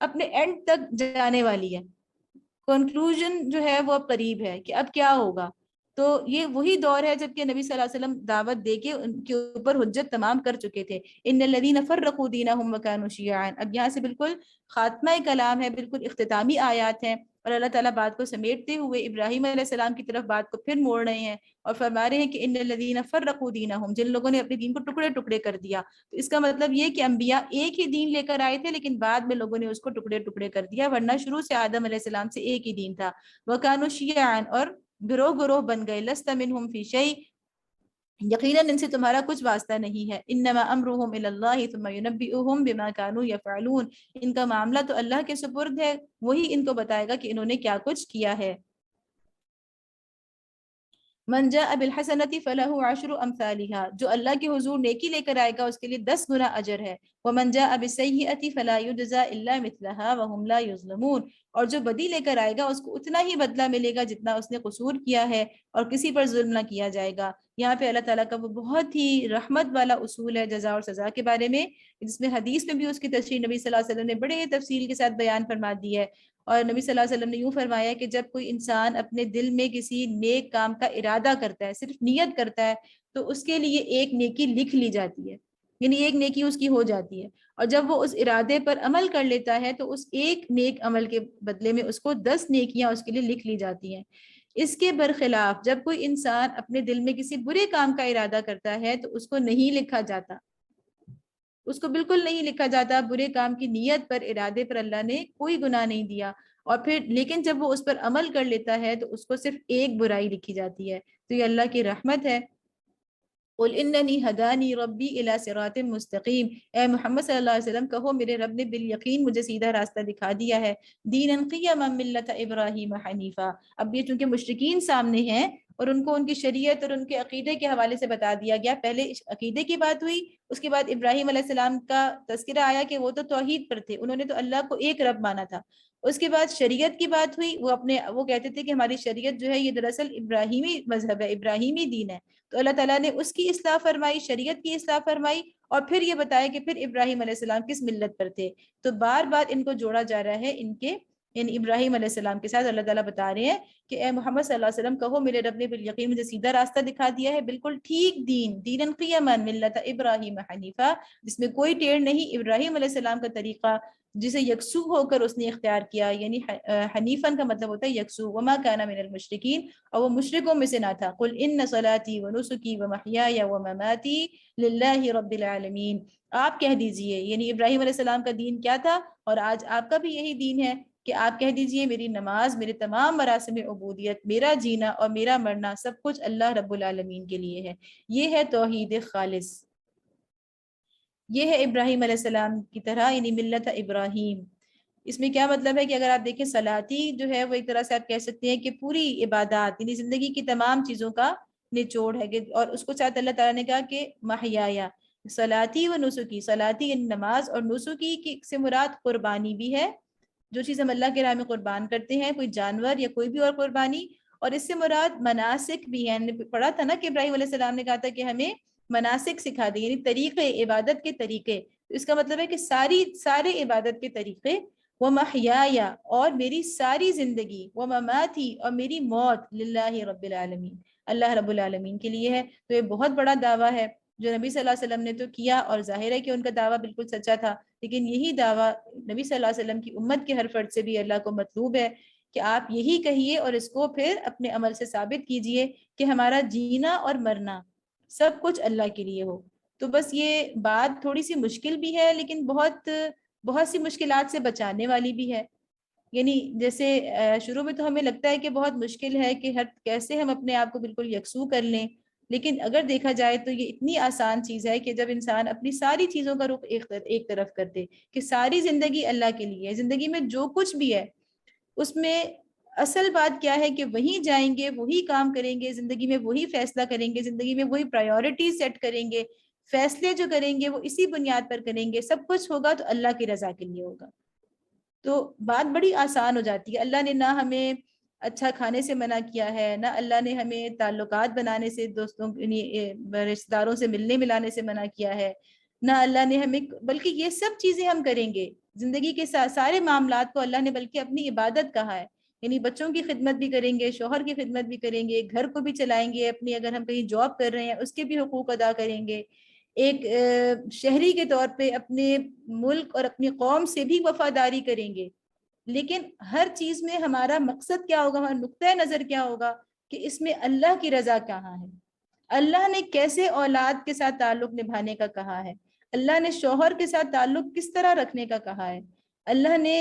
اپنے اینڈ تک جانے والی ہے، کنکلوژن جو ہے وہ اب قریب ہے کہ اب کیا ہوگا. تو یہ وہی دور ہے جب کہ نبی صلی اللہ علیہ وسلم دعوت دے کے ان کے اوپر حجت تمام کر چکے تھے. ان الذین فرقوا دینہم وکانوا شیعا، اب یہاں سے بالکل خاتمہ کلام ہے، بالکل اختتامی آیات ہیں، اور اللہ تعالیٰ بات کو سمیٹتے ہوئے ابراہیم علیہ السلام کی طرف بات کو پھر موڑ رہے ہیں اور فرما رہے ہیں کہ ان الذین فرقوا دینہم، جن لوگوں نے اپنے دین کو ٹکڑے ٹکڑے کر دیا. تو اس کا مطلب یہ کہ انبیاء ایک ہی دین لے کر آئے تھے، لیکن بعد میں لوگوں نے اس کو ٹکڑے ٹکڑے کر دیا، ورنہ شروع سے آدم علیہ السلام سے ایک ہی دین تھا. وکانوا شیعا، اور گروہ گروہ بن گئے. لست منہم فی شیء، یقیناً ان سے تمہارا کچھ واسطہ نہیں ہے. انما امرهم الی اللہ ثم ینبئهم بما كانوا یفعلون، ان کا معاملہ تو اللہ کے سپرد ہے، وہی ان کو بتائے گا کہ انہوں نے کیا کچھ کیا ہے. من جاء بالحسنۃ فلہ عشر امثالها، جو اللہ کے حضور نیکی لے کر آئے گا اس کے لیے 10 گنا اجر ہے. ومن جاء بالسیئۃ فلا یجزى الا مثلها وهم لا یظلمون، اور جو بدی لے کر آئے گا اس کو اتنا ہی بدلہ ملے گا جتنا اس نے قصور کیا ہے، اور کسی پر ظلم نہ کیا جائے گا. یہاں پہ اللہ تعالیٰ کا وہ بہت ہی رحمت والا اصول ہے جزا اور سزا کے بارے میں، جس میں حدیث میں بھی اس کی تشریح نبی صلی اللہ علیہ وسلم نے بڑے تفصیل کے ساتھ بیان فرما دی ہے. اور نبی صلی اللہ علیہ وسلم نے یوں فرمایا کہ جب کوئی انسان اپنے دل میں کسی نیک کام کا ارادہ کرتا ہے، صرف نیت کرتا ہے، تو اس کے لیے ایک نیکی لکھ لی جاتی ہے، یعنی ایک نیکی اس کی ہو جاتی ہے. اور جب وہ اس ارادے پر عمل کر لیتا ہے تو اس ایک نیک عمل کے بدلے میں اس کو 10 نیکیاں اس کے لیے لکھ لی جاتی ہیں. اس کے برخلاف جب کوئی انسان اپنے دل میں کسی برے کام کا ارادہ کرتا ہے تو اس کو نہیں لکھا جاتا، اس کو بالکل نہیں لکھا جاتا. برے کام کی نیت پر، ارادے پر اللہ نے کوئی گناہ نہیں دیا. اور پھر لیکن جب وہ اس پر عمل کر لیتا ہے تو اس کو صرف ایک برائی لکھی جاتی ہے. تو یہ اللہ کی رحمت ہے. قل اننی ہدانی ربی الی صراط مستقیم، اے محمد صلی اللہ علیہ وسلم کہو میرے رب نے بالیقین مجھے سیدھا راستہ دکھا دیا ہے. دینا قیما ملت ابراہیم حنیفا. اب یہ چونکہ مشرکین سامنے ہیں اور ان کو ان کی شریعت اور ان کے عقیدے کے حوالے سے بتا دیا گیا، پہلے عقیدے کی بات ہوئی، اس کے بعد ابراہیم علیہ السلام کا تذکرہ آیا کہ وہ تو توحید پر تھے، انہوں نے تو اللہ کو ایک رب مانا تھا. اس کے بعد شریعت کی بات ہوئی، وہ کہتے تھے کہ ہماری شریعت جو ہے یہ دراصل ابراہیمی مذہب ہے، ابراہیمی دین ہے. تو اللہ تعالیٰ نے اس کی اصلاح فرمائی، شریعت کی اصلاح فرمائی، اور پھر یہ بتایا کہ پھر ابراہیم علیہ السلام کس ملت پر تھے. تو بار بار ان کو جوڑا جا رہا ہے ان کے ابراہیم علیہ السلام کے ساتھ. اللہ تعالیٰ بتا رہے ہیں کہ اے محمد صلی اللہ علیہ وسلم کہو میرے رب نے بالیقین مجھے سیدھا راستہ دکھا دیا ہے، بالکل ٹھیک دین، دینا قیما ملت ابراہیم حنیفا، جس میں کوئی ٹیڑھ نہیں. ابراہیم علیہ السلام کا طریقہ جسے یکسو ہو کر اس نے اختیار کیا، یعنی حنیفن کا مطلب ہوتا ہے یکسو. وما کان من المشرکین، اور وہ مشرکوں میں سے نہ تھا. قل ان صلاتی ونسکی ومحیای ومماتی للہ رب العالمین. آپ کہہ دیجئے، یعنی ابراہیم علیہ السلام کا دین کیا تھا، اور آج آپ کا بھی یہی دین ہے کہ آپ کہہ دیجئے میری نماز، میرے تمام مراسم عبودیت، میرا جینا اور میرا مرنا سب کچھ اللہ رب العالمین کے لیے ہے. یہ ہے توحید خالص، یہ ہے ابراہیم علیہ السلام کی طرح، یعنی ملت ابراہیم. اس میں کیا مطلب ہے کہ اگر آپ دیکھیں صلاتی جو ہے وہ ایک طرح سے آپ کہہ سکتے ہیں کہ پوری عبادات، یعنی زندگی کی تمام چیزوں کا نچوڑ ہے. اور اس کو ساتھ اللہ تعالیٰ نے کہا کہ محیایا صلاتی و نسکی، صلاتی یعنی نماز، اور نسکی سے مراد قربانی بھی ہے، جو چیز ہم اللہ کے راہ میں قربان کرتے ہیں، کوئی جانور یا کوئی بھی اور قربانی. اور اس سے مراد مناسک بھی ہیں. پڑھا تھا نا کہ ابراہیم علیہ السلام نے کہا تھا کہ ہمیں مناسک سکھا دیں، یعنی طریقے، عبادت کے طریقے. اس کا مطلب ہے کہ سارے عبادت کے طریقے. وَمَحْيَايَ، اور میری ساری زندگی، وَمَمَاتِي، اور میری موت، للہ رب العالمین، اللہ رب العالمین کے لیے ہے. تو یہ بہت بڑا دعویٰ ہے جو نبی صلی اللہ علیہ وسلم نے تو کیا، اور ظاہر ہے کہ ان کا دعویٰ بالکل سچا تھا. لیکن یہی دعویٰ نبی صلی اللہ علیہ وسلم کی امت کے ہر فرد سے بھی اللہ کو مطلوب ہے کہ آپ یہی کہیے اور اس کو پھر اپنے عمل سے ثابت کیجئے کہ ہمارا جینا اور مرنا سب کچھ اللہ کے لیے ہو. تو بس یہ بات تھوڑی سی مشکل بھی ہے، لیکن بہت سی مشکلات سے بچانے والی بھی ہے. یعنی جیسے شروع میں تو ہمیں لگتا ہے کہ بہت مشکل ہے کہ کیسے ہم اپنے آپ کو بالکل یکسو کر لیں، لیکن اگر دیکھا جائے تو یہ اتنی آسان چیز ہے کہ جب انسان اپنی ساری چیزوں کا رخ ایک طرف کر دے کہ ساری زندگی اللہ کے لیے ہے، زندگی میں جو کچھ بھی ہے اس میں اصل بات کیا ہے کہ وہیں جائیں گے، وہی کام کریں گے، زندگی میں وہی فیصلہ کریں گے، زندگی میں وہی پرائیورٹی سیٹ کریں گے، فیصلے جو کریں گے وہ اسی بنیاد پر کریں گے، سب کچھ ہوگا تو اللہ کی رضا کے لیے ہوگا. تو بات بڑی آسان ہو جاتی ہے. اللہ نے نہ ہمیں اچھا کھانے سے منع کیا ہے، نہ اللہ نے ہمیں تعلقات بنانے سے، دوستوں رشتہ داروں سے ملنے ملانے سے منع کیا ہے، نہ اللہ نے ہمیں، بلکہ یہ سب چیزیں ہم کریں گے زندگی کے سارے معاملات کو اللہ نے بلکہ اپنی عبادت کہا ہے. یعنی بچوں کی خدمت بھی کریں گے، شوہر کی خدمت بھی کریں گے، گھر کو بھی چلائیں گے اپنی، اگر ہم کہیں جاب کر رہے ہیں اس کے بھی حقوق ادا کریں گے، ایک شہری کے طور پہ اپنے ملک اور اپنی قوم سے بھی وفاداری کریں گے. لیکن ہر چیز میں ہمارا مقصد کیا ہوگا، ہمارا نقطۂ نظر کیا ہوگا کہ اس میں اللہ کی رضا کہاں ہے، اللہ نے کیسے اولاد کے ساتھ تعلق نبھانے کا کہا ہے، اللہ نے شوہر کے ساتھ تعلق کس طرح رکھنے کا کہا ہے، اللہ نے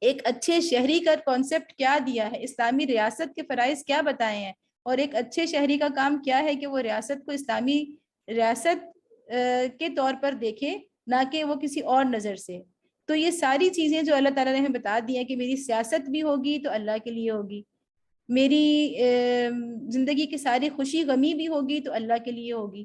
ایک اچھے شہری کا کانسیپٹ کیا دیا ہے، اسلامی ریاست کے فرائض کیا بتائے ہیں، اور ایک اچھے شہری کا کام کیا ہے کہ وہ ریاست کو اسلامی ریاست کے طور پر دیکھے، نہ کہ وہ کسی اور نظر سے. تو یہ ساری چیزیں جو اللہ تعالیٰ نے ہمیں بتا دی ہیں کہ میری سیاست بھی ہوگی تو اللہ کے لیے ہوگی، میری زندگی کی ساری خوشی غمی بھی ہوگی تو اللہ کے لیے ہوگی،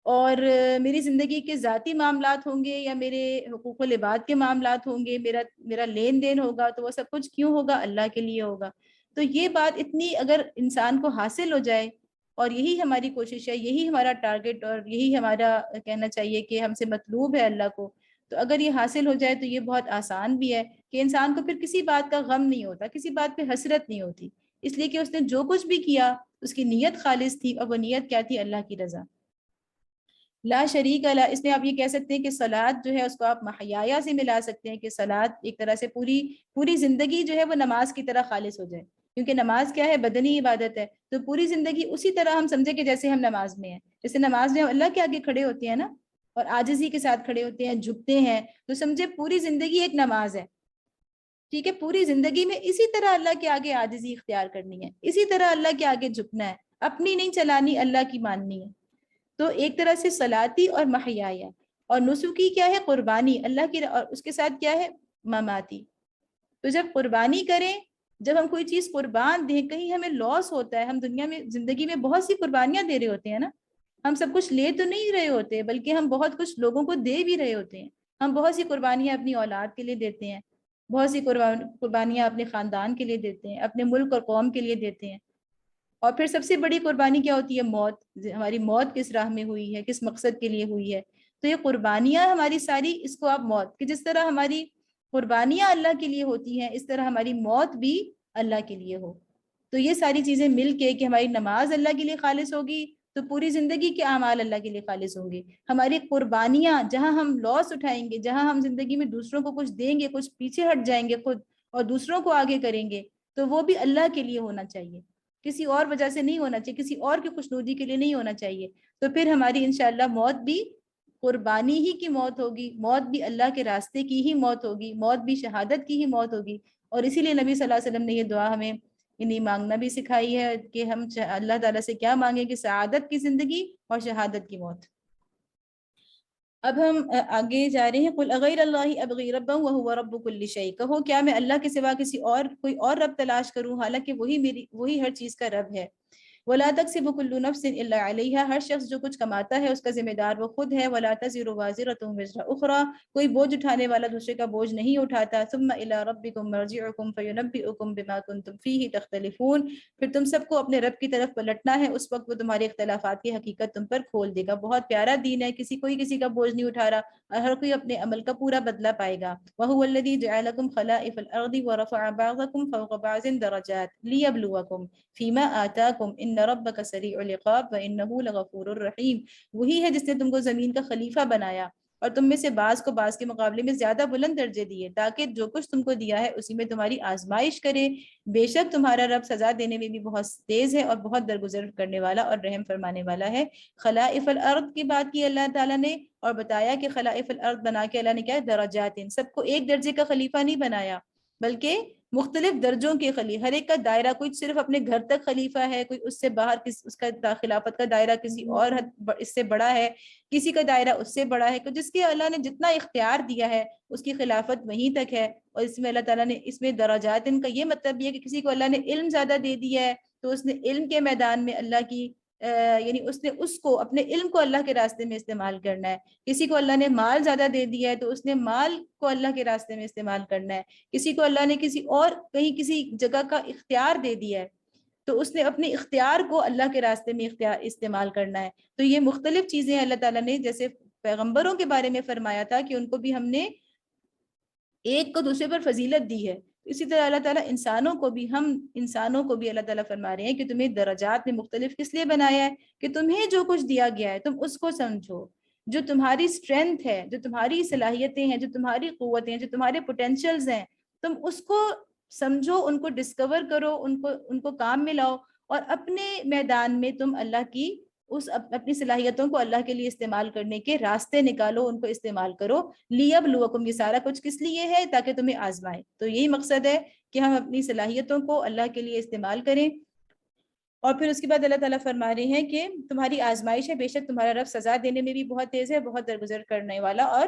اور میری زندگی کے ذاتی معاملات ہوں گے یا میرے حقوق العباد کے معاملات ہوں گے، میرا لین دین ہوگا تو وہ سب کچھ کیوں ہوگا؟ اللہ کے لیے ہوگا۔ تو یہ بات اتنی اگر انسان کو حاصل ہو جائے، اور یہی ہماری کوشش ہے، یہی ہمارا ٹارگٹ، اور یہی ہمارا کہنا چاہیے کہ ہم سے مطلوب ہے اللہ کو، تو اگر یہ حاصل ہو جائے تو یہ بہت آسان بھی ہے کہ انسان کو پھر کسی بات کا غم نہیں ہوتا، کسی بات پہ حسرت نہیں ہوتی، اس لیے کہ اس نے جو کچھ بھی کیا اس کی نیت خالص تھی، اور وہ نیت کیا تھی؟ اللہ کی رضا۔ لا شریک اللہ، اس میں آپ یہ کہہ سکتے ہیں کہ صلاۃ جو ہے اس کو آپ محیا سے ملا سکتے ہیں، کہ صلاۃ ایک طرح سے پوری پوری زندگی جو ہے وہ نماز کی طرح خالص ہو جائے، کیونکہ نماز کیا ہے؟ بدنی عبادت ہے، تو پوری زندگی اسی طرح ہم سمجھے کہ جیسے ہم نماز میں ہیں، جیسے نماز میں ہم اللہ کے آگے کھڑے ہوتے ہیں نا، اور عاجزی کے ساتھ کھڑے ہوتے ہیں، جھکتے ہیں، تو سمجھے پوری زندگی ایک نماز ہے، ٹھیک ہے؟ پوری زندگی میں اسی طرح اللہ کے آگے عاجزی اختیار کرنی ہے، اسی طرح اللہ کے آگے جھکنا ہے، اپنی نہیں چلانی، اللہ کی ماننی ہے۔ تو ایک طرح سے صلاتی اور محیایا، اور نسکی کیا ہے؟ قربانی اللہ کی، اور اس کے ساتھ کیا ہے؟ مماتی۔ تو جب قربانی کریں، جب ہم کوئی چیز قربان دیں، کہیں ہمیں لاس ہوتا ہے، ہم دنیا میں زندگی میں بہت سی قربانیاں دے رہے ہوتے ہیں نا، ہم سب کچھ لے تو نہیں رہے ہوتے، بلکہ ہم بہت کچھ لوگوں کو دے بھی رہے ہوتے ہیں، ہم بہت سی قربانیاں اپنی اولاد کے لیے دیتے ہیں، بہت سی قربانیاں اپنے خاندان کے لیے دیتے ہیں، اپنے ملک اور قوم کے لیے دیتے ہیں، اور پھر سب سے بڑی قربانی کیا ہوتی ہے؟ موت۔ ہماری موت کس راہ میں ہوئی ہے، کس مقصد کے لیے ہوئی ہے؟ تو یہ قربانیاں ہماری ساری، اس کو آپ موت، کہ جس طرح ہماری قربانیاں اللہ کے لیے ہوتی ہیں، اس طرح ہماری موت بھی اللہ کے لیے ہو۔ تو یہ ساری چیزیں مل کے، کہ ہماری نماز اللہ کے لیے خالص ہوگی تو پوری زندگی کے اعمال اللہ کے لیے خالص ہوں گے، ہماری قربانیاں جہاں ہم لاس اٹھائیں گے، جہاں ہم زندگی میں دوسروں کو کچھ دیں گے، کچھ پیچھے ہٹ جائیں گے خود اور دوسروں کو آگے کریں گے، تو وہ بھی اللہ کے لیے ہونا چاہیے، کسی اور وجہ سے نہیں ہونا چاہیے، کسی اور کی خوشنودی کے لیے نہیں ہونا چاہیے۔ تو پھر ہماری انشاءاللہ موت بھی قربانی ہی کی موت ہوگی، موت بھی اللہ کے راستے کی ہی موت ہوگی، موت بھی شہادت کی ہی موت ہوگی۔ اور اسی لیے نبی صلی اللہ علیہ وسلم نے یہ دعا ہمیں یعنی مانگنا بھی سکھائی ہے کہ ہم اللہ تعالیٰ سے کیا مانگیں؟ کہ سعادت کی زندگی اور شہادت کی موت۔ اب ہم آگے جا رہے ہیں۔ قل اغیر اللہ ابغی ربا وہو رب کل شیء، کہو کیا میں اللہ کے سوا کسی اور کوئی اور رب تلاش کروں، حالانکہ وہی ہر چیز کا رب ہے۔ ولا تکسب کل نفس الا علیہا، ہر شخص جو کچھ کماتا ہے اس کا ذمہ دار وہ خود ہے۔ ولا تزر وازرۃ وزر اخری، کوئی بوجھ اٹھانے والا دوسرے کا بوجھ نہیں اٹھاتا۔ ثم الی ربکم مرجعکم فینبئکم بما کنتم فیہ تختلفون، پھر تم سب کو اپنے رب کی طرف پلٹنا ہے، اس وقت وہ تمہارے اختلافات کی حقیقت تم پر کھول دے گا۔ بہت پیارا دین ہے، کوئی کسی کا بوجھ نہیں اٹھا رہا، اور ہر کوئی اپنے عمل کا پورا بدلہ پائے گا۔ وَهُوَ الَّذِي جَعَلَكُمْ خَلَائِفَ الْأَرْضِ وَرَفَعَ بَعْضَكُمْ فَوْقَ بَعْضٍ دَرَجَاتٍ لِيَبْلُوَكُمْ فِيمَا آتَاكُمْ إِنَّ رَبَّكَ سَرِيعُ الْعِقَابِ وَإِنَّهُ لَغَفُورٌ رَحِيمٌ، وہی ہے جس نے تم کو زمین کا خلیفہ بنایا اور تم میں سے بعض کو بعض کے مقابلے میں زیادہ بلند درجے دیے، تاکہ جو کچھ تم کو دیا ہے اسی میں تمہاری آزمائش کرے۔ بے شک تمہارا رب سزا دینے میں بھی بہت تیز ہے اور بہت درگزر کرنے والا اور رحم فرمانے والا ہے۔ خلائف الارض کی بات کی اللہ تعالیٰ نے، اور بتایا کہ خلائف الارض بنا کے اللہ نے کیا؟ درجات، سب کو ایک درجے کا خلیفہ نہیں بنایا، بلکہ مختلف درجوں کے خلیفہ، ہر ایک کا دائرہ، کوئی صرف اپنے گھر تک خلیفہ ہے، کوئی اس سے باہر اس کا خلافت کا دائرہ کسی اور اس سے بڑا ہے، کسی کا دائرہ اس سے بڑا ہے، جس کے اللہ نے جتنا اختیار دیا ہے اس کی خلافت وہیں تک ہے۔ اور اس میں اللہ تعالیٰ نے اس میں درجات، ان کا یہ مطلب یہ ہے کہ کسی کو اللہ نے علم زیادہ دے دیا ہے تو اس نے علم کے میدان میں اللہ کی یعنی اس نے اس کو اپنے علم کو اللہ کے راستے میں استعمال کرنا ہے۔ کسی کو اللہ نے مال زیادہ دے دیا ہے تو اس نے مال کو اللہ کے راستے میں استعمال کرنا ہے۔ کسی کو اللہ نے کسی اور کہیں کسی جگہ کا اختیار دے دیا ہے تو اس نے اپنے اختیار کو اللہ کے راستے میں استعمال کرنا ہے۔ تو یہ مختلف چیزیں اللہ تعالیٰ نے جیسے پیغمبروں کے بارے میں فرمایا تھا کہ ان کو بھی ہم نے ایک کو دوسرے پر فضیلت دی ہے، اسی طرح اللہ تعالیٰ انسانوں کو بھی اللہ تعالیٰ فرما رہے ہیں کہ تمہیں درجات میں مختلف کس لیے بنایا ہے؟ کہ تمہیں جو کچھ دیا گیا ہے تم اس کو سمجھو، جو تمہاری اسٹرینتھ ہے، جو تمہاری صلاحیتیں ہیں، جو تمہاری قوتیں ہیں، جو تمہارے پوٹینشیلز ہیں، تم اس کو سمجھو، ان کو ڈسکور کرو، ان کو کام میں لاؤ، اور اپنے میدان میں تم اللہ کی اپنی صلاحیتوں کو اللہ کے لیے استعمال کرنے کے راستے نکالو، ان کو استعمال کرو۔ لیبلوکم، یہ سارا کچھ کس لیے ہے؟ تاکہ تمہیں آزمائے۔ تو یہی مقصد ہے کہ ہم اپنی صلاحیتوں کو اللہ کے لیے استعمال کریں۔ اور پھر اس کے بعد اللہ تعالیٰ فرما رہے ہیں کہ تمہاری آزمائش ہے، بے شک تمہارا رب سزا دینے میں بھی بہت تیز ہے، بہت درگزر کرنے والا اور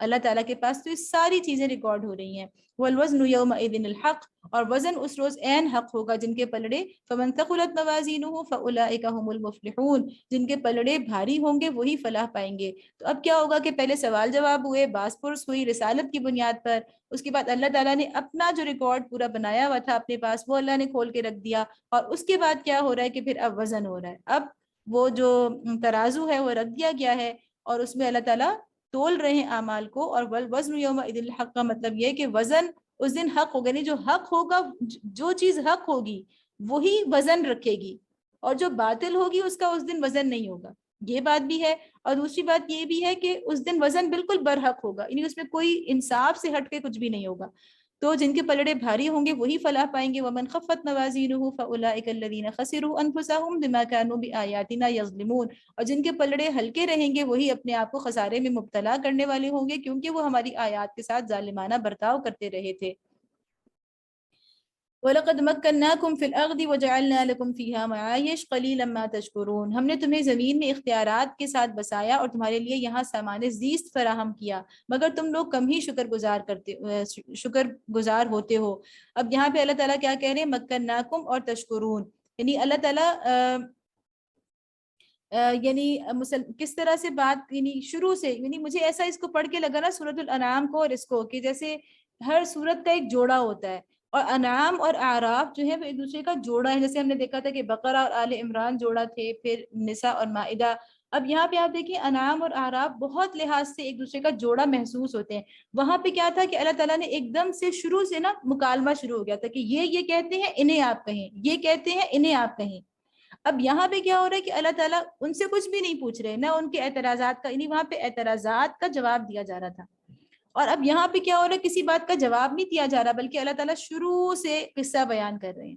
اللہ تعالیٰ کے پاس تو یہ ساری چیزیں ریکارڈ ہو رہی ہیں. والوزن یومئذ الحق، اور وزن اس روز عین حق ہوگا جن کے پلڑے فمن ثقلت موازینہ فاولئک هم المفلحون، جن کے پلڑے بھاری ہوں گے وہی فلاح پائیں گے. تو اب کیا ہوگا کہ پہلے سوال جواب ہوئے، باس پرس ہوئی رسالت کی بنیاد پر، اس کے بعد اللہ تعالیٰ نے اپنا جو ریکارڈ پورا بنایا ہوا تھا اپنے پاس وہ اللہ نے کھول کے رکھ دیا، اور اس کے بعد کیا ہو رہا ہے کہ پھر اب وزن ہو رہا ہے. اب وہ جو ترازو ہے وہ رکھ دیا گیا ہے اور اس میں اللہ تعالیٰ تول رہے ہیں اعمال کو. اور والوزن یومئذ الحق کا مطلب یہ کہ وزن اس دن حق ہوگا، نہیں جو حق ہوگا، جو چیز حق ہوگی وہی وزن رکھے گی، اور جو باطل ہوگی اس کا اس دن وزن نہیں ہوگا. یہ بات بھی ہے. اور دوسری بات یہ بھی ہے کہ اس دن وزن بالکل برحق ہوگا، یعنی اس میں کوئی انصاف سے ہٹ کے کچھ بھی نہیں ہوگا. تو جن کے پلڑے بھاری ہوں گے وہی فلاح پائیں گے. ومن خفت موازینہ فاولئک الذین خسروا انفسهم بما كانوا بآیاتنا یظلمون، اور جن کے پلڑے ہلکے رہیں گے وہی اپنے آپ کو خسارے میں مبتلا کرنے والے ہوں گے، کیونکہ وہ ہماری آیات کے ساتھ ظالمانہ برتاؤ کرتے رہے تھے. وَلَقَدْ مَكَّنَّاكُمْ فِي الْأَرْضِ وَجَعَلْنَا لَكُمْ فِيهَا مَعَايِشَ قَلِيلًا مَا تَشْكُرُونَ، ہم نے تمہیں زمین میں اختیارات کے ساتھ بسایا اور تمہارے لیے یہاں سامان زیست فراہم کیا، مگر تم لوگ کم ہی شکر گزار ہوتے ہو. اب یہاں پہ اللہ تعالیٰ کیا کہہ رہے ہیں؟ مَكَّنَّاكُمْ اور تشکرون، یعنی اللہ تعالیٰ یعنی کس طرح سے بات، یعنی شروع سے، یعنی مجھے ایسا اس کو پڑھ کے لگا نا سورۃ الانعام کو اور اس کو، کہ جیسے ہر سورت کا ایک جوڑا ہوتا ہے، اور انعام اور اعراف جو ہے وہ ایک دوسرے کا جوڑا ہے. جیسے ہم نے دیکھا تھا کہ بقرہ اور آل عمران جوڑا تھے، پھر نساء اور مائدہ. اب یہاں پہ آپ دیکھیں انعام اور اعراف بہت لحاظ سے ایک دوسرے کا جوڑا محسوس ہوتے ہیں. وہاں پہ کیا تھا کہ اللہ تعالیٰ نے ایک دم سے شروع سے نا مکالمہ شروع ہو گیا تھا کہ یہ کہتے ہیں انہیں آپ کہیں، یہ کہتے ہیں انہیں آپ کہیں. اب یہاں پہ کیا ہو رہا ہے کہ اللہ تعالیٰ ان سے کچھ بھی نہیں پوچھ رہے، نہ ان کے اعتراضات کا، یعنی وہاں پہ اعتراضات کا جواب دیا جا رہا تھا. اور اب یہاں پہ کیا ہو رہا ہے، کسی بات کا جواب نہیں دیا جا رہا، بلکہ اللہ تعالیٰ شروع سے قصہ بیان کر رہے ہیں.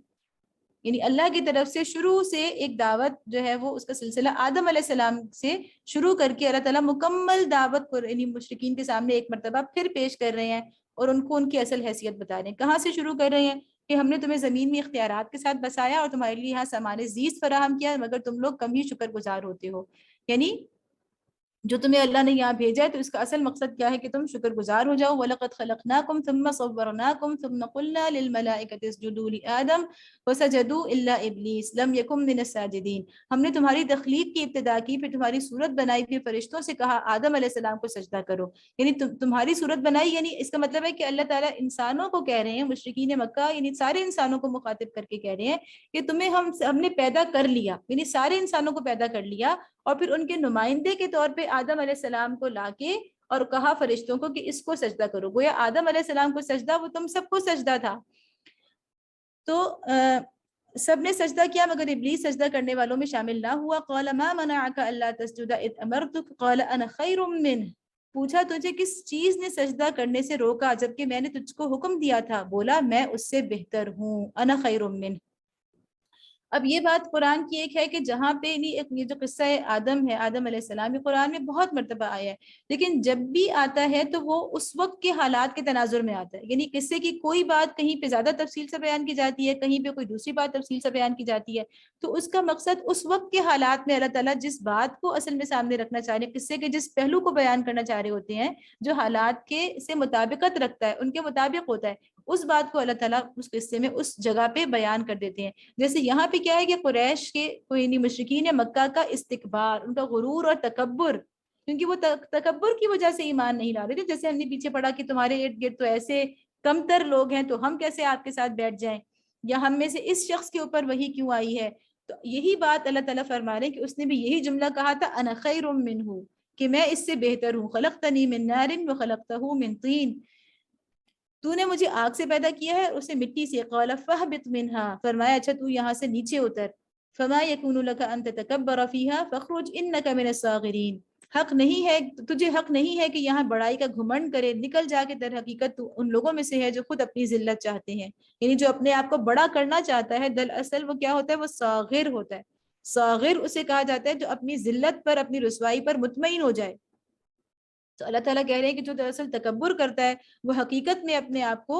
یعنی اللہ کی طرف سے شروع سے ایک دعوت جو ہے وہ اس کا سلسلہ آدم علیہ السلام سے شروع کر کے اللہ تعالیٰ مکمل دعوت کو یعنی مشرکین کے سامنے ایک مرتبہ پھر پیش کر رہے ہیں، اور ان کو ان کی اصل حیثیت بتا رہے ہیں. کہاں سے شروع کر رہے ہیں کہ ہم نے تمہیں زمین میں اختیارات کے ساتھ بسایا اور تمہارے لیے یہاں سامان زیست فراہم کیا، مگر تم لوگ کم ہی شکر گزار ہوتے ہو. یعنی جو تمہیں اللہ نے یہاں بھیجا ہے تو اس کا اصل مقصد کیا ہے کہ تم شکر گزار ہو جاؤ. وَلَقَدْ خَلَقْنَاكُمْ ثُمَّ صَوَّرْنَاكُمْ ثُمَّ قُلْنَا لِلْمَلَائِكَةِ اسْجُدُوا لِآدَمَ فَسَجَدُوا إِلَّا إِبْلِيسَ لَمْ يَكُنْ مِنَ السَّاجِدِينَ، ہم نے تمہاری تخلیق کی ابتدا کی، پھر تمہاری صورت بنائی، پھر فرشتوں سے کہا آدم علیہ السلام کو سجدہ کرو. یعنی تمہاری صورت بنائی، یعنی اس کا مطلب ہے کہ اللہ تعالیٰ انسانوں کو کہہ رہے ہیں، مشرکین مکہ یعنی سارے انسانوں کو مخاطب کر کے کہہ رہے ہیں کہ تمہیں ہم نے پیدا کر لیا، یعنی سارے انسانوں کو پیدا کر لیا، اور پھر ان کے نمائندے کے طور پہ آدم علیہ السلام کو لا کے اور کہا فرشتوں کو کہ اس کو سجدہ کرو. گویا آدم علیہ السلام کو سجدہ وہ تم سب کو سجدہ تھا. تو سب نے سجدہ کیا مگر ابلیس سجدہ کرنے والوں میں شامل نہ ہوا. قال ما منعك الا تسجد اذ امرتك قال انا خير منه، پوچھا تجھے کس چیز نے سجدہ کرنے سے روکا جبکہ میں نے تجھ کو حکم دیا تھا؟ بولا میں اس سے بہتر ہوں، انا خیر منه. اب یہ بات قرآن کی ایک ہے کہ جہاں پہ یہ جو قصہ آدم ہے، آدم علیہ السلام، یہ قرآن میں بہت مرتبہ آیا ہے، لیکن جب بھی آتا ہے تو وہ اس وقت کے حالات کے تناظر میں آتا ہے. یعنی قصے کی کوئی بات کہیں پہ زیادہ تفصیل سے بیان کی جاتی ہے، کہیں پہ کوئی دوسری بات تفصیل سے بیان کی جاتی ہے، تو اس کا مقصد اس وقت کے حالات میں اللہ تعالیٰ جس بات کو اصل میں سامنے رکھنا چاہ رہے ہیں، قصے کے جس پہلو کو بیان کرنا چاہ رہے ہوتے ہیں، جو حالات کے سے مطابقت رکھتا ہے، ان کے مطابق ہوتا ہے، اس بات کو اللہ تعالیٰ اس قصے میں اس جگہ پہ بیان کر دیتے ہیں. جیسے یہاں پہ کیا ہے کہ قریش کے کوئی مشرکین مکہ کا استکبار، ان کا غرور اور تکبر، کیونکہ وہ تکبر کی وجہ سے ایمان نہیں لا رہے تھے. جیسے ہم نے پیچھے پڑھا کہ تمہارے ارد گرد تو ایسے کم تر لوگ ہیں تو ہم کیسے آپ کے ساتھ بیٹھ جائیں، یا ہم میں سے اس شخص کے اوپر وحی کیوں آئی ہے. تو یہی بات اللہ تعالیٰ فرما رہے ہیں کہ اس نے بھی یہی جملہ کہا تھا انا خیر منہ، کہ میں اس سے بہتر ہوں. خلقتنی من نار وخلقتہ من طین، تو نے مجھے آگ سے پیدا کیا ہے اور اسے مٹی سے. قال فاہبط منہا، فرمایا اچھا تو یہاں سے نیچے اتر. فما یکون لک ان تتکبر فیہا فاخرج انک من الصاغرین، حق نہیں ہے، تجھے حق نہیں ہے کہ یہاں بڑائی کا گھمنڈ کرے، نکل جا کے در حقیقت تو ان لوگوں میں سے ہے جو خود اپنی ذلت چاہتے ہیں. یعنی جو اپنے آپ کو بڑا کرنا چاہتا ہے دراصل وہ کیا ہوتا ہے، وہ صاغر ہوتا ہے. صاغر اسے کہا جاتا ہے جو اپنی ذلت پر، اپنی رسوائی پر مطمئن ہو جائے. تو اللہ تعالیٰ کہہ رہے ہیں کہ جو دراصل تکبر کرتا ہے وہ حقیقت میں اپنے آپ کو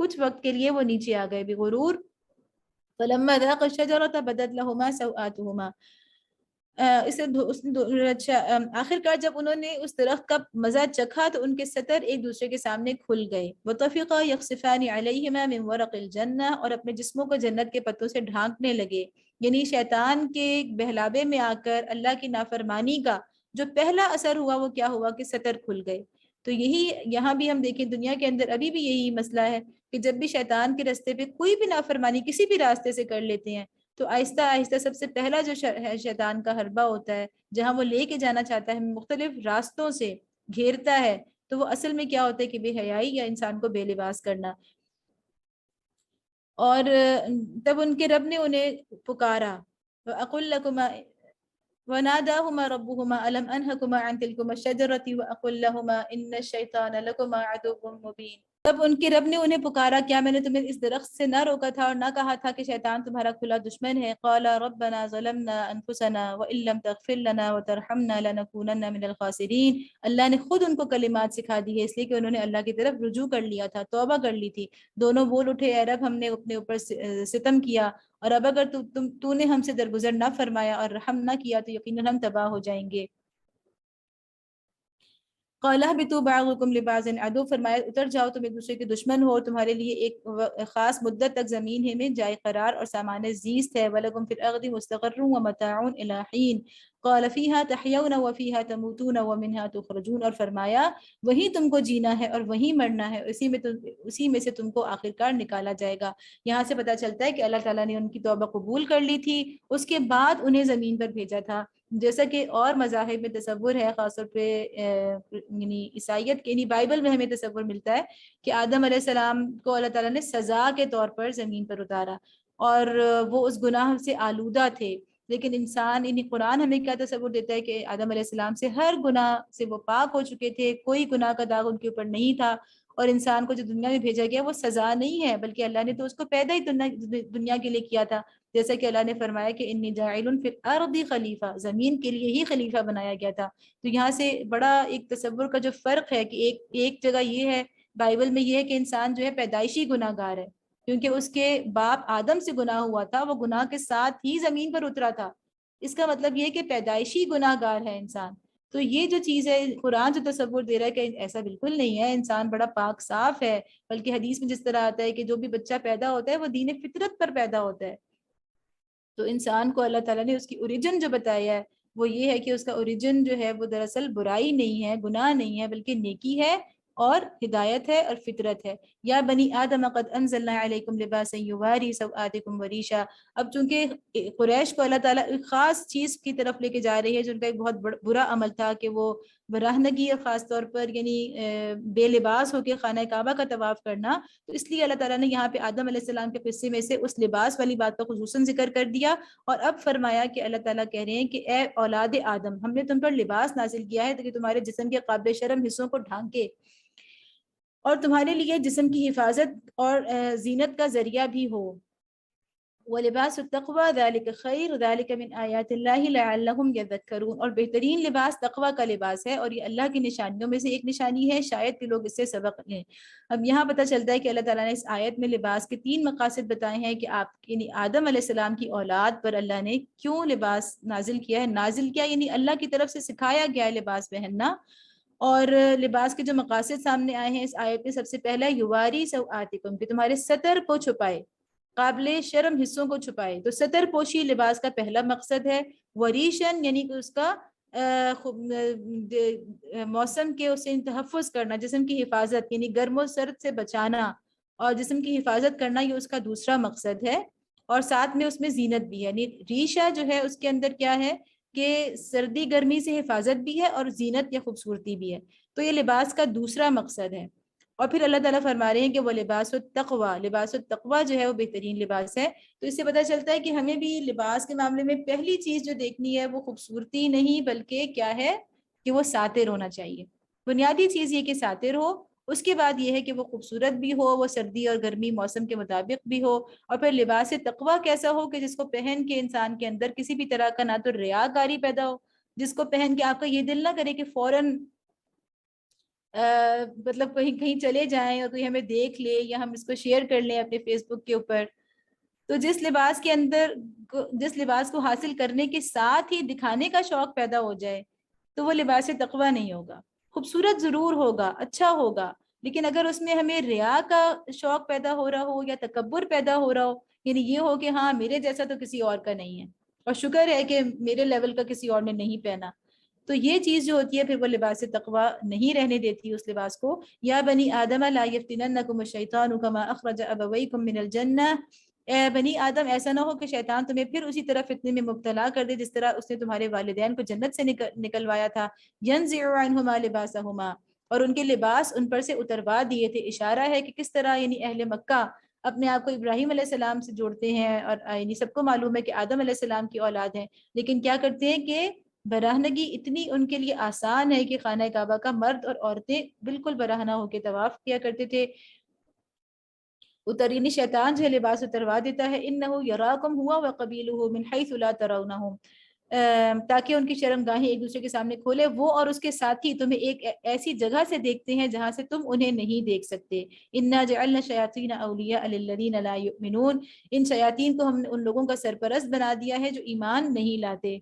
کچھ وقت کے لیے وہ نیچے آ گئے بغرور فلما ذاقا الشجرة بدت لهما سوآتهما آخر کار جب انہوں نے اس درخت کا مزہ چکھا تو ان کے ستر ایک دوسرے کے سامنے کھل گئے وطفقا یخصفان علیہما من ورق الجنہ اور اپنے جسموں کو جنت کے پتوں سے ڈھانکنے لگے. یعنی شیطان کے بہلاوے میں آ کر اللہ کی نافرمانی کا جو پہلا اثر ہوا وہ کیا ہوا کہ ستر کھل گئے. تو یہی یہاں بھی ہم دیکھیں دنیا کے اندر ابھی بھی یہی مسئلہ ہے کہ جب بھی شیطان کے راستے پہ کوئی بھی نافرمانی کسی بھی راستے سے کر لیتے ہیں تو آہستہ آہستہ سب سے پہلا جو ہے شیطان کا حربہ ہوتا ہے جہاں وہ لے کے جانا چاہتا ہے مختلف راستوں سے گھیرتا ہے تو وہ اصل میں کیا ہوتا ہے کہ بے حیائی یا انسان کو بے لباس کرنا. اور تب ان کے رب نے انہیں پکارا وَأَقُلْ لَكُمَا وَنَادَاهُمَا رَبُّهُمَا أَلَمْ أَنْهَكُمَا عَنْ تِلْكُمَا الشَّجَرَةِ وَأَقُلْ لَهُمَا إِنَّ الشَّيْطَانَ لَكُمَا عَدُوٌّ مُبِينٌ. تب ان کے رب نے انہیں پکارا کیا میں نے تمہیں اس درخت سے نہ روکا تھا اور نہ کہا تھا کہ شیطان تمہارا کھلا دشمن ہے. قَالَ رَبَّنَا ظَلَمْنَا أَنفُسَنَا وَإِن لَّمْ تَغْفِرْ لَنَا وَتَرْحَمْنَا لَنَكُونَنَّ مِنَ الْخَاسِرِينَ. اللہ نے خود ان کو کلمات سکھا دی ہے اس لیے کہ انہوں نے اللہ کی طرف رجوع کر لیا تھا توبہ کر لی تھی. دونوں بول اٹھے اے رب ہم نے اپنے اوپر ستم کیا اور اب اگر تو نے ہم سے درگزر نہ فرمایا اور رحم نہ کیا تو یقیناً ہم تباہ ہو جائیں گے. قَالَ اهْبِطُوا بَعْضُكُمْ لِبَعْضٍ عَدُوٌّ فرمایا اتر جاؤ تم ایک دوسرے کے دشمن ہو تمہارے لیے ایک خاص مدت تک زمین ہے میں جائے قرار اور سامان زیست ہے وَلَكُمْ فِي الْأَرْضِ مُسْتَقَرٌّ وَمَتَاعٌ إِلَىٰ حِينٍ قَالَ فِيهَا تَحْيَوْنَ وَفِيهَا تَمُوتُونَ وَمِنْهَا تُخْرَجُونَ. اور فرمایا وہیں تم کو جینا ہے اور وہیں مرنا ہے اسی میں سے تم کو آخرکار نکالا جائے گا. یہاں سے پتہ چلتا ہے کہ اللہ تعالیٰ نے ان کی توبہ قبول کر لی تھی اس کے بعد انہیں زمین پر بھیجا تھا. جیسا کہ اور مذاہب میں تصور ہے خاص طور پہ یعنی عیسائیت کے یعنی بائبل میں ہمیں تصور ملتا ہے کہ آدم علیہ السلام کو اللہ تعالیٰ نے سزا کے طور پر زمین پر اتارا اور وہ اس گناہ سے آلودہ تھے. لیکن انسان یعنی قرآن ہمیں کیا تصور دیتا ہے کہ آدم علیہ السلام سے ہر گناہ سے وہ پاک ہو چکے تھے کوئی گناہ کا داغ ان کے اوپر نہیں تھا اور انسان کو جو دنیا میں بھیجا گیا وہ سزا نہیں ہے بلکہ اللہ نے تو اس کو پیدا ہی دنیا کے لیے کیا تھا. جیسا کہ اللہ نے فرمایا کہ انی جاعل فی الارض خلیفہ زمین کے لیے ہی خلیفہ بنایا گیا تھا. تو یہاں سے بڑا ایک تصور کا جو فرق ہے کہ ایک جگہ یہ ہے بائبل میں یہ ہے کہ انسان جو ہے پیدائشی گناہ گار ہے کیونکہ اس کے باپ آدم سے گناہ ہوا تھا وہ گناہ کے ساتھ ہی زمین پر اترا تھا. اس کا مطلب یہ کہ پیدائشی گناہ گار ہے انسان. تو یہ جو چیز ہے قرآن جو تصور دے رہا ہے کہ ایسا بالکل نہیں ہے انسان بڑا پاک صاف ہے بلکہ حدیث میں جس طرح آتا ہے کہ جو بھی بچہ پیدا ہوتا ہے وہ دین فطرت پر پیدا ہوتا ہے. تو انسان کو اللہ تعالیٰ نے اس کی اوریجن جو بتایا ہے وہ یہ ہے کہ اس کا اوریجن جو ہے وہ دراصل برائی نہیں ہے گناہ نہیں ہے بلکہ نیکی ہے اور ہدایت ہے اور فطرت ہے. یا بنی آدم قد انزلنا علیکم لباسا یواری سوآتکم وریشا. اب چونکہ قریش کو اللہ تعالیٰ ایک خاص چیز کی طرف لے کے جا رہی ہے جو ان کا ایک بہت برا عمل تھا کہ وہ برہنگی اور خاص طور پر یعنی بے لباس ہو کے خانہ کعبہ کا طواف کرنا. تو اس لیے اللہ تعالیٰ نے یہاں پہ آدم علیہ السلام کے قصے میں سے اس لباس والی بات کا خصوصاً ذکر کر دیا اور اب فرمایا کہ اللہ تعالیٰ کہہ رہے ہیں کہ اے اولاد آدم ہم نے تم پر لباس نازل کیا ہے تاکہ تمہارے جسم کے قابل شرم حصوں کو ڈھانکے اور تمہارے لیے جسم کی حفاظت اور زینت کا ذریعہ بھی ہو. وَلِبَاسُ التَّقْوَى ذَلِكَ خَيْرٌ ذَلِكَ مِنْ آيَاتِ اللَّهِ لَعَلَّهُمْ يَذَّكَّرُونَ. اور بہترین لباس تقوی کا لباس ہے اور یہ اللہ کی نشانیوں میں سے ایک نشانی ہے شاید کہ لوگ اس سے سبق لیں. اب یہاں پتہ چلتا ہے کہ اللہ تعالیٰ نے اس آیت میں لباس کے 3 مقاصد بتائے ہیں کہ آپ یعنی آدم علیہ السلام کی اولاد پر اللہ نے کیوں لباس نازل کیا ہے. نازل کیا یعنی اللہ کی طرف سے سکھایا گیا ہے لباس پہننا. اور لباس کے جو مقاصد سامنے آئے ہیں اس آیت میں سب سے پہلا یواری سوآتکم کہ تمہارے ستر کو چھپائے قابل شرم حصوں کو چھپائے. تو ستر پوشی لباس کا پہلا مقصد ہے. وریشن یعنی کہ اس کا موسم کے اسے تحفظ کرنا جسم کی حفاظت یعنی گرم و سرد سے بچانا اور جسم کی حفاظت کرنا یہ اس کا دوسرا مقصد ہے. اور ساتھ میں اس میں زینت بھی ہے یعنی ریشہ جو ہے اس کے اندر کیا ہے کہ سردی گرمی سے حفاظت بھی ہے اور زینت یا خوبصورتی بھی ہے. تو یہ لباس کا دوسرا مقصد ہے. اور پھر اللہ تعالیٰ فرما رہے ہیں کہ وہ لباس التقوی جو ہے وہ بہترین لباس ہے. تو اس سے پتہ چلتا ہے کہ ہمیں بھی لباس کے معاملے میں پہلی چیز جو دیکھنی ہے وہ خوبصورتی نہیں بلکہ کیا ہے کہ وہ ساتر ہونا چاہیے. بنیادی چیز یہ کہ ساتر ہو. اس کے بعد یہ ہے کہ وہ خوبصورت بھی ہو وہ سردی اور گرمی موسم کے مطابق بھی ہو. اور پھر لباس تقوی کیسا ہو کہ جس کو پہن کے انسان کے اندر کسی بھی طرح کا نہ تو ریاکاری پیدا ہو جس کو پہن کے آپ کا یہ دل نہ کرے کہ فوراً مطلب کہیں کہیں چلے جائیں اور کوئی ہمیں دیکھ لے یا ہم اس کو شیئر کر لیں اپنے فیس بک کے اوپر، تو جس لباس کے اندر جس لباس کو حاصل کرنے کے ساتھ ہی دکھانے کا شوق پیدا ہو جائے تو وہ لباس تقویٰ نہیں ہوگا. خوبصورت ضرور ہوگا، اچھا ہوگا، لیکن اگر اس میں ہمیں ریا کا شوق پیدا ہو رہا ہو یا تکبر پیدا ہو رہا ہو، یعنی یہ ہو کہ ہاں میرے جیسا تو کسی اور کا نہیں ہے اور شکر ہے کہ میرے لیول کا کسی اور نے نہیں پہنا، تو یہ چیز جو ہوتی ہے پھر وہ لباس تقویٰ نہیں رہنے دیتی اس لباس کو. یا بنی آدم لا یفتننکم الشیطان کما اخرج ابویکم من الجنہ، اے بنی آدم ایسا نہ ہو کہ شیطان تمہیں پھر اسی طرح فتنے میں مبتلا کر دے جس طرح اس نے تمہارے والدین کو جنت سے نکلوایا تھا. ینزع عنہما لباسہما، اور ان کے لباس ان پر سے اتروا دیے تھے. اشارہ ہے کہ کس طرح یعنی اہل مکہ اپنے آپ کو ابراہیم علیہ السلام سے جوڑتے ہیں، اور یعنی سب کو معلوم ہے کہ آدم علیہ السلام کی اولاد ہیں، لیکن کیا کرتے ہیں کہ براہنگی اتنی ان کے لیے آسان ہے کہ خانہ کعبہ کا مرد اور عورتیں بالکل براہنہ ہو کے طواف کیا کرتے تھے. یعنی شیطان جو ہے لباس اتروا دیتا ہے. انہو یراکم ہوا وقبیلہ من حیث لا ترونہم، تاکہ ان کی شرمگاہیں ایک دوسرے کے سامنے کھولے. وہ اور اس کے ساتھی تمہیں ایک ایسی جگہ سے دیکھتے ہیں جہاں سے تم انہیں نہیں دیکھ سکتے. انا جعلنا الشیاطین اولیاء للذین لا یؤمنون، ان شیاطین کو ہم نے ان لوگوں کا سرپرست بنا دیا ہے جو ایمان نہیں لاتے.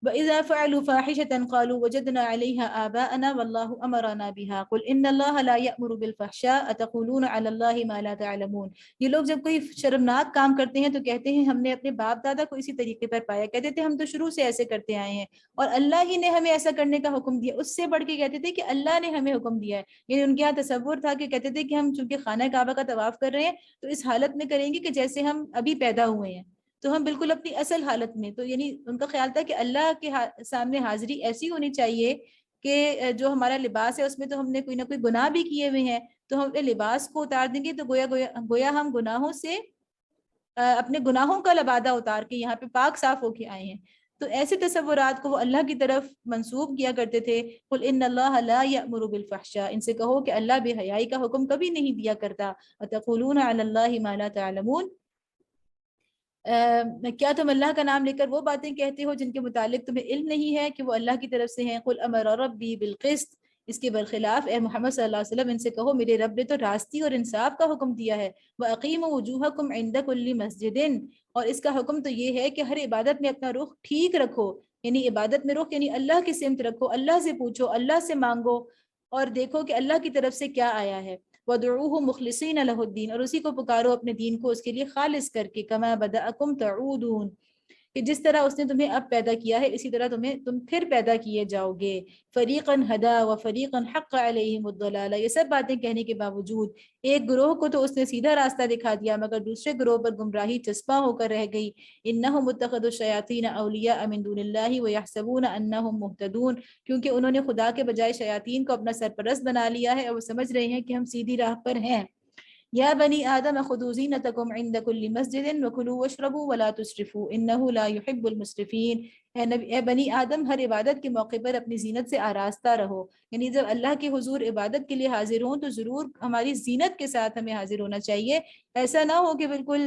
وَإِذَا فَعَلُوا فَاحِشَةً قَالُوا وَجَدْنَا عَلَيْهَا آبَاءَنَا وَاللَّهُ أَمَرَنَا بِهَا قُلْ إِنَّ اللَّهَ لَا يَأْمُرُ بِالْفَحْشَاءِ أَتَقُولُونَ عَلَى اللَّهِ مَا لَا تَعْلَمُونَ. یہ لوگ جب کوئی شرمناک کام کرتے ہیں تو کہتے ہیں ہم نے اپنے باپ دادا کو اسی طریقے پر پایا، کہتے تھے ہم تو شروع سے ایسے کرتے آئے ہیں اور اللہ ہی نے ہمیں ایسا کرنے کا حکم دیا. اس سے بڑھ کے کہتے تھے کہ اللہ نے ہمیں حکم دیا ہے. یعنی ان کے یہاں تصور تھا کہ کہتے تھے کہ ہم چونکہ خانہ کعبہ کا طواف کر رہے ہیں تو اس حالت میں کریں گے کہ جیسے ہم ابھی پیدا ہوئے ہیں، تو ہم بالکل اپنی اصل حالت میں. تو یعنی ان کا خیال تھا کہ اللہ کے سامنے حاضری ایسی ہونی چاہیے کہ جو ہمارا لباس ہے اس میں تو ہم نے کوئی نہ کوئی گناہ بھی کیے ہوئے ہیں، تو ہم اپنے لباس کو اتار دیں گے تو گویا ہم گناہوں سے اپنے گناہوں کا لبادہ اتار کے یہاں پہ پاک صاف ہو کے آئے ہیں. تو ایسے تصورات کو وہ اللہ کی طرف منسوب کیا کرتے تھے. قل ان اللہ لا یأمر بالفحشاء، ان سے کہو کہ اللہ بے حیائی کا حکم کبھی نہیں دیا کرتا. وتقولون علی اللہ ما لا تعلمون، کیا تم اللہ کا نام لے کر وہ باتیں کہتے ہو جن کے متعلق تمہیں علم نہیں ہے کہ وہ اللہ کی طرف سے ہیں. قل امر ربی بالقسط، اس کے برخلاف اے محمد صلی اللہ علیہ وسلم ان سے کہو میرے رب نے تو راستی اور انصاف کا حکم دیا ہے. وَأَقِيمُوا وُجُوهَكُمْ عِنْدَ كُلِّ مَسْجِدٍ، اور اس کا حکم تو یہ ہے کہ ہر عبادت میں اپنا رخ ٹھیک رکھو. یعنی عبادت میں رخ یعنی اللہ کی سمت رکھو، اللہ سے پوچھو، اللہ سے مانگو اور دیکھو کہ اللہ کی طرف سے کیا آیا ہے. وَدْعُوهُ مُخْلِصِينَ لَهُ الدِّينَ، اور اسی کو پکارو اپنے دین کو اس کے لیے خالص کر کے. كَمَا بَدَأَكُمْ تَعُودُونَ، کہ جس طرح اس نے تمہیں اب پیدا کیا ہے اسی طرح تم پھر پیدا کیے جاؤ گے. فَرِيقًا هَدَى وَفَرِيقًا حَقَّ عَلَيْهِمُ الضَّلَالَةُ، یہ سب باتیں کہنے کے باوجود ایک گروہ کو تو اس نے سیدھا راستہ دکھا دیا مگر دوسرے گروہ پر گمراہی چسپاں ہو کر رہ گئی. إِنَّهُمُ اتَّخَذُوا الشَّيَاطِينَ أَوْلِيَاءَ مِن دُونِ اللَّهِ وَيَحْسَبُونَ أَنَّهُمْ مُهْتَدُونَ، کیونکہ انہوں نے خدا کے بجائے شیاطین کو اپنا سرپرست بنا لیا ہے اور وہ سمجھ رہے ہیں کہ ہم سیدھی راہ پر ہیں. یا بنی آدم خذوا زینتکم عند کل مسجد وکلوا واشربوا ولا تسرفوا انہ لا يحب المسرفین. اے بنی آدم ہر عبادت کے موقع پر اپنی زینت سے آراستہ رہو. یعنی جب اللہ کے حضور عبادت کے لیے حاضر ہوں تو ضرور ہماری زینت کے ساتھ ہمیں حاضر ہونا چاہیے. ایسا نہ ہو کہ بالکل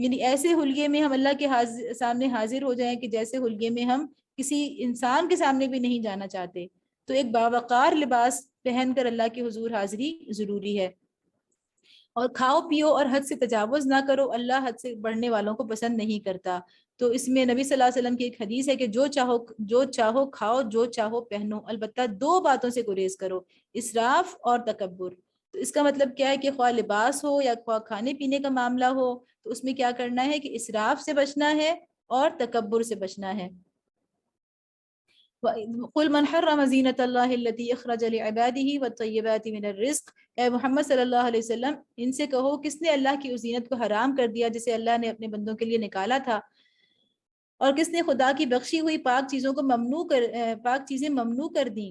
یعنی ایسے حلیے میں ہم اللہ کے سامنے حاضر ہو جائیں کہ جیسے حلیے میں ہم کسی انسان کے سامنے بھی نہیں جانا چاہتے. تو ایک باوقار لباس پہن کر اللہ کے حضور حاضری ضروری ہے. اور کھاؤ پیو اور حد سے تجاوز نہ کرو، اللہ حد سے بڑھنے والوں کو پسند نہیں کرتا. تو اس میں نبی صلی اللہ علیہ وسلم کی ایک حدیث ہے کہ جو چاہو کھاؤ، جو چاہو پہنو، البتہ دو باتوں سے گریز کرو، اسراف اور تکبر. تو اس کا مطلب کیا ہے کہ خواہ لباس ہو یا خواہ کھانے پینے کا معاملہ ہو تو اس میں کیا کرنا ہے کہ اسراف سے بچنا ہے اور تکبر سے بچنا ہے. قُلْ مَنْ حَرَّمَ زِينَةَ اللَّهِ الَّتِي أَخْرَجَ لِعِبَادِهِ وَالطَّيِّبَاتِ مِنَ الرِّزْقِ، اے محمد صلی اللہ علیہ وسلم ان سے کہو کس نے اللہ کی اس زینت کو حرام کر دیا جسے اللہ نے اپنے بندوں کے لیے نکالا تھا، اور کس نے خدا کی بخشی ہوئی پاک چیزوں کو پاک چیزیں ممنوع کر دیں.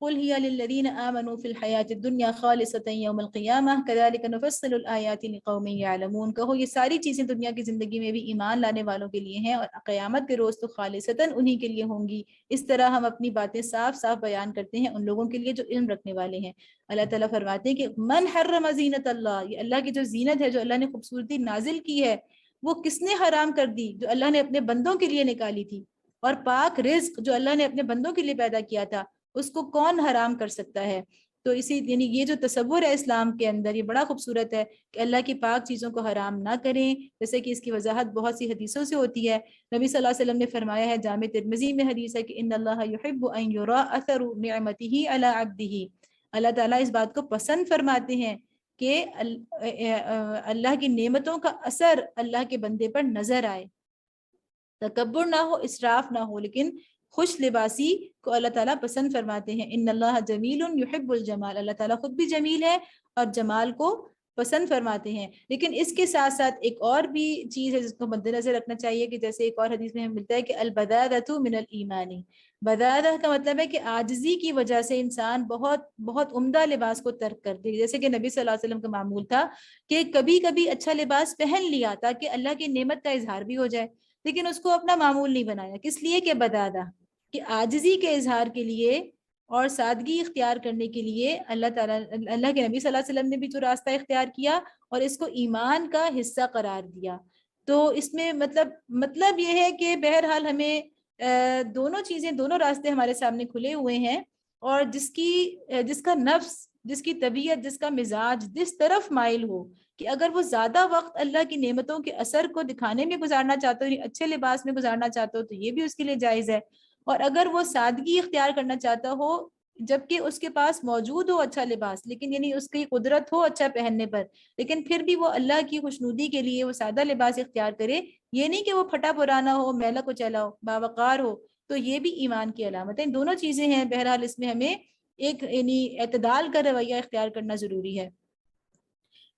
قُلْ هِيَ لِلَّذِينَ آمَنُوا فِي الْحَيَاةِ الدُّنْيَا خَالِصَةً يَوْمَ الْقِيَامَةِ كَذَلِكَ نُفَصِّلُ الْآيَاتِ لِقَوْمٍ يَعْلَمُونَ. کہو یہ ساری چیزیں دنیا کی زندگی میں بھی ایمان لانے والوں کے لیے ہیں اور قیامت کے روز تو خالصتاً انہی کے لیے ہوں گی. اس طرح ہم اپنی باتیں صاف صاف بیان کرتے ہیں ان لوگوں کے لیے جو علم رکھنے والے ہیں. اللہ تعالیٰ فرماتے ہیں کہ من حرم زینت اللہ، یہ اللہ کی جو زینت ہے جو اللہ نے خوبصورتی نازل کی ہے وہ کس نے حرام کر دی؟ جو اللہ نے اپنے بندوں کے لیے نکالی تھی. اور پاک رزق جو اللہ نے اپنے بندوں کے لیے پیدا کیا تھا اس کو کون حرام کر سکتا ہے؟ تو اسی یعنی یہ جو تصور ہے اسلام کے اندر یہ بڑا خوبصورت ہے کہ اللہ کی پاک چیزوں کو حرام نہ کریں، جیسے کہ اس کی وضاحت بہت سی حدیثوں سے ہوتی ہے۔ نبی صلی اللہ علیہ وسلم نے فرمایا ہے، جامع ترمذی میں حدیث ہے کہ ان اللہ یحب ان یرا اثر نعمته علی عبده، اللہ تعالیٰ اس بات کو پسند فرماتے ہیں کہ اللہ کی نعمتوں کا اثر اللہ کے بندے پر نظر آئے، تکبر نہ ہو، اسراف نہ ہو، لیکن خوش لباسی کو اللہ تعالیٰ پسند فرماتے ہیں۔ ان اللہ جمیل یحب الجمال، اللہ تعالیٰ خود بھی جمیل ہے اور جمال کو پسند فرماتے ہیں۔ لیکن اس کے ساتھ ساتھ ایک اور بھی چیز ہے جس کو مد نظر رکھنا چاہیے کہ جیسے ایک اور حدیث میں ہمیں ملتا ہے کہ البدادۃ من الایمان، بدادہ کا مطلب ہے کہ عاجزی کی وجہ سے انسان بہت بہت عمدہ لباس کو ترک کر دے، جیسے کہ نبی صلی اللہ علیہ وسلم کا معمول تھا کہ کبھی کبھی اچھا لباس پہن لیا تاکہ اللہ کی نعمت کا اظہار بھی ہو جائے، لیکن اس کو اپنا معمول نہیں بنایا۔ کس لیے؟ کہ بدادہ، کہ عاجزی کے اظہار کے لیے اور سادگی اختیار کرنے کے لیے اللہ تعالیٰ، اللہ کے نبی صلی اللہ علیہ وسلم نے بھی تو راستہ اختیار کیا اور اس کو ایمان کا حصہ قرار دیا۔ تو اس میں مطلب یہ ہے کہ بہرحال ہمیں دونوں چیزیں، دونوں راستے ہمارے سامنے کھلے ہوئے ہیں، اور جس کا نفس، جس کی طبیعت، جس کا مزاج جس طرف مائل ہو کہ اگر وہ زیادہ وقت اللہ کی نعمتوں کے اثر کو دکھانے میں گزارنا چاہتا ہو، یعنی اچھے لباس میں گزارنا چاہتا ہو، تو یہ بھی اس کے لیے جائز ہے، اور اگر وہ سادگی اختیار کرنا چاہتا ہو جبکہ اس کے پاس موجود ہو اچھا لباس، لیکن یعنی اس کی قدرت ہو اچھا پہننے پر، لیکن پھر بھی وہ اللہ کی خوشنودی کے لیے وہ سادہ لباس اختیار کرے، یہ نہیں کہ وہ پھٹا پرانا ہو، میلا کچیلا ہو، باوقار ہو، تو یہ بھی ایمان کی علامت ہے۔ دونوں چیزیں ہیں، بہرحال اس میں ہمیں ایک یعنی اعتدال کا رویہ اختیار کرنا ضروری ہے۔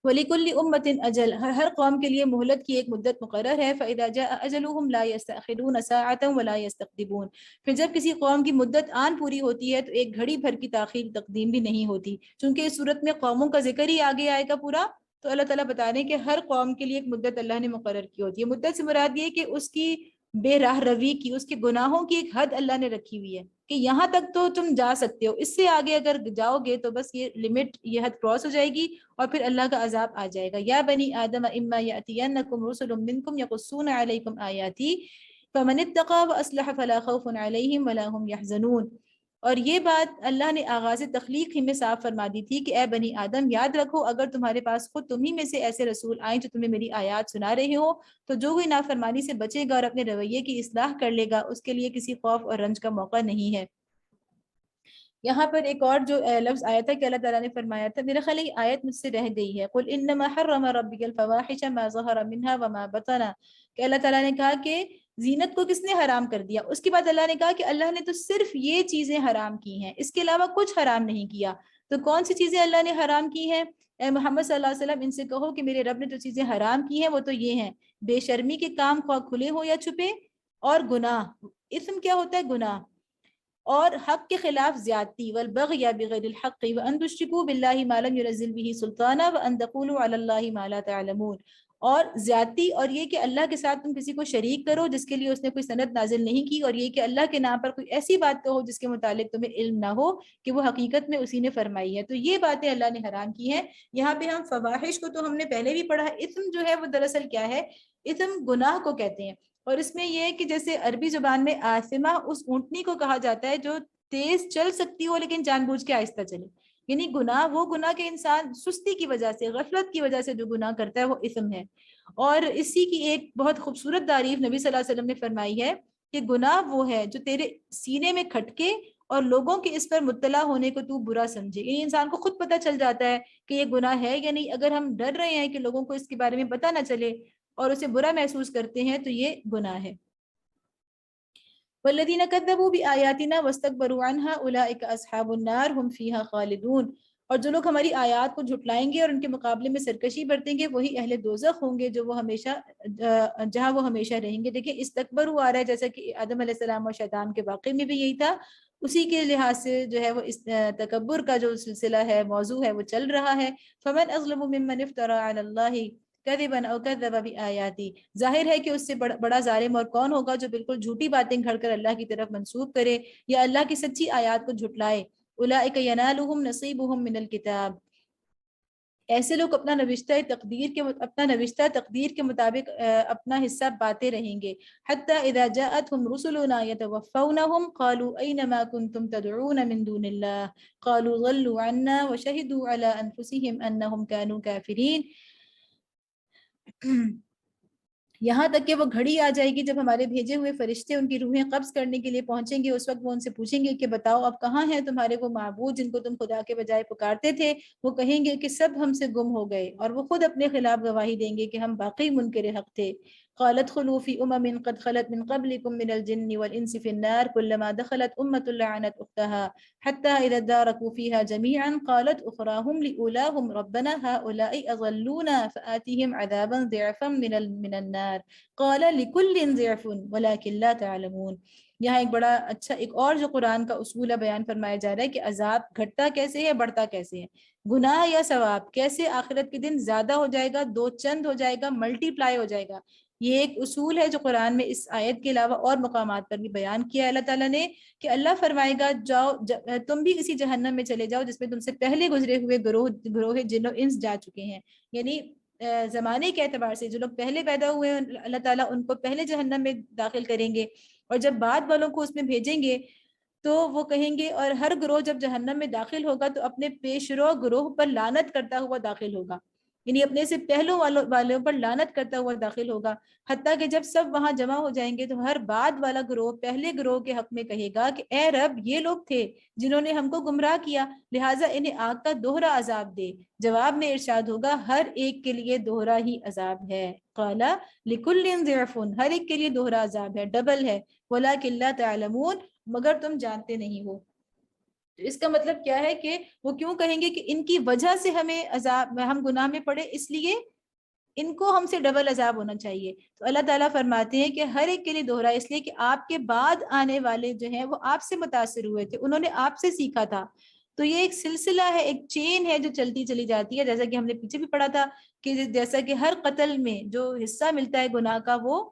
وَلِكُلِّ أُمَّةٍ أَجَلٌ، ہر قوم کے لیے مہلت کی ایک مدت مقرر ہے۔ فَإِذَا جَاءَ أَجَلُهُمْ لَا يَسْتَأْخِرُونَ سَاعَةً وَلَا يَسْتَقْدِمُونَ، پھر جب کسی قوم کی مدت آن پوری ہوتی ہے تو ایک گھڑی بھر کی تاخیر تقدیم بھی نہیں ہوتی، چونکہ اس صورت میں قوموں کا ذکر ہی آگے آئے گا پورا، تو اللہ تعالیٰ بتا رہے ہیں کہ ہر قوم کے لیے ایک مدت اللہ نے مقرر کی ہوتی ہے۔ مدت سے مراد یہ کہ اس کی بے راہ روی کی، اس کے گناہوں کی ایک حد اللہ نے رکھی ہوئی ہے کہ یہاں تک تو تم جا سکتے ہو، اس سے آگے اگر جاؤ گے تو بس یہ لمٹ، یہ حد کراس ہو جائے گی اور پھر اللہ کا عذاب آ جائے گا۔ یا بنی آدم اما یاتینکم رسل منکم یقصون علیکم آیاتی فمن اتقى واصلح فلا خوف علیہم ولا هم يحزنون۔ اور یہ بات اللہ نے آغاز تخلیق ہی میں صاف فرما دی تھی کہ اے بنی آدم، یاد رکھو اگر تمہارے پاس خود تمہیں میں سے ایسے رسول آئیں جو تمہیں میری آیات سنا رہے ہو، تو جو کوئی نافرمانی سے بچے گا اور اپنے رویے کی اصلاح کر لے گا، اس کے لیے کسی خوف اور رنج کا موقع نہیں ہے۔ یہاں پر ایک اور جو لفظ آیا تھا کہ اللہ تعالیٰ نے فرمایا تھا، میرا خیال ہے یہ آیت مجھ سے رہ گئی ہے، قل انما حرم ربی الفواحش ما ظہر منها وما بطن، کہ اللہ تعالیٰ نے کہا کہ زینت کو کس نے حرام کر دیا، اس کے بعد اللہ نے کہا کہ اللہ نے تو صرف یہ چیزیں حرام کی ہیں، اس کے علاوہ کچھ حرام نہیں کیا۔ تو کون سی چیزیں اللہ نے حرام کی ہیں؟ اے محمد صلی اللہ علیہ وسلم ان سے کہو کہ میرے رب نے جو چیزیں حرام کی ہیں وہ تو یہ ہیں، بے شرمی کے کام خواہ کھلے ہو یا چھپے، اور گناہ، اسم کیا ہوتا ہے؟ گناہ، اور حق کے خلاف زیادتی، والبغی بغیر الحق، وان تشرکوا باللہ ما لم ينزل به سلطانا وان تقولوا علی اللہ ما لا تعلمون، اور زیادتی، اور یہ کہ اللہ کے ساتھ تم کسی کو شریک کرو جس کے لیے اس نے کوئی سند نازل نہیں کی، اور یہ کہ اللہ کے نام پر کوئی ایسی بات کہو جس کے متعلق تمہیں علم نہ ہو کہ وہ حقیقت میں اسی نے فرمائی ہے۔ تو یہ باتیں اللہ نے حرام کی ہیں۔ یہاں پہ ہم فواحش کو تو ہم نے پہلے بھی پڑھا ہے، اسم جو ہے وہ دراصل کیا ہے؟ اسم گناہ کو کہتے ہیں، اور اس میں یہ ہے کہ جیسے عربی زبان میں آسمہ اس اونٹنی کو کہا جاتا ہے جو تیز چل سکتی ہو لیکن جان بوجھ کے آہستہ چلے، یعنی گناہ، وہ گناہ کے انسان سستی کی وجہ سے، غفلت کی وجہ سے جو گناہ کرتا ہے وہ اسم ہے۔ اور اسی کی ایک بہت خوبصورت تعریف نبی صلی اللہ علیہ وسلم نے فرمائی ہے کہ گناہ وہ ہے جو تیرے سینے میں کھٹکے اور لوگوں کے اس پر مطلع ہونے کو تو برا سمجھے، یعنی انسان کو خود پتہ چل جاتا ہے کہ یہ گناہ ہے یا نہیں، اگر ہم ڈر رہے ہیں کہ لوگوں کو اس کے بارے میں پتہ نہ چلے اور اسے برا محسوس کرتے ہیں تو یہ گناہ ہے۔ والذین کذبوا بآیاتنا واستکبروا عنها اولئک اصحاب النار هم فیها خالدون، اور جو لوگ ہماری آیات کو جھٹلائیں گے اور ان کے مقابلے میں سرکشی برتیں گے وہی اہل دوزخ ہوں گے جو وہ ہمیشہ جہاں وہ ہمیشہ رہیں گے۔ دیکھیں استکبروا آ رہا ہے جیسا کہ آدم علیہ السلام اور شیطان کے واقعے میں بھی یہی تھا، اسی کے لحاظ سے جو ہے وہ اس تکبر کا جو سلسلہ ہے، موضوع ہے، وہ چل رہا ہے۔ فمن اظلم ممن افترى علی اللہ کذبا او کذب بآیاتی، ظاہر ہے کہ اس سے بڑا ظالم اور کون ہوگا جو بالکل جھوٹی باتیں گھڑ کر اللہ کی طرف منسوب کرے یا اللہ کی سچی آیات کو جھٹلائے۔ اولئک ینالهم نصیبهم من الکتاب، ایسے لوگ اپنا نوشتہ تقدیر کے مطابق اپنا حصہ پاتے رہیں گے. حتی اذا جاءتهم رسلنا يتوفونهم قالوا اين ما كنتم تدعون من دون الله قالوا ضلوا عنا وشهدوا على انفسهم انهم كانوا كافرين. یہاں تک کہ وہ گھڑی آ جائے گی جب ہمارے بھیجے ہوئے فرشتے ان کی روحیں قبض کرنے کے لیے پہنچیں گے. اس وقت وہ ان سے پوچھیں گے کہ بتاؤ اب کہاں ہیں تمہارے وہ معبود جن کو تم خدا کے بجائے پکارتے تھے. وہ کہیں گے کہ سب ہم سے گم ہو گئے، اور وہ خود اپنے خلاف گواہی دیں گے کہ ہم باقی منکر حق تھے. قالت خلوا في قد خلت من قبلكم من الجن والانس في النار كلما دخلت لعنت اختها حتى اذا اداركوا فيها جميعا قالت اخراهم لاولاهم ربنا هؤلاء اضلونا فآتهم عذابا ضعفا من النار قال لكل ضعف ولكن لا تعلمون. یہاں ایک بڑا اچھا ایک اور جو قرآن کا اصول ہے بیان فرمایا جا رہا ہے کہ عذاب گھٹتا کیسے ہے، بڑھتا کیسے ہے. گناہ یا ثواب کیسے آخرت کے دن زیادہ ہو جائے گا، دو چند ہو جائے گا، ملٹی پلائی ہو جائے گا. یہ ایک اصول ہے جو قرآن میں اس آیت کے علاوہ اور مقامات پر بھی بیان کیا ہے اللہ تعالیٰ نے، کہ اللہ فرمائے گا جاؤ تم بھی کسی جہنم میں چلے جاؤ جس میں تم سے پہلے گزرے ہوئے گروہ جن و انس جا چکے ہیں. یعنی زمانے کے اعتبار سے جو لوگ پہلے پیدا ہوئے ہیں اللہ تعالیٰ ان کو پہلے جہنم میں داخل کریں گے، اور جب بعد والوں کو اس میں بھیجیں گے تو وہ کہیں گے، اور ہر گروہ جب جہنم میں داخل ہوگا تو اپنے پیش رو گروہ پر لعنت کرتا ہوا داخل ہوگا، یعنی اپنے سے پہلوں والوں پر لعنت کرتا ہوا داخل ہوگا. حتیٰ کہ جب سب وہاں جمع ہو جائیں گے تو ہر بعد والا گروہ پہلے گروہ کے حق میں کہے گا کہ اے رب یہ لوگ تھے جنہوں نے ہم کو گمراہ کیا، لہٰذا انہیں آگ کا دوہرا عذاب دے. جواب میں ارشاد ہوگا ہر ایک کے لیے دوہرا ہی عذاب ہے. قال لکل ضعف، ہر ایک کے لیے دوہرا عذاب ہے، ڈبل ہے. ولکن لا تعلمون، مگر تم جانتے نہیں ہو. تو اس کا مطلب کیا ہے کہ وہ کیوں کہیں گے کہ ان کی وجہ سے ہمیں عذاب، ہم گناہ میں پڑے اس لیے ان کو ہم سے ڈبل عذاب ہونا چاہیے. تو اللہ تعالیٰ فرماتے ہیں کہ ہر ایک کے لیے دوہرا، اس لیے کہ آپ کے بعد آنے والے جو ہیں وہ آپ سے متاثر ہوئے تھے، انہوں نے آپ سے سیکھا تھا. تو یہ ایک سلسلہ ہے، ایک چین ہے جو چلتی چلی جاتی ہے، جیسا کہ ہم نے پیچھے بھی پڑھا تھا کہ جیسا کہ ہر قتل میں جو حصہ ملتا ہے گناہ کا وہ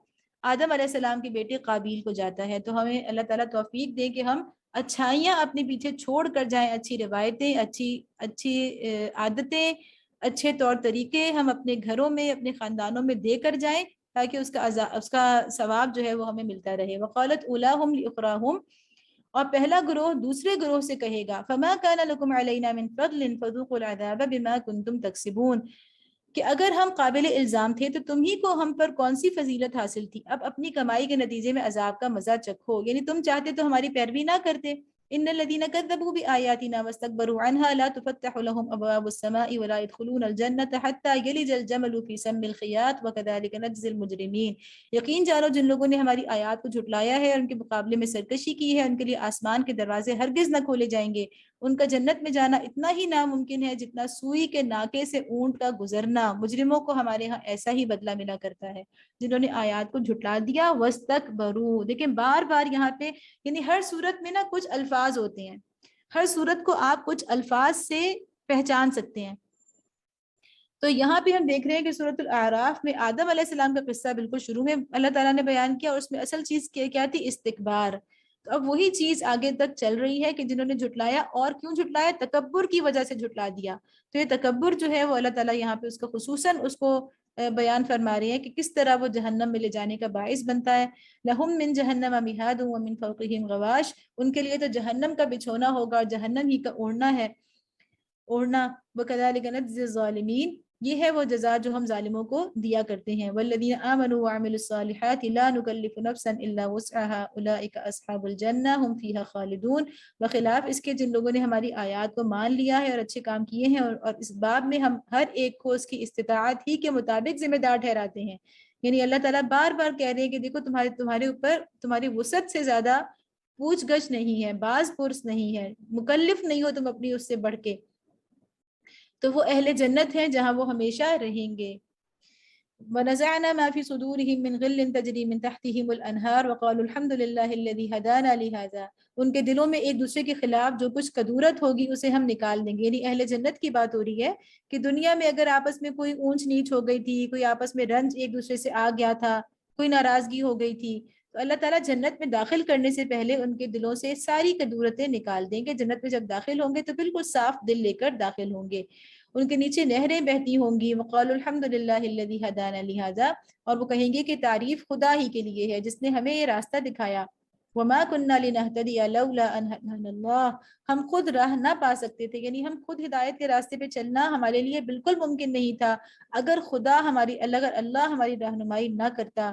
آدم علیہ السلام کے بیٹے قابیل کو جاتا ہے. تو ہمیں اللہ تعالیٰ توفیق دے کہ ہم اچھائیاں اپنے پیچھے چھوڑ کر جائیں، اچھی روایتیں، اچھی عادتیں، اچھے طور طریقے ہم اپنے گھروں میں اپنے خاندانوں میں دے کر جائیں تاکہ اس کا ثواب جو ہے وہ ہمیں ملتا رہے. وقالت اولاہم لاخراہم، اور پہلا گروہ دوسرے گروہ سے کہے گا فما کان لکم علینا من فضل فذوقوا العذاب بما کنتم تکسبون، کہ اگر ہم قابل الزام تھے تو تم ہی کو ہم پر کون سی فضیلت حاصل تھی، اب اپنی کمائی کے نتیجے میں عذاب کا مزہ چکھو. یعنی تم چاہتے تو ہماری پیروی نہ کرتے. ان الذين كذبوا بآياتنا واستكبروا عنها لا تفتح لهم ابواب السماء ولا يدخلون الجنة حتى يلج الجمل في سم الخياط وكذلك نجزي المجرمين. یقین جانو جن لوگوں نے ہماری آیات کو جھٹلایا ہے اور ان کے مقابلے میں سرکشی کی ہے، ان کے لیے آسمان کے دروازے ہرگز نہ کھولے جائیں گے. ان کا جنت میں جانا اتنا ہی ناممکن ہے جتنا سوئی کے ناکے سے اونٹ کا گزرنا. مجرموں کو ہمارے ہاں ایسا ہی بدلہ ملا کرتا ہے جنہوں نے آیات کو جھٹلا دیا. وَاسْتَكْبَرُوا، دیکھیں بار بار یہاں پہ یعنی ہر صورت میں نا کچھ الفاظ ہوتے ہیں، ہر صورت کو آپ کچھ الفاظ سے پہچان سکتے ہیں. تو یہاں پہ ہم دیکھ رہے ہیں کہ سورۃ الاعراف میں آدم علیہ السلام کا قصہ بالکل شروع میں اللہ تعالیٰ نے بیان کیا، اور اس میں اصل چیز کیا تھی؟ استکبار. تو اب وہی چیز آگے تک چل رہی ہے کہ جنہوں نے جھٹلایا، اور کیوں جھٹلایا؟ تکبر کی وجہ سے جھٹلا دیا. تو یہ تکبر جو ہے وہ اللہ تعالیٰ یہاں پہ اس کا خصوصاً اس کو بیان فرما رہے ہیں کہ کس طرح وہ جہنم میں لے جانے کا باعث بنتا ہے. لہم من جہنم مہاد ومن فوقہم غواش، ان کے لیے تو جہنم کا بچھونا ہوگا اور جہنم ہی کا اوڑھنا ہے، اوڑھنا. وکذالک نجزی الظالمین، یہ ہے وہ جزا جو ہم ظالموں کو دیا کرتے ہیں. والذین آمنوا وعملوا الصالحات لا نکلف نفسا الا وسعها اولئک اصحاب الجنہ هم فیہا خالدون. بخلاف اس کے جن لوگوں نے ہماری آیات کو مان لیا ہے اور اچھے کام کیے ہیں، اور اس باب میں ہم ہر ایک کو اس کی استطاعت ہی کے مطابق ذمہ دار ٹھہراتے ہیں. یعنی اللہ تعالیٰ بار بار کہہ رہے ہیں کہ دیکھو تمہارے اوپر تمہاری وسعت سے زیادہ پوچھ گچھ نہیں ہے، باز پرس نہیں ہے، مکلف نہیں ہو تم اپنی اس سے بڑھ کے. تو وہ اہل جنت ہیں جہاں وہ ہمیشہ رہیں گے. وَنَزَعْنَا مَا فِي صُدُورِهِم مِّن غِلٍّ تَجْرِي مِن تَحْتِهِمُ الْأَنْهَارُ وَقَالُوا الْحَمْدُ لِلَّهِ الَّذِي هَدَانَا لِهَٰذَا. ان کے دلوں میں ایک دوسرے کے خلاف جو کچھ کدورت ہوگی اسے ہم نکال دیں گے. یعنی اہل جنت کی بات ہو رہی ہے کہ دنیا میں اگر آپس میں کوئی اونچ نیچ ہو گئی تھی، کوئی آپس میں رنج ایک دوسرے سے آ گیا تھا، کوئی ناراضگی ہو گئی تھی، تو اللہ تعالیٰ جنت میں داخل کرنے سے پہلے ان کے دلوں سے ساری کدورتیں نکال دیں گے. جنت میں جب داخل ہوں گے تو بالکل صاف دل لے کر داخل ہوں گے. ان کے نیچے نہریں بہتی ہوں گی. وقالوا الحمد للہ الذی ہدانا لہذا، اور وہ کہیں گے کہ تعریف خدا ہی کے لیے ہے جس نے ہمیں یہ راستہ دکھایا. وما كنا لنهتدي لولا ان هدانا اللہ، ہم خود راہ نہ پا سکتے تھے، یعنی ہم خود ہدایت کے راستے پہ چلنا ہمارے لیے بالکل ممکن نہیں تھا اگر خدا ہماری، اگر اللہ ہماری رہنمائی نہ کرتا.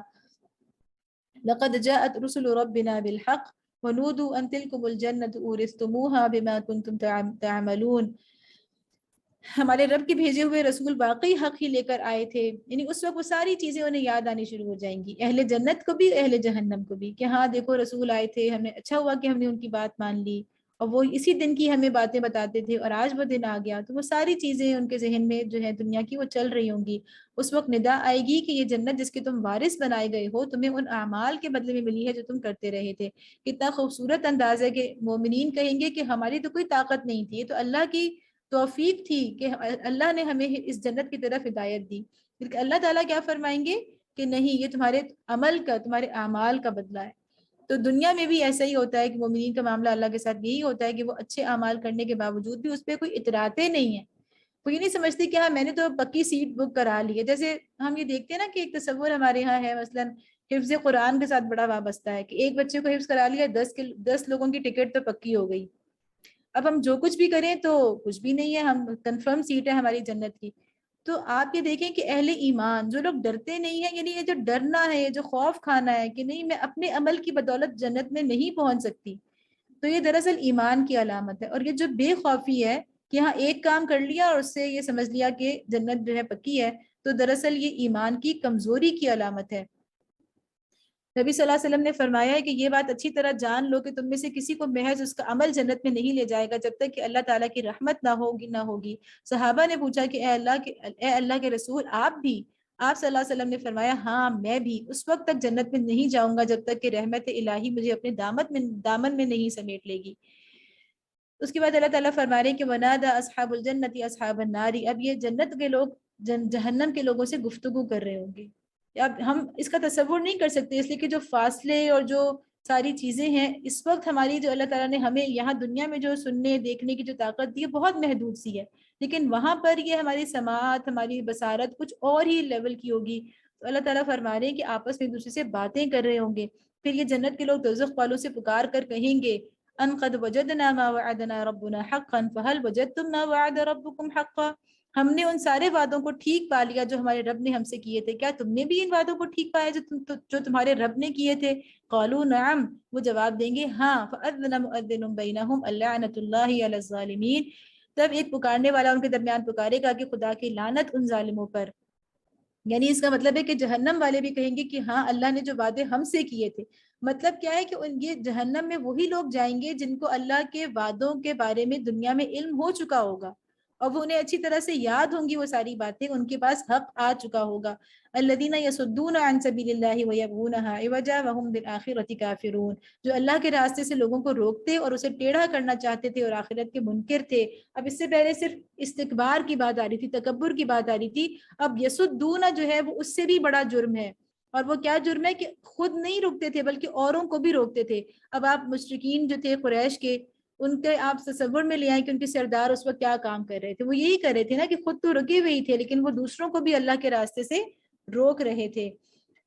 لقد جاءت رسل ربنا بالحق ونودوا ان تلكم الجنة اورثتموها بما كنتم تعملون. ہمارے رب کے بھیجے ہوئے رسول واقعی حق ہی لے کر آئے تھے، یعنی اس وقت وہ ساری چیزیں انہیں یاد آنی شروع ہو جائیں گی، اہل جنت کو بھی اہل جہنم کو بھی، کہ ہاں دیکھو رسول آئے تھے، ہم نے اچھا ہوا کہ ہم نے ان کی بات مان لی، اور وہ اسی دن کی ہمیں باتیں بتاتے تھے اور آج وہ دن آ گیا. تو وہ ساری چیزیں ان کے ذہن میں جو ہے دنیا کی وہ چل رہی ہوں گی. اس وقت ندا آئے گی کہ یہ جنت جس کے تم وارث بنائے گئے ہو تمہیں ان اعمال کے بدلے میں ملی ہے جو تم کرتے رہے تھے. کتنا خوبصورت انداز ہے کہ مومنین کہیں گے کہ ہماری تو کوئی طاقت نہیں تھی، یہ تو اللہ کی توفیق تھی کہ اللہ نے ہمیں اس جنت کی طرف ہدایت دی. پھر اللہ تعالیٰ کیا فرمائیں گے کہ نہیں، یہ تمہارے عمل کا، تمہارے اعمال کا بدلہ ہے. تو دنیا میں بھی ایسا ہی ہوتا ہے کہ مومنین کا معاملہ اللہ کے ساتھ یہی ہوتا ہے کہ وہ اچھے اعمال کرنے کے باوجود بھی اس پہ کوئی اتراتے نہیں ہیں. وہ یہ نہیں سمجھتے کہ ہاں میں نے تو پکی سیٹ بک کرا لی ہے. جیسے ہم یہ دیکھتے ہیں نا کہ ایک تصور ہمارے ہاں ہے، مثلا حفظ قرآن کے ساتھ بڑا وابستہ ہے کہ ایک بچے کو حفظ کرا لیا، 10 لوگوں کی ٹکٹ تو پکی ہو گئی. اب ہم جو کچھ بھی کریں تو کچھ بھی نہیں ہے، ہم کنفرم سیٹ ہے ہماری جنت کی. تو آپ یہ دیکھیں کہ اہل ایمان جو لوگ ڈرتے نہیں ہیں، یعنی یہ جو ڈرنا ہے، یہ جو خوف کھانا ہے کہ نہیں میں اپنے عمل کی بدولت جنت میں نہیں پہنچ سکتی، تو یہ دراصل ایمان کی علامت ہے. اور یہ جو بے خوفی ہے کہ ہاں ایک کام کر لیا اور اس سے یہ سمجھ لیا کہ جنت جو ہے پکی ہے، تو دراصل یہ ایمان کی کمزوری کی علامت ہے. نبی صلی اللہ علیہ وسلم نے فرمایا ہے کہ یہ بات اچھی طرح جان لو کہ تم میں سے کسی کو محض اس کا عمل جنت میں نہیں لے جائے گا جب تک کہ اللہ تعالیٰ کی رحمت نہ ہوگی. صحابہ نے پوچھا کہ اے اللہ کے رسول آپ بھی؟ آپ صلی اللہ علیہ وسلم نے فرمایا ہاں میں بھی اس وقت تک جنت میں نہیں جاؤں گا جب تک کہ رحمت الہی مجھے اپنے دامن میں نہیں سمیٹ لے گی. اس کے بعد اللہ تعالیٰ فرما رہے ہیں کہ ونادى اصحاب الجنت اصحاب النار، اب یہ جنت کے لوگ جہنم کے لوگوں سے گفتگو کر رہے ہوں گے. اب ہم اس کا تصور نہیں کر سکتے، اس لیے کہ جو فاصلے اور جو ساری چیزیں ہیں اس وقت ہماری، جو اللہ تعالیٰ نے ہمیں یہاں دنیا میں جو سننے دیکھنے کی جو طاقت دی ہے بہت محدود سی ہے، لیکن وہاں پر یہ ہماری سماعت، ہماری بصارت کچھ اور ہی لیول کی ہوگی. تو اللہ تعالیٰ فرما رہے ہیں کہ آپس میں ایک دوسرے سے باتیں کر رہے ہوں گے. پھر یہ جنت کے لوگ دوزخ والوں سے پکار کر کہیں گے ان قد وجدنا ما وعدنا ربنا حقا فهل وجدتم ما وعد ربكم حقا، ہم نے ان سارے وعدوں کو ٹھیک پا لیا جو ہمارے رب نے ہم سے کیے تھے، کیا تم نے بھی ان وعدوں کو ٹھیک پایا جو تمہارے رب نے کیے تھے؟ قالوا نعم، وہ جواب دیں گے ہاں. فاذن مؤذن بینہم اللعنۃ اللہ علی الظالمین، تب ایک پکارنے والا ان کے درمیان پکارے گا کہ خدا کی لعنت ان ظالموں پر. یعنی اس کا مطلب ہے کہ جہنم والے بھی کہیں گے کہ ہاں اللہ نے جو وعدے ہم سے کیے تھے. مطلب کیا ہے کہ یہ جہنم میں وہی لوگ جائیں گے جن کو اللہ کے وعدوں کے بارے میں دنیا میں علم ہو چکا ہوگا اور وہ انہیں اچھی طرح سے یاد ہوں گی، وہ ساری باتیں ان کے پاس حق آ چکا ہوگا. الذین یصدون عن سبیل اللہ ویبغونها عوجا وهم بالآخرۃ کافرون، جو اللہ کے راستے سے لوگوں کو روکتے اور اسے ٹیڑھا کرنا چاہتے تھے اور آخرت کے منکر تھے. اب اس سے پہلے صرف استکبار کی بات آ رہی تھی، تکبر کی بات آ رہی تھی. اب یصدون جو ہے وہ اس سے بھی بڑا جرم ہے. اور وہ کیا جرم ہے کہ خود نہیں روکتے تھے بلکہ اوروں کو بھی روکتے تھے. اب آپ مشرکین جو تھے قریش کے، ان کے آپ تصور میں لے آئیں کہ ان کے سردار اس وقت کیا کام کر رہے تھے. وہ یہی کر رہے تھے نا کہ خود تو رکے ہوئے ہی تھے لیکن وہ دوسروں کو بھی اللہ کے راستے سے روک رہے تھے.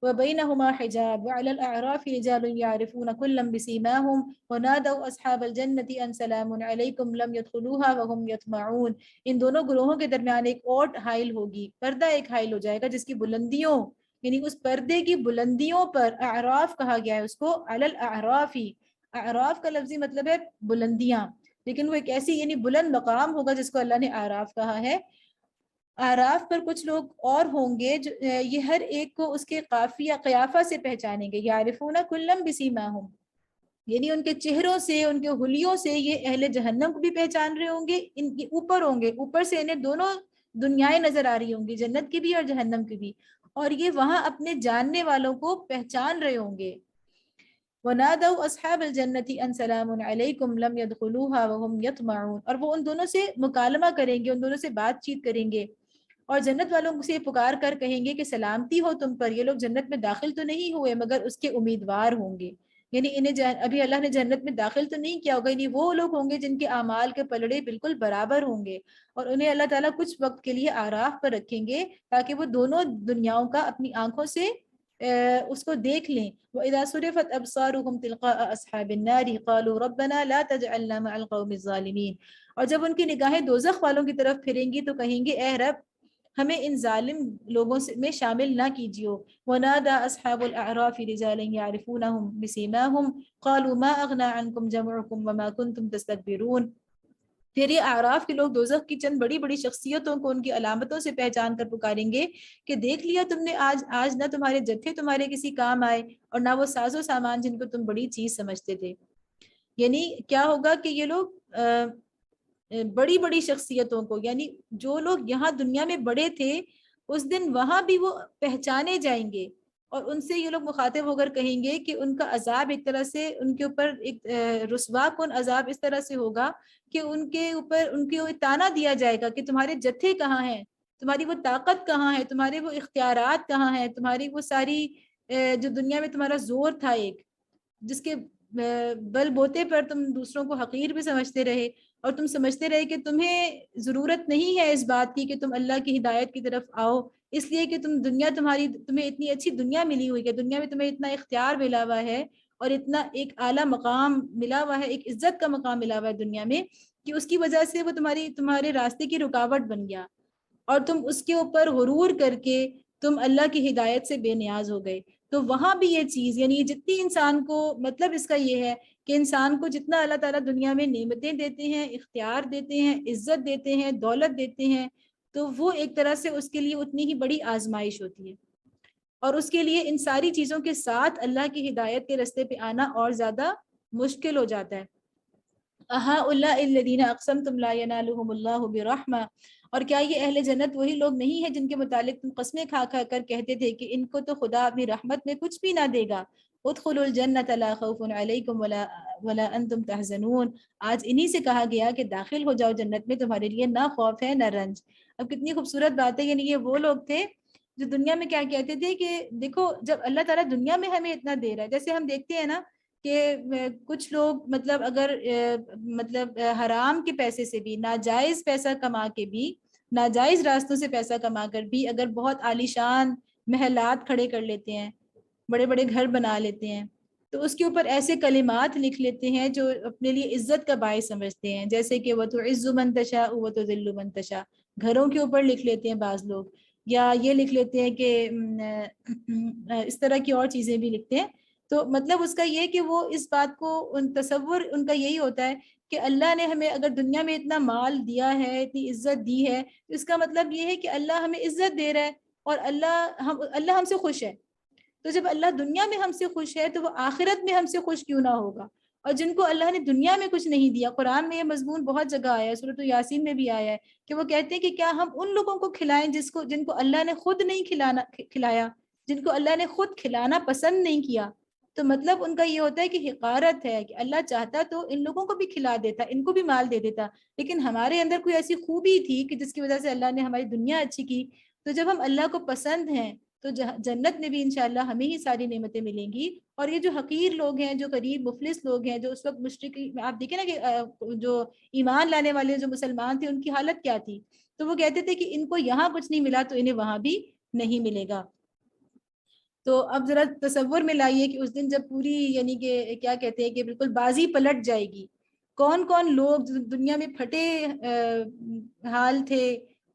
وَبَيْنَهُمَا حِجَابٌ وَعَلَى الْأَعْرَافِ رِجَالٌ يَعْرِفُونَ كُلًّا بِسِيمَاهُمْ وَنَادَوْا أَصْحَابَ الْجَنَّةِ أَنْ سَلَامٌ عَلَيْكُمْ لَمْ يَدْخُلُوهَا وَهُمْ يَطْمَعُونَ. ان دونوں گروہوں کے درمیان ایک اوٹ حائل ہوگی، پردہ ایک حائل ہو جائے گا جس کی بلندیوں، یعنی اس پردے کی بلندیوں پر، اعراف کہا گیا ہے اس کو، علی الاعراف. اعراف کا لفظی مطلب ہے بلندیاں، لیکن وہ ایک ایسی یعنی بلند مقام ہوگا جس کو اللہ نے اعراف کہا ہے. اعراف پر کچھ لوگ اور ہوں گے جو یہ ہر ایک کو اس کے قافیہ قیافہ سے پہچانیں گے. یعرفون کلا بسیماہم، یعنی ان کے چہروں سے، ان کے حلیوں سے یہ اہل جہنم کو بھی پہچان رہے ہوں گے. ان کے اوپر ہوں گے، اوپر سے انہیں دونوں دنیایں نظر آ رہی ہوں گی، جنت کی بھی اور جہنم کی بھی، اور یہ وہاں اپنے جاننے والوں کو پہچان رہے ہوں گے. وَنَادَوْا أَصْحَابَ الْجَنَّةِ أَنْ سَلَامٌ عَلَيْكُمْ لَمْ يَدْخُلُوهَا وَهُمْ يَطْمَعُونَ، اور وہ ان دونوں سے مکالمہ کریں گے، ان دونوں سے بات چیت کریں گے اور جنت والوں سے پکار کر کہیں گے کہ سلامتی ہو تم پر، یہ لوگ جنت میں داخل تو نہیں ہوئے مگر اس کے امیدوار ہوں گے. یعنی انہیں ابھی اللہ نے جنت میں داخل تو نہیں کیا ہوگا، یعنی وہ لوگ ہوں گے جن کے اعمال کے پلڑے بالکل برابر ہوں گے، اور انہیں اللہ تعالیٰ کچھ وقت کے لیے آراف پر رکھیں گے تاکہ وہ دونوں دنیاؤں کا اپنی آنکھوں سے اس کو دیکھ لیں۔ وَإِذَا صُرِفَتْ أَبْصَارُهُمْ تِلْقَاءَ أَصْحَابِ النَّارِ قَالُوا رَبَّنَا لَا تَجْعَلْنَا مَعَ الْقَوْمِ الظَّالِمِينَ، اور جب ان کی نگاہیں دوزخ والوں کی طرف پھریں گی تو کہیں گے اے رب ہمیں ان ظالم لوگوں میں شامل نہ کیجیو۔ وَنَادَى أَصْحَابُ الْأَعْرَافِ رِجَالًا يَعْرِفُونَهُمْ بِسِيمَاهُمْ قَالُوا مَا أَغْنَى عَنْكُمْ جَمْعُكُمْ وَمَا كُنْتُمْ تَسْتَكْبِرُونَ، پھر یہ اعراف کے لوگ دوزخ کی چند بڑی بڑی شخصیتوں کو ان کی علامتوں سے پہچان کر پکاریں گے کہ دیکھ لیا تم نے، آج نہ تمہارے جتھے تمہارے کسی کام آئے اور نہ وہ ساز و سامان جن کو تم بڑی چیز سمجھتے تھے۔ یعنی کیا ہوگا کہ یہ لوگ بڑی بڑی شخصیتوں کو، یعنی جو لوگ یہاں دنیا میں بڑے تھے اس دن وہاں بھی وہ پہچانے جائیں گے، اور ان سے یہ لوگ مخاطب ہو کر کہیں گے کہ ان کا عذاب ایک طرح سے ان کے اوپر ایک رسوا کن عذاب اس طرح سے ہوگا کہ ان کے اوپر تانا دیا جائے گا کہ تمہارے جتھے کہاں ہیں، تمہاری وہ طاقت کہاں ہے، تمہارے وہ اختیارات کہاں ہیں، تمہاری وہ ساری جو دنیا میں تمہارا زور تھا ایک، جس کے بل بوتے پر تم دوسروں کو حقیر بھی سمجھتے رہے، اور تم سمجھتے رہے کہ تمہیں ضرورت نہیں ہے اس بات کی کہ تم اللہ کی ہدایت کی طرف آؤ، اس لیے کہ تمہیں اتنی اچھی دنیا ملی ہوئی ہے، دنیا میں تمہیں اتنا اختیار ملا ہوا ہے اور اتنا ایک اعلیٰ مقام ملا ہوا ہے، ایک عزت کا مقام ملا ہوا ہے دنیا میں، کہ اس کی وجہ سے وہ تمہارے راستے کی رکاوٹ بن گیا، اور تم اس کے اوپر غرور کر کے تم اللہ کی ہدایت سے بے نیاز ہو گئے۔ تو وہاں بھی یہ چیز، یعنی جتنی انسان کو، مطلب اس کا یہ ہے کہ انسان کو جتنا اللہ تعالیٰ دنیا میں نعمتیں دیتے ہیں، اختیار دیتے ہیں، عزت دیتے ہیں، دولت دیتے ہیں، تو وہ ایک طرح سے اس کے لیے اتنی ہی بڑی آزمائش ہوتی ہے، اور اس کے لیے ان ساری چیزوں کے ساتھ اللہ کی ہدایت کے راستے پہ آنا اور زیادہ مشکل ہو جاتا ہے۔ أَهَٰؤُلَاءِ الَّذِينَ أَقْسَمْتُمْ لَا يَنَالُهُمُ اللَّهُ بِرَحْمَةٍ، اور کیا یہ اہل جنت وہی لوگ نہیں ہیں جن کے متعلق تم قسمیں کھا کھا کر کہتے تھے کہ ان کو تو خدا اپنی رحمت میں کچھ بھی نہ دے گا؟ ادخلوا الجنة لا خوف عليكم ولا انتم تحزنون، آج انہی سے کہا گیا کہ داخل ہو جاؤ جنت میں، تمہارے لیے نہ خوف ہے نہ رنج۔ اب کتنی خوبصورت بات ہے، یعنی یہ وہ لوگ تھے جو دنیا میں کیا کہتے تھے کہ دیکھو جب اللہ تعالیٰ دنیا میں ہمیں اتنا دے رہا ہے، جیسے ہم دیکھتے ہیں نا کہ کچھ لوگ مطلب اگر حرام کے پیسے سے بھی، ناجائز پیسہ کما کے بھی، ناجائز راستوں سے پیسہ کما کر بھی اگر بہت عالیشان محلات کھڑے کر لیتے ہیں، بڑے بڑے گھر بنا لیتے ہیں، تو اس کے اوپر ایسے کلمات لکھ لیتے ہیں جو اپنے لیے عزت کا باعث سمجھتے ہیں، جیسے کہ وَتُعِزُّ مَن تَشَاءُ وَتُذِلُّ مَن تَشَاءُ، گھروں کے اوپر لکھ لیتے ہیں بعض لوگ، یا یہ لکھ لیتے ہیں کہ اس طرح کی اور چیزیں بھی لکھتے ہیں۔ تو مطلب اس کا یہ کہ وہ اس بات کو، تصور ان کا یہی ہوتا ہے کہ اللہ نے ہمیں اگر دنیا میں اتنا مال دیا ہے، اتنی عزت دی ہے، تو اس کا مطلب یہ ہے کہ اللہ ہمیں عزت دے رہا ہے اور اللہ ہم سے خوش ہے، تو جب اللہ دنیا میں ہم سے خوش ہے تو وہ آخرت میں ہم سے خوش کیوں نہ ہوگا؟ اور جن کو اللہ نے دنیا میں کچھ نہیں دیا، قرآن میں یہ مضمون بہت جگہ آیا ہے، سورۃ یاسین میں بھی آیا ہے کہ وہ کہتے ہیں کہ کیا ہم ان لوگوں کو کھلائیں جن کو اللہ نے خود نہیں کھلایا، جن کو اللہ نے خود کھلانا پسند نہیں کیا؟ تو مطلب ان کا یہ ہوتا ہے کہ حقارت ہے کہ اللہ چاہتا تو ان لوگوں کو بھی کھلا دیتا، ان کو بھی مال دے دیتا، لیکن ہمارے اندر کوئی ایسی خوبی تھی کہ جس کی وجہ سے اللہ نے ہماری دنیا اچھی کی، تو جب ہم اللہ کو پسند ہیں تو جنت میں بھی انشاءاللہ ہمیں ہی ساری نعمتیں ملیں گی۔ اور یہ جو حقیر لوگ ہیں، جو غریب مفلس لوگ ہیں، جو اس وقت مشرکی، آپ دیکھیں نا کہ جو ایمان لانے والے جو مسلمان تھے ان کی حالت کیا تھی، تو وہ کہتے تھے کہ ان کو یہاں کچھ نہیں ملا تو انہیں وہاں بھی نہیں ملے گا۔ تو اب ذرا تصور میں لائیے کہ اس دن جب پوری، یعنی کہ کیا کہتے ہیں کہ بالکل بازی پلٹ جائے گی، کون کون لوگ دنیا میں پھٹے حال تھے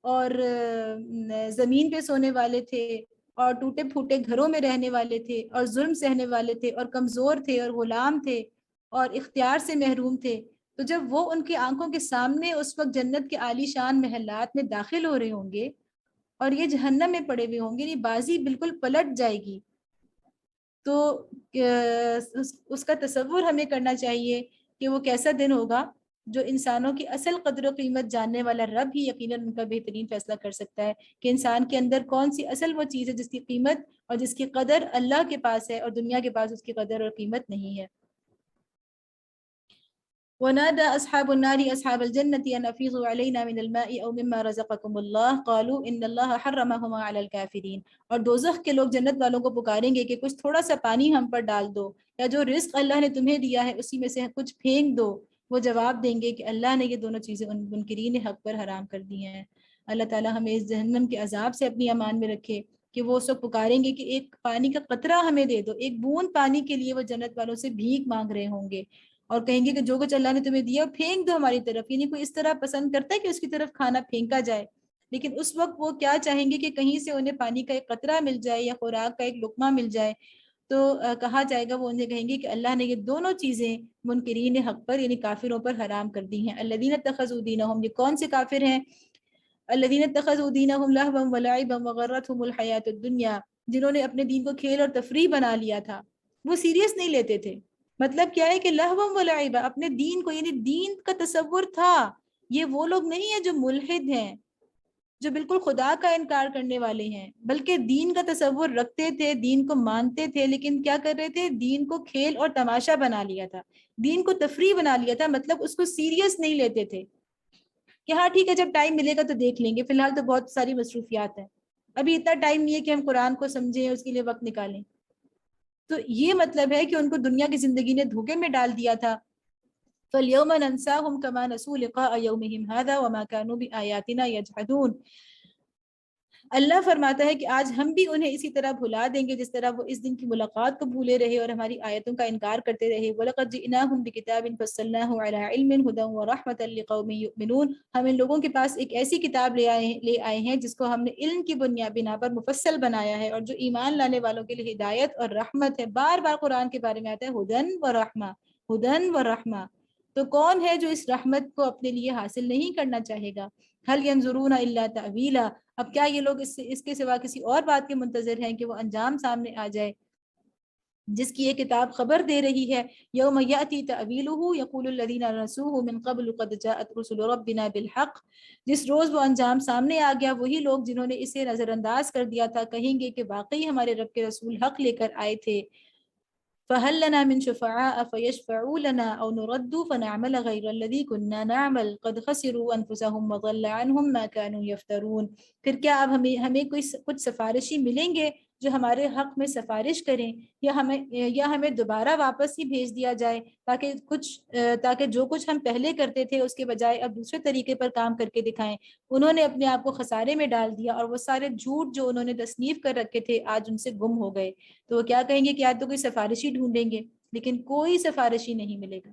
اور زمین پہ سونے والے تھے اور ٹوٹے پھوٹے گھروں میں رہنے والے تھے اور ظلم سہنے والے تھے اور کمزور تھے اور غلام تھے اور اختیار سے محروم تھے، تو جب وہ ان کی آنکھوں کے سامنے اس وقت جنت کے عالی شان محلات میں داخل ہو رہے ہوں گے اور یہ جہنم میں پڑے ہوئے ہوں گے، یہ بازی بالکل پلٹ جائے گی۔ تو اس کا تصور ہمیں کرنا چاہیے کہ وہ کیسا دن ہوگا، جو انسانوں کی اصل قدر و قیمت جاننے والا رب ہی یقیناً ان کا بہترین فیصلہ کر سکتا ہے کہ انسان کے اندر کون سی اصل وہ چیز ہے جس کی قیمت اور جس کی قدر اللہ کے پاس ہے اور دنیا کے پاس اس کی قدر اور قیمت نہیں ہے۔ ونادى أصحاب النار أصحاب الجنة أن أفيضوا علينا من الماء أو مما رزقكم الله قالوا إن الله حرمهما على الكافرين. اور دوزخ کے لوگ جنت والوں کو پکاریں گے کہ کچھ تھوڑا سا پانی ہم پر ڈال دو یا جو رزق اللہ نے تمہیں دیا ہے اسی میں سے کچھ پھینک دو. وہ جواب دیں گے کہ اللہ نے یہ دونوں چیزیں ان منکرین حق پر حرام کر دی ہیں. اللہ تعالیٰ ہمیں اس جہنم کے عذاب سے اپنی امان میں رکھے کہ وہ سب پکاریں گے کہ ایک پانی کا قطرہ ہمیں دے دو. ایک بوند پانی کے لیے وہ جنت والوں سے بھیک مانگ رہے ہوں گے اور کہیں گے کہ جو کچھ اللہ نے تمہیں دیا پھینک دو ہماری طرف. یعنی کوئی اس طرح پسند کرتا ہے کہ اس کی طرف کھانا پھینکا جائے، لیکن اس وقت وہ کیا چاہیں گے کہ کہیں سے انہیں پانی کا ایک قطرہ مل جائے یا خوراک کا ایک لقمہ مل جائے. تو کہا جائے گا، وہ انہیں کہیں گے کہ اللہ نے یہ دونوں چیزیں منکرین حق پر یعنی کافروں پر حرام کر دی ہیں. الذین اتخذوا دینہم، یہ کون سے کافر ہیں؟ الذین اتخذوا دینہم لہوا ولعبا وغرتہم الحیاۃ الدنیا، جنہوں نے اپنے دین کو کھیل اور تفریح بنا لیا تھا، وہ سیریس نہیں لیتے تھے. مطلب کیا ہے کہ لہوا ولعبا، اپنے دین کو یعنی دین کا تصور تھا. یہ وہ لوگ نہیں ہیں جو ملحد ہیں، جو بالکل خدا کا انکار کرنے والے ہیں، بلکہ دین کا تصور رکھتے تھے، دین کو مانتے تھے، لیکن کیا کر رہے تھے؟ دین کو کھیل اور تماشا بنا لیا تھا، دین کو تفریح بنا لیا تھا. مطلب اس کو سیریس نہیں لیتے تھے کہ ہاں ٹھیک ہے جب ٹائم ملے گا تو دیکھ لیں گے، فی الحال تو بہت ساری مصروفیات ہیں، ابھی اتنا ٹائم نہیں ہے کہ ہم قرآن کو سمجھیں، اس کے لیے وقت نکالیں. تو یہ مطلب ہے کہ ان کو دنیا کی زندگی نے دھوکے میں ڈال دیا تھا. فَالْيَوْمَ نَنْسَاهُمْ كَمَا نَسُوا لِقَاءَ يَوْمِهِمْ هَذَا وَمَا كَانُوا بِآيَاتِنَا يَجْحَدُونَ. اللہ فرماتا ہے کہ آج ہم بھی انہیں اسی طرح بھلا دیں گے جس طرح وہ اس دن کی ملاقات کو بھولے رہے اور ہماری آیتوں کا انکار کرتے رہے. وَلَقَدْ جِئْنَاهُمْ بِكِتَابٍ فَصَّلْنَاهُ عَلَىٰ عِلْمٍ هُدًى وَرَحْمَةً لِقَوْمٍ يُؤْمِنُونَ. ہم ان لوگوں کے پاس ایک ایسی کتاب لے آئے ہیں جس کو ہم نے علم کی بنا پر مفصل بنایا ہے اور جو ایمان لانے والوں کے لیے ہدایت اور رحمت ہے. بار بار قرآن کے بارے میں آتا ہے ہدن و رحمہ، ہدن و رحمہ. تو کون ہے جو اس رحمت کو اپنے لیے حاصل نہیں کرنا چاہے گا؟ هل ينظرون الا تأویلا، اب کیا یہ لوگ اس کے سوا کسی اور بات کے منتظر ہیں کہ وہ انجام سامنے آ جائے جس کی یہ کتاب خبر دے رہی ہے؟ یوم یأتی تأویلہ یقول الذین نسوہ من قبل قد جاءت رسل ربنا بالحق، جس روز وہ انجام سامنے آ گیا وہی لوگ جنہوں نے اسے نظر انداز کر دیا تھا کہیں گے کہ واقعی ہمارے رب کے رسول حق لے کر آئے تھے. فَهَلْ لَنَا مِن شُفَعَاءَ فَيَشْفَعُوا لَنَا أَوْ نُرَدُّ فَنَعْمَلَ غَيْرَ الَّذِي كُنَّا نَعْمَلُ قَدْ خَسِرُوا أَنفُسَهُمْ وَضَلَّ عَنْهُمْ مَا كَانُوا يَفْتَرُونَ. پھر کیا اب ہمیں کچھ سفارشی ملیں گے جو ہمارے حق میں سفارش کریں، یا ہمیں دوبارہ واپس ہی بھیج دیا جائے تاکہ جو کچھ ہم پہلے کرتے تھے اس کے بجائے اب دوسرے طریقے پر کام کر کے دکھائیں. انہوں نے اپنے آپ کو خسارے میں ڈال دیا اور وہ سارے جھوٹ جو انہوں نے تصنیف کر رکھے تھے آج ان سے گم ہو گئے. تو وہ کیا کہیں گے کہ آج تو کوئی سفارشی ڈھونڈیں گے، لیکن کوئی سفارشی نہیں ملے گا.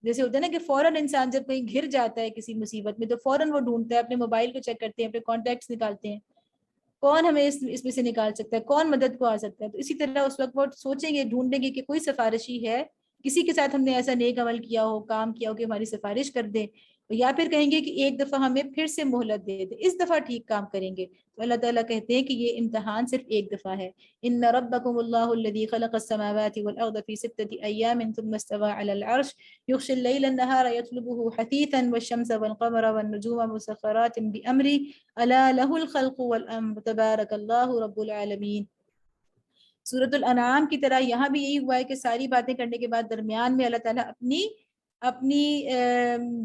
جیسے ہوتا ہے نا کہ فوراً انسان جب کہیں گھر جاتا ہے کسی مصیبت میں تو فوراً وہ ڈھونڈتا ہے، اپنے موبائل کو چیک کرتے ہیں، اپنے کانٹیکٹس نکالتے ہیں، کون ہمیں اس میں سے نکال سکتا ہے، کون مدد کو آ سکتا ہے. تو اسی طرح اس وقت وہ سوچیں گے، ڈھونڈیں گے کہ کوئی سفارشی ہے، کسی کے ساتھ ہم نے ایسا نیک عمل کیا ہو، کام کیا ہو کہ ہماری سفارش کر دے، یا پھر کہیں گے کہ ایک دفعہ ہمیں پھر سے مہلت دے دے، اس دفعہ ٹھیک کام کریں گے. تو اللہ تعالیٰ کہتے ہیں کہ یہ امتحان صرف ایک دفعہ ہے. ان ربکم اللہ الذی خلق السماوات والارض فی 6 ایام ثم استوى علی العرش یغشی اللیل النہار یطلبه حثیثا والشمس والقمر والنجوم مسخرات بامرہ الا له الخلق والامر تبارک اللہ رب العالمین. سورۃ الانعام کی طرح یہاں بھی یہی ہوا ہے کہ ساری باتیں کرنے کے بعد درمیان میں اللہ تعالیٰ اپنی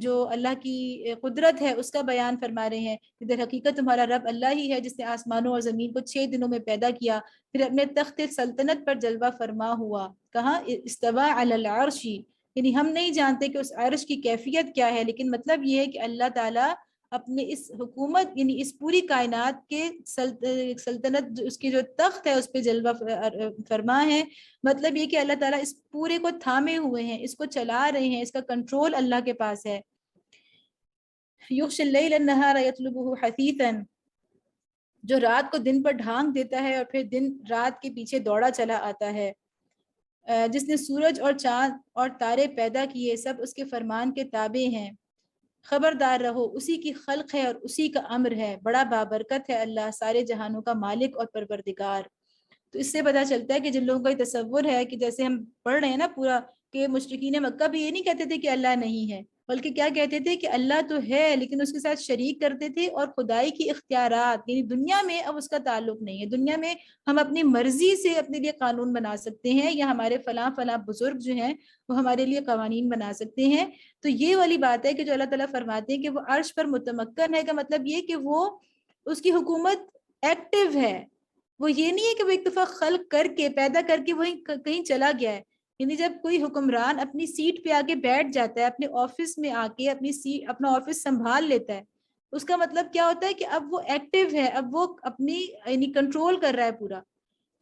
جو اللہ کی قدرت ہے اس کا بیان فرما رہے ہیں کہ در حقیقت تمہارا رب اللہ ہی ہے جس نے آسمانوں اور زمین کو 6 دنوں میں پیدا کیا، پھر اپنے تخت سلطنت پر جلوہ فرما ہوا. کہاں؟ استوى علی العرش. یعنی ہم نہیں جانتے کہ اس عرش کی کیفیت کیا ہے، لیکن مطلب یہ ہے کہ اللہ تعالیٰ اپنے اس حکومت یعنی اس پوری کائنات کے سلطنت اس کی جو تخت ہے اس پہ جلوہ فرما ہے. مطلب یہ کہ اللہ تعالیٰ اس پورے کو تھامے ہوئے ہیں، اس کو چلا رہے ہیں، اس کا کنٹرول اللہ کے پاس ہے. یغشی اللیل النہار یطلبہ حثیثا، جو رات کو دن پر ڈھانک دیتا ہے اور پھر دن رات کے پیچھے دوڑا چلا آتا ہے. جس نے سورج اور چاند اور تارے پیدا کیے سب اس کے فرمان کے تابع ہیں. خبردار رہو اسی کی خلق ہے اور اسی کا امر ہے، بڑا بابرکت ہے اللہ، سارے جہانوں کا مالک اور پروردگار. تو اس سے پتہ چلتا ہے کہ جن لوگوں کا یہ تصور ہے کہ جیسے ہم پڑھ رہے ہیں نا پورا کہ مشرکین مکہ بھی یہ نہیں کہتے تھے کہ اللہ نہیں ہے، بلکہ کیا کہتے تھے کہ اللہ تو ہے لیکن اس کے ساتھ شریک کرتے تھے، اور خدائی کی اختیارات یعنی دنیا میں اب اس کا تعلق نہیں ہے، دنیا میں ہم اپنی مرضی سے اپنے لیے قانون بنا سکتے ہیں، یا ہمارے فلاں فلاں بزرگ جو ہیں وہ ہمارے لیے قوانین بنا سکتے ہیں۔ تو یہ والی بات ہے کہ جو اللہ تعالیٰ فرماتے ہیں کہ وہ عرش پر متمکن ہے، کا مطلب یہ کہ وہ اس کی حکومت ایکٹیو ہے، وہ یہ نہیں ہے کہ وہ ایک دفعہ خلق کر کے پیدا کر کے وہیں کہیں چلا گیا ہے۔ یعنی جب کوئی حکمران اپنی سیٹ پہ آ کے بیٹھ جاتا ہے، اپنے آفس میں آ کے اپنی سیٹ اپنا آفس سنبھال لیتا ہے، اس کا مطلب کیا ہوتا ہے کہ اب وہ ایکٹیو ہے، اب وہ اپنی یعنی کنٹرول کر رہا ہے پورا۔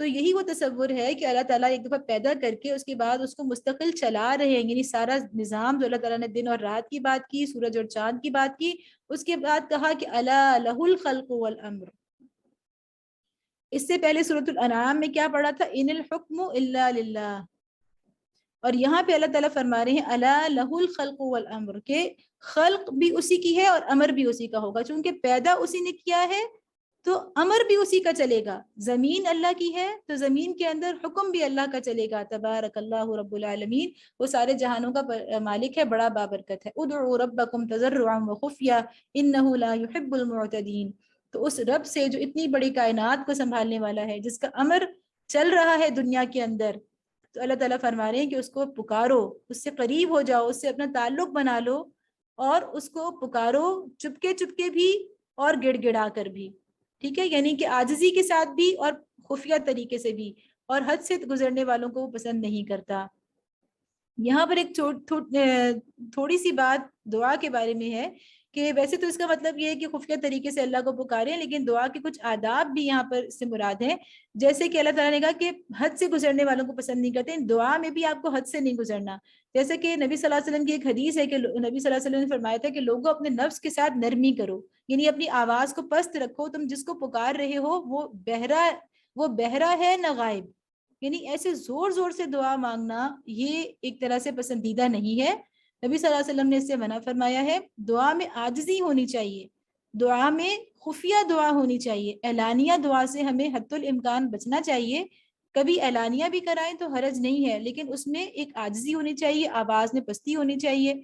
تو یہی وہ تصور ہے کہ اللہ تعالیٰ ایک دفعہ پیدا کر کے اس کے بعد اس کو مستقل چلا رہے ہیں، یعنی سارا نظام جو اللہ تعالیٰ نے دن اور رات کی بات کی، سورج اور چاند کی بات کی، اس کے بعد کہا کہ الا لہ الخلق والامر۔ اس سے پہلے سورۃ الانعام میں کیا پڑھا تھا؟ ان الحکم الا للہ، اور یہاں پہ اللہ تعالیٰ فرما رہے ہیں الا لہ الخلق والامر، کہ خلق بھی اسی کی ہے اور امر بھی اسی کا ہوگا، چونکہ پیدا اسی نے کیا ہے تو امر بھی اسی کا چلے گا۔ زمین اللہ کی ہے تو زمین کے اندر حکم بھی اللہ کا چلے گا۔ تبارک اللہ رب العالمین، وہ سارے جہانوں کا مالک ہے، بڑا بابرکت ہے۔ ادعوا ربکم تضرعا وخفیا انہ لا يحب المعتدین۔ تو اس رب سے جو اتنی بڑی کائنات کو سنبھالنے والا ہے، جس کا امر چل رہا ہے دنیا کے اندر، تو اللہ تعالیٰ فرما رہے ہیں کہ اس کو پکارو، اس سے قریب ہو جاؤ، اس سے اپنا تعلق بنا لو، اور اس کو پکارو چپکے چپکے بھی اور گڑ گڑا کر بھی، ٹھیک ہے؟ یعنی کہ عاجزی کے ساتھ بھی اور خفیہ طریقے سے بھی، اور حد سے گزرنے والوں کو وہ پسند نہیں کرتا۔ یہاں پر ایک تھوڑی سی بات دعا کے بارے میں ہے، کہ ویسے تو اس کا مطلب یہ ہے کہ خفیہ طریقے سے اللہ کو پکاریں، لیکن دعا کے کچھ آداب بھی یہاں پر اس سے مراد ہیں۔ جیسے کہ اللہ تعالیٰ نے کہا کہ حد سے گزرنے والوں کو پسند نہیں کرتے، دعا میں بھی آپ کو حد سے نہیں گزرنا۔ جیسے کہ نبی صلی اللہ علیہ وسلم کی ایک حدیث ہے کہ نبی صلی اللہ علیہ وسلم نے فرمایا تھا کہ لوگوں اپنے نفس کے ساتھ نرمی کرو، یعنی اپنی آواز کو پست رکھو، تم جس کو پکار رہے ہو وہ بہرا ہے نہ غائب، یعنی ایسے زور زور سے دعا مانگنا یہ ایک طرح سے پسندیدہ نہیں ہے۔ نبی صلی اللہ علیہ وسلم نے اس سے منع فرمایا ہے۔ دعا میں عاجزی ہونی چاہیے، دعا میں خفیہ دعا ہونی چاہیے، اعلانیہ دعا سے ہمیں حد الامکان بچنا چاہیے۔ کبھی اعلانیہ بھی کرائیں تو حرج نہیں ہے، لیکن اس میں ایک عاجزی ہونی چاہیے، آواز میں پستی ہونی چاہیے،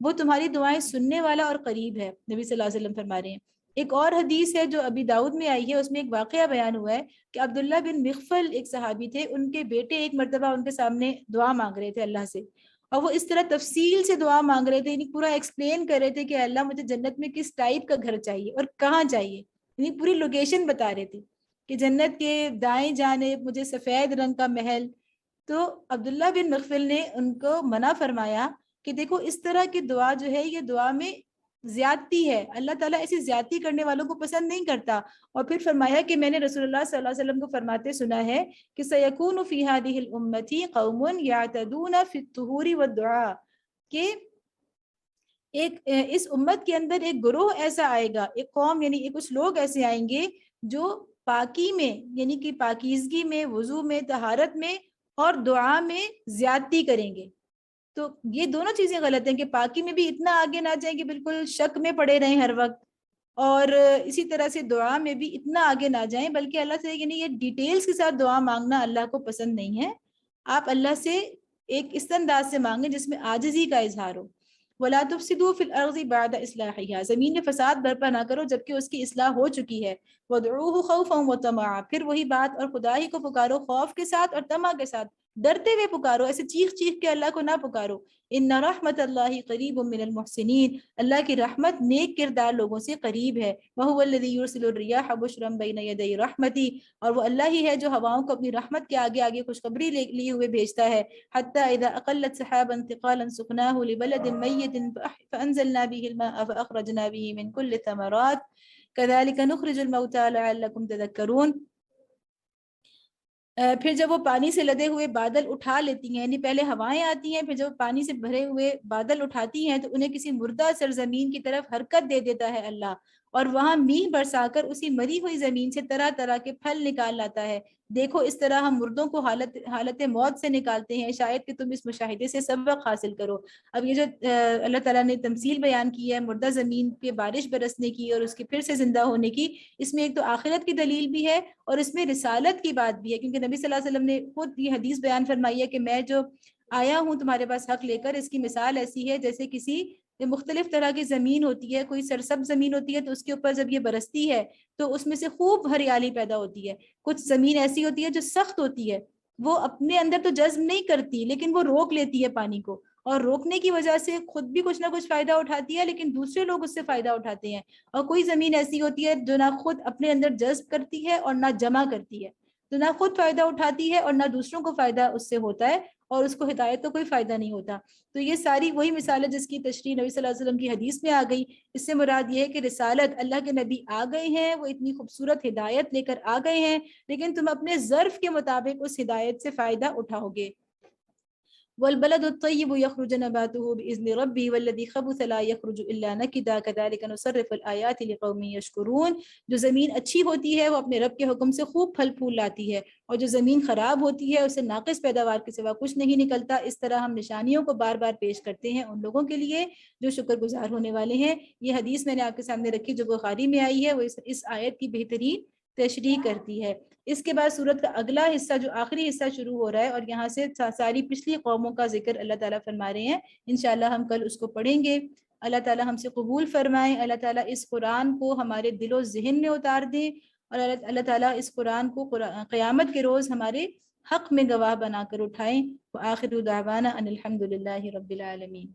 وہ تمہاری دعائیں سننے والا اور قریب ہے، نبی صلی اللہ علیہ وسلم فرما رہے ہیں۔ ایک اور حدیث ہے جو ابی داؤد میں آئی ہے، اس میں ایک واقعہ بیان ہوا ہے کہ عبداللہ بن مغفل ایک صحابی تھے، ان کے بیٹے ایک مرتبہ ان کے سامنے دعا مانگ رہے تھے اللہ سے، اور وہ اس طرح تفصیل سے دعا مانگ رہے تھے، یعنی پورا ایکسپلین کر رہے تھے کہ اللہ مجھے جنت میں کس ٹائپ کا گھر چاہیے اور کہاں چاہیے، یعنی پوری لوکیشن بتا رہے تھے کہ جنت کے دائیں جانب مجھے سفید رنگ کا محل۔ تو عبداللہ بن مغفل نے ان کو منع فرمایا کہ دیکھو اس طرح کی دعا جو ہے یہ دعا میں زیادتی ہے، اللہ تعالیٰ ایسی زیادتی کرنے والوں کو پسند نہیں کرتا۔ اور پھر فرمایا کہ میں نے رسول اللہ صلی اللہ علیہ وسلم کو فرماتے سنا ہے کہ سَيَكُونُ فِي هَذِهِ الْأُمَّةِ قَوْمٌ يَعْتَدُونَ فِي الطُّهُورِ وَالدُّعَاءِ، کہ اس امت کے اندر ایک گروہ ایسا آئے گا، ایک قوم یعنی کچھ لوگ ایسے آئیں گے جو پاکی میں یعنی کہ پاکیزگی میں، وضو میں، طہارت میں اور دعا میں زیادتی کریں گے۔ تو یہ دونوں چیزیں غلط ہیں کہ پاکی میں بھی اتنا آگے نہ جائیں کہ بالکل شک میں پڑے رہیں ہر وقت، اور اسی طرح سے دعا میں بھی اتنا آگے نہ جائیں، بلکہ اللہ سے یعنی یہ ڈیٹیلز کے ساتھ دعا مانگنا اللہ کو پسند نہیں ہے۔ آپ اللہ سے ایک اس انداز سے مانگیں جس میں عاجزی کا اظہار ہو۔ وَلَا تُفْسِدُوا فِي الْأَرْضِ بَعْدَ إِصْلَاحِهَا، زمین میں فساد برپا نہ کرو جبکہ اس کی اصلاح ہو چکی ہے۔ وَادْعُوهُ خَوْفًا وَطَمَعًا، پھر وہی بات، اور خدا ہی کو پکارو خوف کے ساتھ اور طمع کے ساتھ، ڈرتے ہوئے پکارو، ایسے چیخ چیخ کے اللہ کو نہ پکارو۔ ان رحمت اللہ قریب من المحسنین، اللہ کی رحمت نیک کردار لوگوں سے قریب ہے۔ وہو الذی یرسل الریاح بشرا بین یدی رحمتی، اور وہ اللہ ہی ہے جو ہواؤں کو اپنی رحمت کے آگے آگے خوشخبری لیے ہوئے بھیجتا ہے۔ حتی اذا اقلت سحابا ثقالا سقناہ لبلد میت فانزلنا به الماء فاخرجنا به من كل الثمرات كذلك نخرج الموتى لعلكم تذکرون۔ پھر جب وہ پانی سے لدے ہوئے بادل اٹھا لیتی ہیں، یعنی پہلے ہوائیں آتی ہیں، پھر جب پانی سے بھرے ہوئے بادل اٹھاتی ہیں تو انہیں کسی مردہ سرزمین کی طرف حرکت دے دیتا ہے اللہ، اور وہاں میہ برسا کر اسی مری ہوئی زمین سے طرح طرح کے پھل نکال لاتا ہے۔ دیکھو اس طرح ہم مردوں کو حالت موت سے نکالتے ہیں، شاید کہ تم اس مشاہدے سے سبق حاصل کرو۔ اب یہ جو اللہ تعالیٰ نے تمثیل بیان کی ہے مردہ زمین پہ بارش برسنے کی اور اس کے پھر سے زندہ ہونے کی، اس میں ایک تو آخرت کی دلیل بھی ہے اور اس میں رسالت کی بات بھی ہے، کیونکہ نبی صلی اللہ علیہ وسلم نے خود یہ حدیث بیان فرمائی ہے کہ میں جو آیا ہوں تمہارے پاس حق لے کر، اس کی مثال ایسی ہے جیسے کسی یہ مختلف طرح کی زمین ہوتی ہے، کوئی سرسبز زمین ہوتی ہے تو اس کے اوپر جب یہ برستی ہے تو اس میں سے خوب ہریالی پیدا ہوتی ہے. کچھ زمین ایسی ہوتی ہے جو سخت ہوتی ہے، وہ اپنے اندر تو جذب نہیں کرتی لیکن وہ روک لیتی ہے پانی کو، اور روکنے کی وجہ سے خود بھی کچھ نہ کچھ فائدہ اٹھاتی ہے لیکن دوسرے لوگ اس سے فائدہ اٹھاتے ہیں. اور کوئی زمین ایسی ہوتی ہے جو نہ خود اپنے اندر جذب کرتی ہے اور نہ جمع کرتی ہے، تو نہ خود فائدہ اٹھاتی ہے اور نہ دوسروں کو فائدہ اس سے ہوتا ہے، اور اس کو ہدایت تو کوئی فائدہ نہیں ہوتا. تو یہ ساری وہی مثال ہے جس کی تشریح نبی صلی اللہ علیہ وسلم کی حدیث میں آ گئی. اس سے مراد یہ ہے کہ رسالت، اللہ کے نبی آ گئے ہیں، وہ اتنی خوبصورت ہدایت لے کر آ گئے ہیں، لیکن تم اپنے ظرف کے مطابق اس ہدایت سے فائدہ اٹھاؤ گے. والبلد الطيب يخرج نباته بإذن ربه والذي خبث لا يخرج إلا نكدا كذلك نصرف الآيات لقوم يشكرون. جو زمین اچھی ہوتی ہے وہ اپنے رب کے حکم سے خوب پھل پھول لاتی ہے، اور جو زمین خراب ہوتی ہے اسے ناقص پیداوار کے سوا کچھ نہیں نکلتا. اس طرح ہم نشانیوں کو بار بار پیش کرتے ہیں ان لوگوں کے لیے جو شکر گزار ہونے والے ہیں. یہ حدیث میں نے آپ کے سامنے رکھی جو بخاری میں آئی ہے، وہ اس آیت کی بہترین تشریح کرتی ہے. اس کے بعد سورت کا اگلا حصہ جو آخری حصہ شروع ہو رہا ہے، اور یہاں سے ساری پچھلی قوموں کا ذکر اللہ تعالیٰ فرما رہے ہیں. انشاءاللہ ہم کل اس کو پڑھیں گے. اللہ تعالیٰ ہم سے قبول فرمائیں. اللہ تعالیٰ اس قرآن کو ہمارے دل و ذہن میں اتار دیں، اور اللہ تعالیٰ اس قرآن کو قیامت کے روز ہمارے حق میں گواہ بنا کر اٹھائیں. وآخر دعوانا ان الحمد للہ رب العالمین.